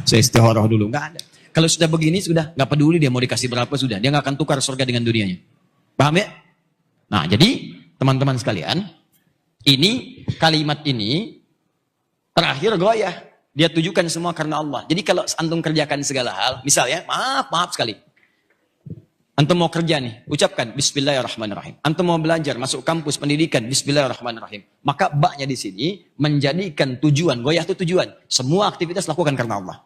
Saya istikharah dulu. Nggak ada. Kalau sudah begini sudah, nggak peduli dia mau dikasih berapa sudah. Dia nggak akan tukar surga dengan dunianya. Paham ya? Nah jadi teman-teman sekalian, ini kalimat ini terakhir goyah. Dia tujukan semua karena Allah. Jadi kalau antum kerjakan segala hal, misalnya, maaf sekali. Antum mau kerja nih, ucapkan Bismillahirrahmanirrahim. Antum mau belajar, masuk kampus pendidikan, Bismillahirrahmanirrahim. Maka baknya di sini menjadikan tujuan, goyah itu tujuan. Semua aktivitas lakukan karena Allah.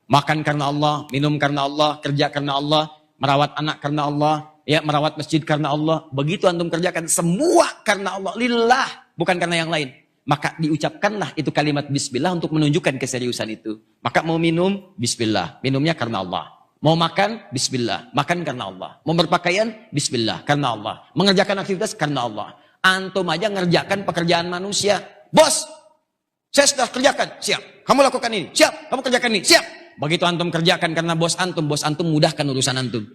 Makan karena Allah, minum karena Allah, kerja karena Allah, merawat anak karena Allah, ya merawat masjid karena Allah. Begitu antum kerjakan semua karena Allah, lillah, bukan karena yang lain. Maka diucapkanlah itu kalimat Bismillah untuk menunjukkan keseriusan itu. Maka mau minum, Bismillah, minumnya karena Allah. Mau makan, Bismillah. Makan karena Allah. Mau berpakaian, Bismillah. Karena Allah. Mengerjakan aktivitas, karena Allah. Antum aja ngerjakan pekerjaan manusia. Bos, saya sudah kerjakan. Siap. Kamu lakukan ini. Siap. Kamu kerjakan ini. Siap. Begitu antum kerjakan karena bos antum mudahkan urusan antum.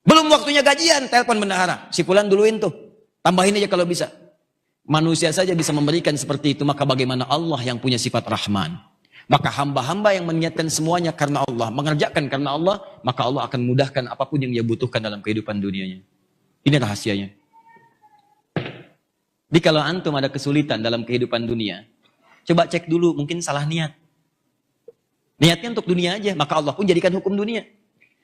Belum waktunya gajian, telepon bendahara. Si fulan duluin tuh. Tambahin aja kalau bisa. Manusia saja bisa memberikan seperti itu. Maka bagaimana Allah yang punya sifat Rahman. Maka hamba-hamba yang meniatkan semuanya karena Allah, mengerjakan karena Allah, maka Allah akan mudahkan apapun yang dia butuhkan dalam kehidupan dunianya. Ini rahasianya. Jadi kalau antum ada kesulitan dalam kehidupan dunia, coba cek dulu, mungkin salah niat. Niatnya untuk dunia aja, maka Allah pun jadikan hukum dunia.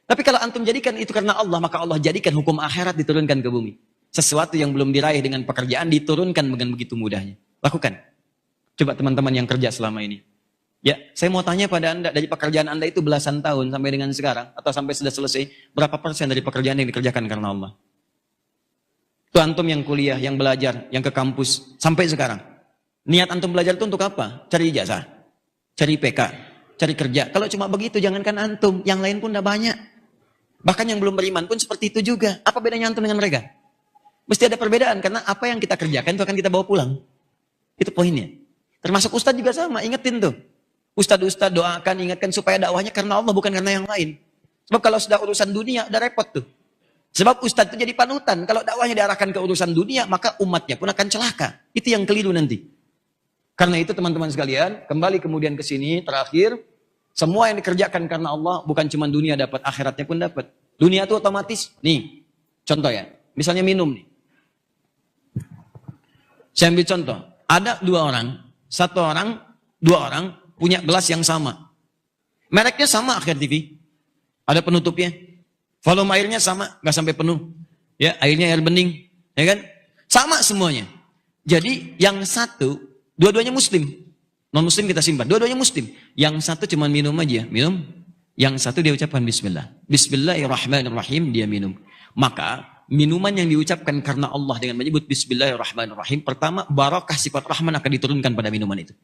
Tapi kalau antum jadikan itu karena Allah, maka Allah jadikan hukum akhirat diturunkan ke bumi. Sesuatu yang belum diraih dengan pekerjaan diturunkan dengan begitu mudahnya. Lakukan. Coba teman-teman yang kerja selama ini. Ya, saya mau tanya pada Anda, dari pekerjaan Anda itu belasan tahun sampai dengan sekarang, atau sampai sudah selesai, berapa persen dari pekerjaan yang dikerjakan karena Allah? Itu antum yang kuliah, yang belajar, yang ke kampus, sampai sekarang. Niat antum belajar itu untuk apa? Cari ijazah, cari PK, cari kerja. Kalau cuma begitu, jangankan antum, yang lain pun udah banyak. Bahkan yang belum beriman pun seperti itu juga. Apa bedanya antum dengan mereka? Mesti ada perbedaan, karena apa yang kita kerjakan itu akan kita bawa pulang. Itu poinnya. Termasuk ustadz juga sama, ingetin tuh. Ustadz doakan, ingatkan supaya dakwahnya karena Allah, bukan karena yang lain. Sebab kalau sudah urusan dunia, udah repot tuh. Sebab ustadz itu jadi panutan. Kalau dakwahnya diarahkan ke urusan dunia, maka umatnya pun akan celaka. Itu yang keliru nanti. Karena itu teman-teman sekalian, kembali kemudian ke sini, terakhir, semua yang dikerjakan karena Allah, bukan cuma dunia dapat, akhiratnya pun dapat. Dunia itu otomatis, nih, contoh ya, misalnya minum nih. Saya ambil contoh, ada dua orang, punya gelas yang sama. Mereknya sama Akhir TV. Ada penutupnya. Volume airnya sama, nggak sampai penuh. Ya, airnya air bening, ya kan? Sama semuanya. Jadi yang satu, dua-duanya muslim. Non-muslim kita simpan, dua-duanya muslim. Yang satu cuma minum aja, minum. Yang satu dia ucapkan bismillah. Bismillahirrahmanirrahim, dia minum. Maka minuman yang diucapkan karena Allah dengan menyebut bismillahirrahmanirrahim, pertama barakah sifat Rahman akan diturunkan pada minuman itu.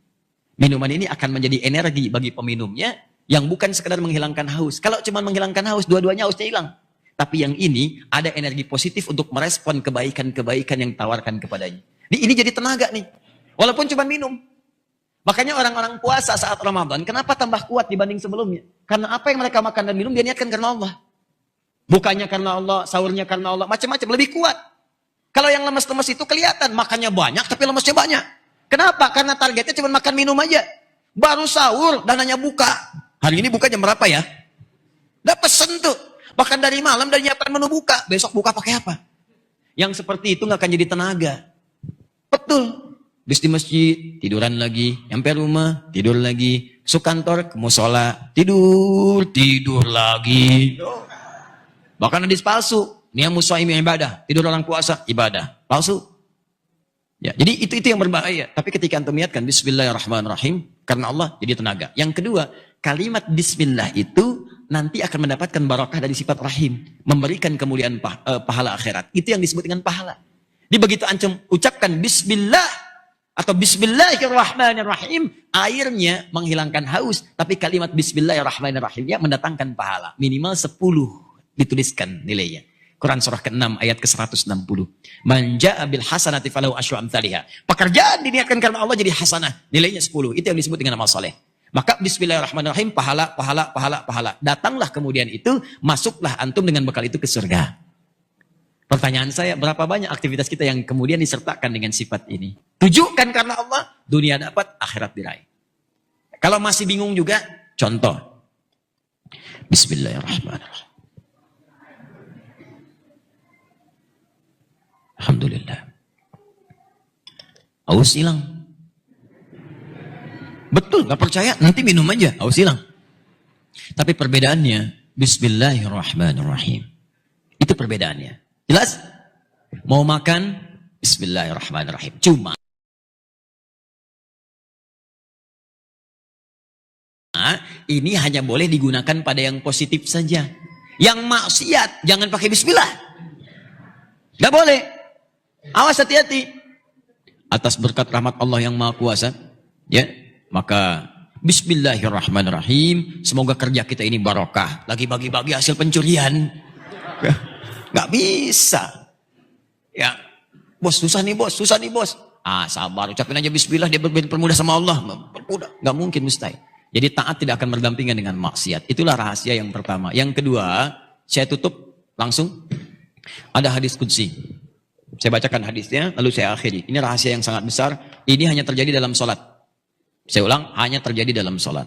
Minuman ini akan menjadi energi bagi peminumnya yang bukan sekedar menghilangkan haus. Kalau cuma menghilangkan haus, dua-duanya hausnya hilang. Tapi yang ini ada energi positif untuk merespon kebaikan-kebaikan yang ditawarkan kepadanya. Ini jadi tenaga nih. Walaupun cuma minum. Makanya orang-orang puasa saat Ramadan, kenapa tambah kuat dibanding sebelumnya? Karena apa yang mereka makan dan minum, dia niatkan karena Allah. Bukannya karena Allah, sahurnya karena Allah, macam-macam, lebih kuat. Kalau yang lemes-lemes itu kelihatan, makannya banyak tapi lemesnya banyak. Kenapa? Karena targetnya cuma makan minum aja. Baru sahur, dananya buka. Hari ini buka jam berapa ya? Udah pesen tuh. Bahkan dari malam, dari nyiapkan menu buka. Besok buka pakai apa? Yang seperti itu nggak akan jadi tenaga. Betul. Habis di masjid, tiduran lagi. Sampai rumah, tidur lagi. Masuk kantor, ke musola, tidur lagi. Bahkan hadis palsu. Niyamu shaimi ibadah. Tidur orang puasa, ibadah. Palsu. Ya, jadi itu yang berbahaya. Tapi ketika antum niatkan bismillahirrahmanirrahim, karena Allah jadi tenaga. Yang kedua, kalimat bismillah itu nanti akan mendapatkan barakah dari sifat rahim, memberikan kemuliaan pahala akhirat. Itu yang disebut dengan pahala. Jadi begitu antum ucapkan bismillah atau bismillahirrahmanirrahim, airnya menghilangkan haus, tapi kalimat bismillahirrahmanirrahimnya mendatangkan pahala. Minimal 10 dituliskan nilainya. Quran surah ke-6 ayat ke-160. Man jaa bil hasanati falahu asyru amsalihha. Pekerjaan diniatkan karena Allah jadi hasanah, nilainya 10. Itu yang disebut dengan amal saleh. Maka bismillahirrahmanirrahim, pahala. Datanglah kemudian itu, masuklah antum dengan bekal itu ke surga. Pertanyaan saya, berapa banyak aktivitas kita yang kemudian disertakan dengan sifat ini? Tujukan karena Allah, dunia dapat, akhirat diraih. Kalau masih bingung juga, contoh. Bismillahirrahmanirrahim. Alhamdulillah. Aus hilang. Betul, gak percaya? Nanti minum aja, aus hilang. Tapi perbedaannya, Bismillahirrahmanirrahim. Itu perbedaannya. Jelas? Mau makan, Bismillahirrahmanirrahim. Cuma, ini hanya boleh digunakan pada yang positif saja. Yang maksiat, jangan pakai Bismillah. Gak boleh. Awas, hati-hati. Atas berkat rahmat Allah yang Maha Kuasa, ya, maka Bismillahirrahmanirrahim. Semoga kerja kita ini barokah. Lagi bagi-bagi hasil pencurian. Gak bisa. Ya, bos susah nih bos, susah nih bos. Sabar, ucapin aja Bismillah, dia berpermudah sama Allah. Bermudah, gak mungkin, mustahil. Jadi taat tidak akan berdampingan dengan maksiat. Itulah rahasia yang pertama. Yang kedua, saya tutup langsung. Ada hadis qudsi. Saya bacakan hadisnya, lalu saya akhiri. Ini rahasia yang sangat besar. Ini hanya terjadi dalam sholat. Saya ulang, hanya terjadi dalam sholat.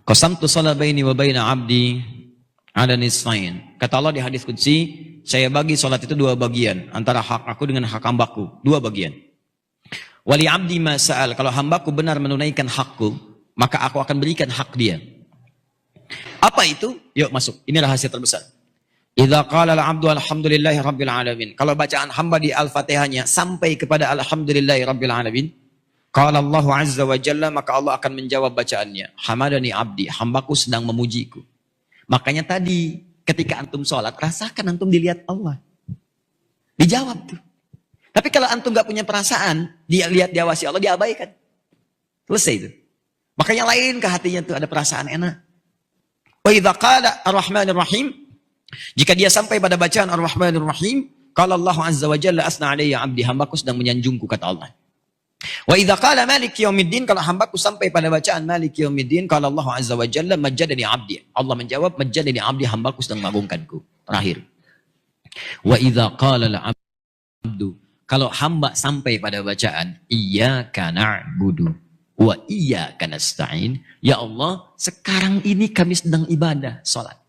Qasamtu shalah baini wa baina abdi ada nisfain. Kata Allah di hadis qudsi, saya bagi sholat itu dua bagian. Antara hak aku dengan hak hambaku. Dua bagian. Wali abdi ma sa'al. Kalau hambaku benar menunaikan hakku, maka aku akan berikan hak dia. Apa itu? Yuk masuk. Ini rahasia terbesar. Idza qala al-'abdu alhamdulillahi rabbil alamin. Kalau bacaan hamba di Al-Fatihahnya sampai kepada alhamdulillahi rabbil alamin, qala Allah azza wa jalla, maka Allah akan menjawab bacaannya. Hamadani abdi, hambaku sedang memujiku. Makanya tadi ketika antum sholat, rasakan antum dilihat Allah. Dijawab tuh. Tapi kalau antum gak punya perasaan, dia lihat diawasi Allah, diabaikan. Selesai itu. Makanya lain ke hatinya tuh ada perasaan enak. Wa idza qala ar-rahmanir rahim, jika dia sampai pada bacaan ar-rahmanir rahim, qala Allah azza wa jalla asna alayya abdi, hambaku sedang menyanjungku, kata Allah. Wa idza qala maliki yaumiddin, kalau hambaku sampai pada bacaan maliki yaumiddin, qala Allah azza wa jalla majjadani abdi. Allah menjawab majjadani abdi, hambaku sedang mengagungkanku. Terakhir. Wa idza qala al-abdu, kalau hamba sampai pada bacaan iyyaka na'budu wa iyyaka nasta'in, ya Allah, sekarang ini kami sedang ibadah, salat.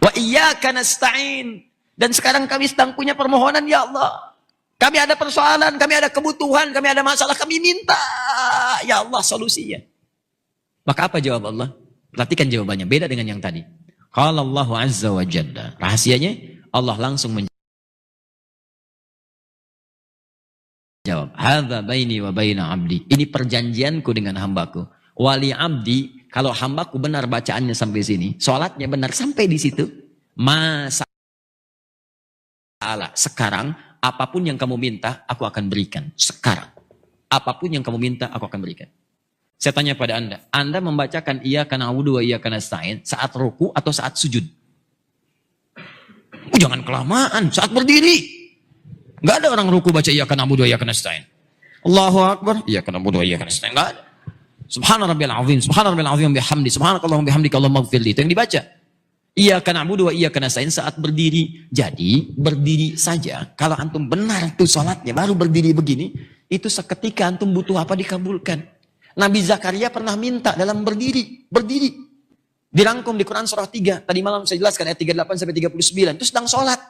Wa iyyaka nasta'in, dan sekarang kami sedang punya permohonan, ya Allah. Kami ada persoalan, kami ada kebutuhan, kami ada masalah, kami minta, ya Allah, solusinya. Maka apa jawab Allah? Perhatikan jawabannya, beda dengan yang tadi. Qala Allah azza wa jalla. Rahasianya, Allah langsung menjawab. Hadza baini wa baina abdi. Ini perjanjianku dengan hambaku. Wali abdi, kalau hambaku benar bacaannya sampai sini, sholatnya benar sampai di situ, masalah. Sekarang, apapun yang kamu minta, aku akan berikan. Sekarang. Apapun yang kamu minta, aku akan berikan. Saya tanya pada Anda membacakan iyyaka na'budu wa iyyaka nasta'in saat ruku atau saat sujud? Jangan kelamaan, saat berdiri. Gak ada orang ruku baca iyyaka na'budu wa iyyaka nasta'in. Allahu akbar, iyyaka na'budu wa iyyaka nasta'in. Gak ada. Subhana rabbiyal azim, subhana rabbiyal azim bihamdi, subhanakallahumma bihamdika Allahumma ighfirli. Itu yang dibaca. Iyyaka na'budu wa iyyaka nasta'in saat berdiri. Jadi berdiri saja. Kalau antum benar tuh salatnya baru berdiri begini, itu seketika antum butuh apa dikabulkan. Nabi Zakaria pernah minta dalam berdiri. Dirangkum di Quran surah 3. Tadi malam saya jelaskan ayat 38 sampai 39. Itu sedang sholat.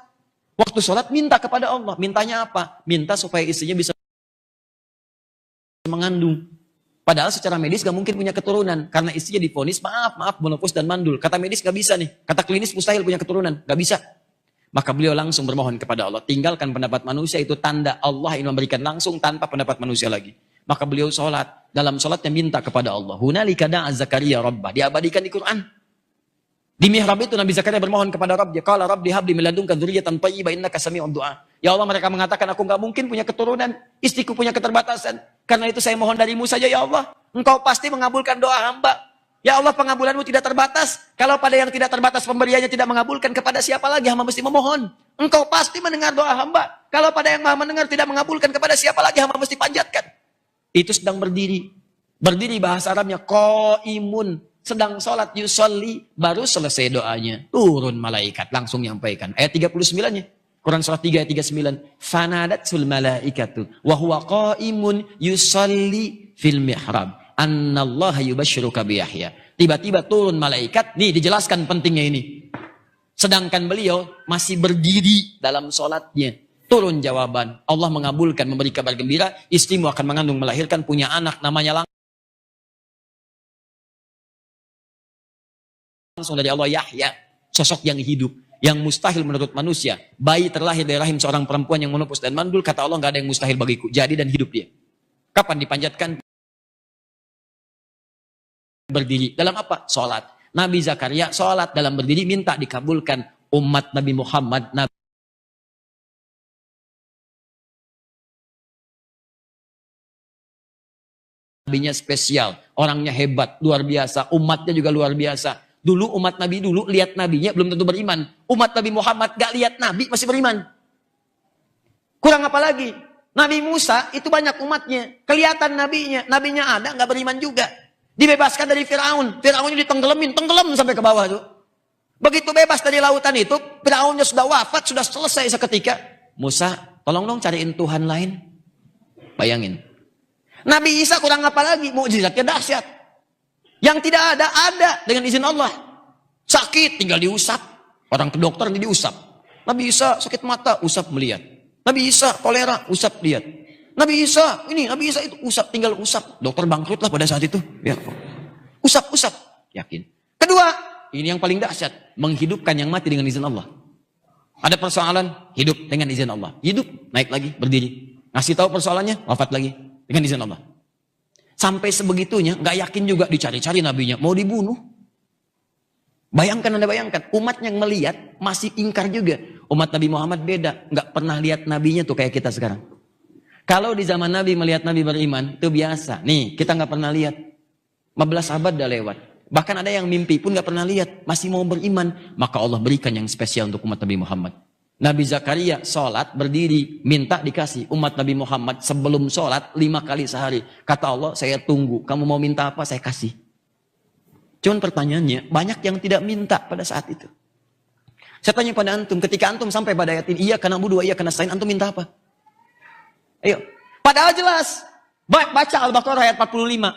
Waktu sholat minta kepada Allah. Mintanya apa? Minta supaya istrinya bisa mengandung. Padahal secara medis gak mungkin punya keturunan. Karena istrinya divonis, maaf, menopause dan mandul. Kata medis gak bisa nih. Kata klinis mustahil punya keturunan. Gak bisa. Maka beliau langsung bermohon kepada Allah. Tinggalkan pendapat manusia, itu tanda Allah ingin memberikan langsung tanpa pendapat manusia lagi. Maka beliau sholat. Dalam sholatnya minta kepada Allah. Hunalika da'a Zakaria Rabbah. Diabadikan di Quran. Di mihrab itu Nabi Zakaria bermohon kepada Rabbnya. Qala Rabbi habli min ladunka dzurriyyatan thayyibah innaka sami'ud du'a. Ya Allah, mereka mengatakan aku enggak mungkin punya keturunan. Istriku punya keterbatasan. Karena itu saya mohon darimu saja ya Allah. Engkau pasti mengabulkan doa hamba. Ya Allah, pengabulanmu tidak terbatas. Kalau pada yang tidak terbatas pemberiannya tidak mengabulkan, kepada siapa lagi hamba mesti memohon? Engkau pasti mendengar doa hamba. Kalau pada yang maha mendengar tidak mengabulkan, kepada siapa lagi hamba mesti panjatkan? Itu sedang berdiri. Berdiri bahasa Arabnya qaimun. Sedang sholat yusolli. Baru selesai doanya. Turun malaikat langsung nyampaikan. Ayat 39-nya. Quran surah 3 ayat 39. Fanadatsul malaikatu wa huwa qaimun yusalli fil mihrab. Annallaha yubashshiruka bi Yahya. Tiba-tiba turun malaikat, nih dijelaskan pentingnya ini. Sedangkan beliau masih berdiri dalam sholatnya. Turun jawaban. Allah mengabulkan, memberi kabar gembira. Istrimu akan mengandung, melahirkan, punya anak. Namanya langsung dari Allah Yahya. Sosok yang hidup. Yang mustahil menurut manusia. Bayi terlahir dari rahim seorang perempuan yang menopause dan mandul. Kata Allah, gak ada yang mustahil bagiku. Jadi dan hidup dia. Kapan dipanjatkan? Berdiri. Dalam apa? Sholat. Nabi Zakaria sholat dalam berdiri, minta dikabulkan. Umat Nabi Muhammad, nabinya spesial, orangnya hebat, luar biasa, umatnya juga luar biasa. Dulu umat Nabi dulu lihat nabinya belum tentu beriman. Umat Nabi Muhammad gak lihat nabi masih beriman. Kurang apa lagi? Nabi Musa itu banyak umatnya, kelihatan nabinya ada gak beriman juga. Dibebaskan dari Firaun, Firaunnya ditenggelamin, tenggelam sampai ke bawah tuh. Begitu bebas dari lautan itu, Firaunnya sudah wafat, sudah selesai seketika. Musa, tolong dong cariin Tuhan lain. Bayangin. Nabi Isa kurang apa lagi? Mukjizatnya dahsyat. Yang tidak ada dengan izin Allah. Sakit tinggal diusap. Orang ke dokter ini diusap. Nabi Isa sakit mata, usap melihat. Nabi Isa kolera, usap lihat. Nabi Isa itu usap, tinggal usap. Dokter bangkrut lah pada saat itu. Ya. Usap. Yakin. Kedua, ini yang paling dahsyat. Menghidupkan yang mati dengan izin Allah. Ada persoalan, hidup dengan izin Allah. Hidup, naik lagi, berdiri. Ngasih tahu persoalannya, wafat lagi. Dengan izin Allah. Sampai sebegitunya, gak yakin juga dicari-cari nabinya. Mau dibunuh. Bayangkan, Anda bayangkan. Umat yang melihat masih ingkar juga. Umat Nabi Muhammad beda. Gak pernah lihat nabinya tuh kayak kita sekarang. Kalau di zaman Nabi melihat Nabi beriman, itu biasa. Nih, kita gak pernah lihat. 15 abad dah lewat. Bahkan ada yang mimpi pun gak pernah lihat. Masih mau beriman. Maka Allah berikan yang spesial untuk umat Nabi Muhammad. Nabi Zakaria sholat, berdiri, minta dikasih. Umat Nabi Muhammad sebelum sholat 5 kali sehari. Kata Allah, saya tunggu. Kamu mau minta apa, saya kasih. Cuman pertanyaannya, banyak yang tidak minta pada saat itu. Saya tanya pada antum, ketika antum sampai pada ayat ini, iya karena budu, iya karena stain, antum minta apa? Ayo. Padahal jelas. Baca Al-Baqarah ayat 45.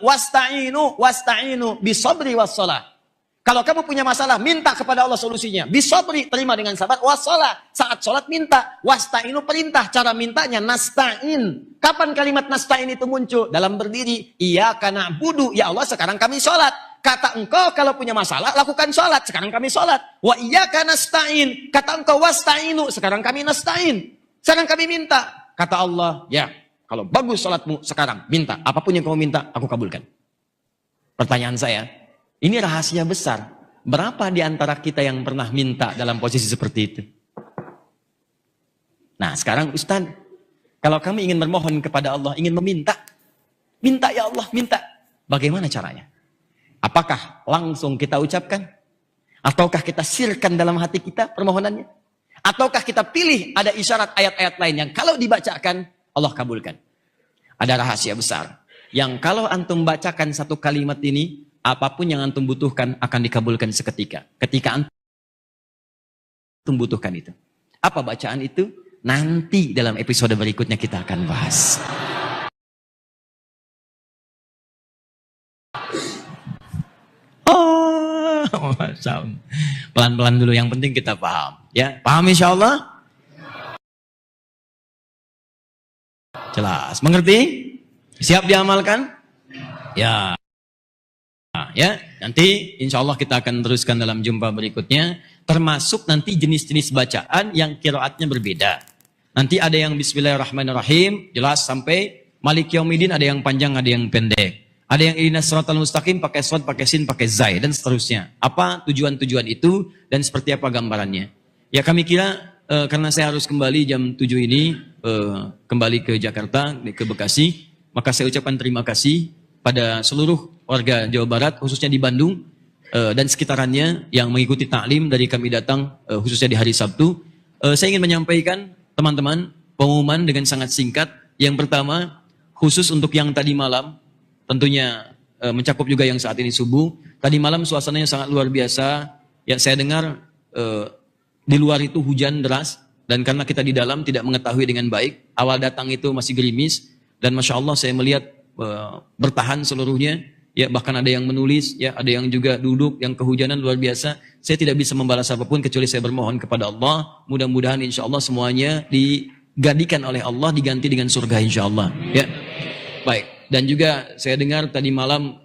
Wasta'inu bisabri wassalah. Kalau kamu punya masalah, minta kepada Allah solusinya. Bisabri, terima dengan sabar. Wassalah, saat sholat minta. Wasta'inu, perintah. Cara mintanya nasta'in. Kapan kalimat nasta'in itu muncul? Dalam berdiri. Iyyaka na'budu. Ya Allah, sekarang kami sholat. Kata engkau kalau punya masalah, lakukan sholat. Sekarang kami sholat. Wa iyyaka nasta'in. Kata engkau wasta'inu. Sekarang kami nasta'in. Sekarang kami minta. Kata Allah, ya kalau bagus sholatmu sekarang, minta. Apapun yang kamu minta, aku kabulkan. Pertanyaan saya, ini rahasia besar. Berapa di antara kita yang pernah minta dalam posisi seperti itu? Nah sekarang Ustaz, kalau kami ingin bermohon kepada Allah, ingin meminta. Minta ya Allah, minta. Bagaimana caranya? Apakah langsung kita ucapkan? Ataukah kita sirkan dalam hati kita permohonannya? Ataukah kita pilih ada isyarat ayat-ayat lain yang kalau dibacakan, Allah kabulkan. Ada rahasia besar. Yang kalau antum bacakan satu kalimat ini, apapun yang antum butuhkan akan dikabulkan seketika. Ketika antum butuhkan itu. Apa bacaan itu? Nanti dalam episode berikutnya kita akan bahas. Pelan-pelan dulu, yang penting kita paham. Ya, paham insya Allah? Jelas, mengerti? Siap diamalkan? Ya. Nah, ya, nanti insya Allah kita akan teruskan dalam jumpa berikutnya. Termasuk nanti jenis-jenis bacaan yang qiraatnya berbeda. Nanti ada yang Bismillahirrahmanirrahim, jelas sampai Malik Yaumiddin, ada yang panjang, ada yang pendek. Ada yang ihdinas shiratal mustaqim pakai shad, pakai sin, pakai zai dan seterusnya. Apa tujuan-tujuan itu dan seperti apa gambarannya? Ya kami kira karena saya harus kembali jam 7 ini kembali ke Jakarta, ke Bekasi, maka saya ucapkan terima kasih pada seluruh warga Jawa Barat, khususnya di Bandung dan sekitarannya yang mengikuti taklim dari kami datang khususnya di hari Sabtu. Saya ingin menyampaikan teman-teman pengumuman dengan sangat singkat. Yang pertama, khusus untuk yang tadi malam, tentunya mencakup juga yang saat ini subuh. Tadi malam suasananya sangat luar biasa. Ya saya dengar di luar itu hujan deras. dan karena kita di dalam tidak mengetahui dengan baik, awal datang itu masih gerimis, dan Masya Allah saya melihat bertahan seluruhnya, ya bahkan ada yang menulis, ya ada yang juga duduk, yang kehujanan luar biasa. Saya tidak bisa membalas apapun kecuali saya bermohon kepada Allah, mudah-mudahan insya Allah semuanya digantikan oleh Allah, diganti dengan surga insya Allah. Ya, baik. Dan juga saya dengar tadi malam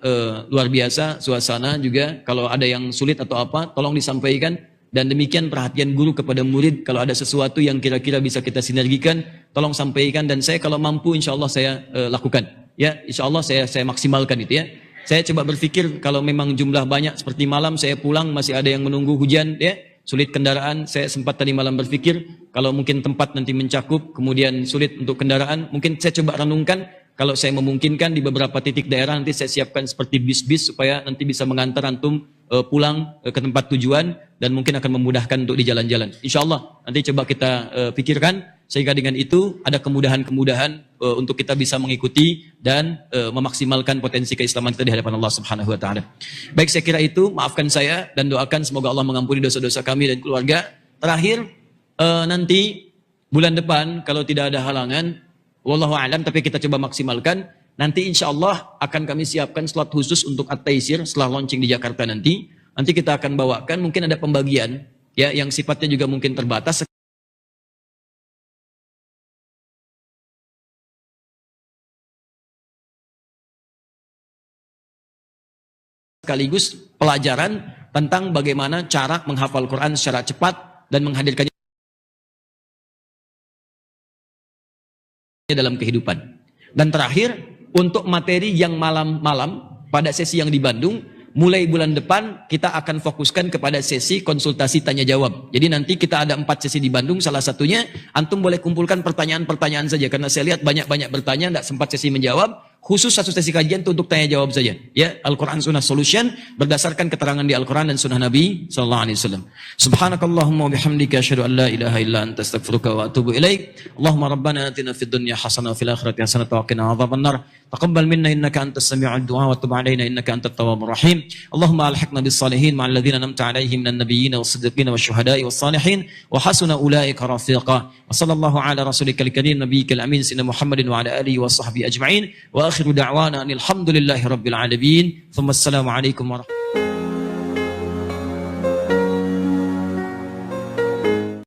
luar biasa suasana juga, kalau ada yang sulit atau apa, tolong disampaikan. Dan demikian perhatian guru kepada murid, kalau ada sesuatu yang kira-kira bisa kita sinergikan, tolong sampaikan, dan saya kalau mampu insya Allah saya lakukan. Ya, insya Allah saya maksimalkan itu ya. Saya coba berpikir kalau memang jumlah banyak seperti malam, saya pulang masih ada yang menunggu hujan, ya sulit kendaraan, saya sempat tadi malam berpikir kalau mungkin tempat nanti mencakup, kemudian sulit untuk kendaraan, mungkin saya coba renungkan, kalau saya memungkinkan di beberapa titik daerah nanti saya siapkan seperti bis-bis supaya nanti bisa mengantar antum pulang ke tempat tujuan, dan mungkin akan memudahkan untuk di jalan-jalan. Insya Allah nanti coba kita pikirkan, sehingga dengan itu ada kemudahan-kemudahan untuk kita bisa mengikuti dan memaksimalkan potensi keislaman kita di hadapan Allah Subhanahu wa taala. Baik, saya kira itu, maafkan saya dan doakan semoga Allah mengampuni dosa-dosa kami dan keluarga. Terakhir, nanti bulan depan kalau tidak ada halangan, wallahu a'lam, tapi kita coba maksimalkan. Nanti insya Allah akan kami siapkan slot khusus untuk At-Taisir setelah launching di Jakarta nanti. Nanti kita akan bawakan, mungkin ada pembagian ya yang sifatnya juga mungkin terbatas. Sekaligus pelajaran tentang bagaimana cara menghafal Quran secara cepat dan menghadirkannya dalam kehidupan. Dan terakhir, untuk materi yang malam-malam pada sesi yang di Bandung, mulai bulan depan kita akan fokuskan kepada sesi konsultasi tanya jawab. Jadi nanti kita ada 4 sesi di Bandung, salah satunya antum boleh kumpulkan pertanyaan-pertanyaan saja, karena saya lihat banyak-banyak bertanya, tidak sempat sesi menjawab. Khusus satu sesi kajian itu untuk tanya jawab saja. Ya, Al-Quran Sunnah Solution berdasarkan keterangan di Al-Quran dan Sunnah Nabi sallallahu alaihi wasallam. Subhanakallahumma wa bihamdika asyhadu an la ilaha illa anta astaghfiruka wa atubu ilaik. Allahumma rabbana atina fid dunya hasanah wa fil akhirati hasanah wa qina adzabannar. Taqabbal minna innaka antas sami'ud du'a wa tub 'alaina innaka antat tawwabur rahim. Allahumma alhiqna bis salihin ma'al ladzina an'amta 'alaihim minan nabiyyin was siddiqin wash syuhada'i was salihin wa hasuna ulaika rafiqa. Wa sallallahu ala rasulika al-karim nabiyyikal amin sayyidina Muhammadin wa ala alihi wa sahbihi ajma'in. Wa akhiru da'wana alhamdulillahi rabbil alamin. Thumma assalamu alaikum warahmatullahi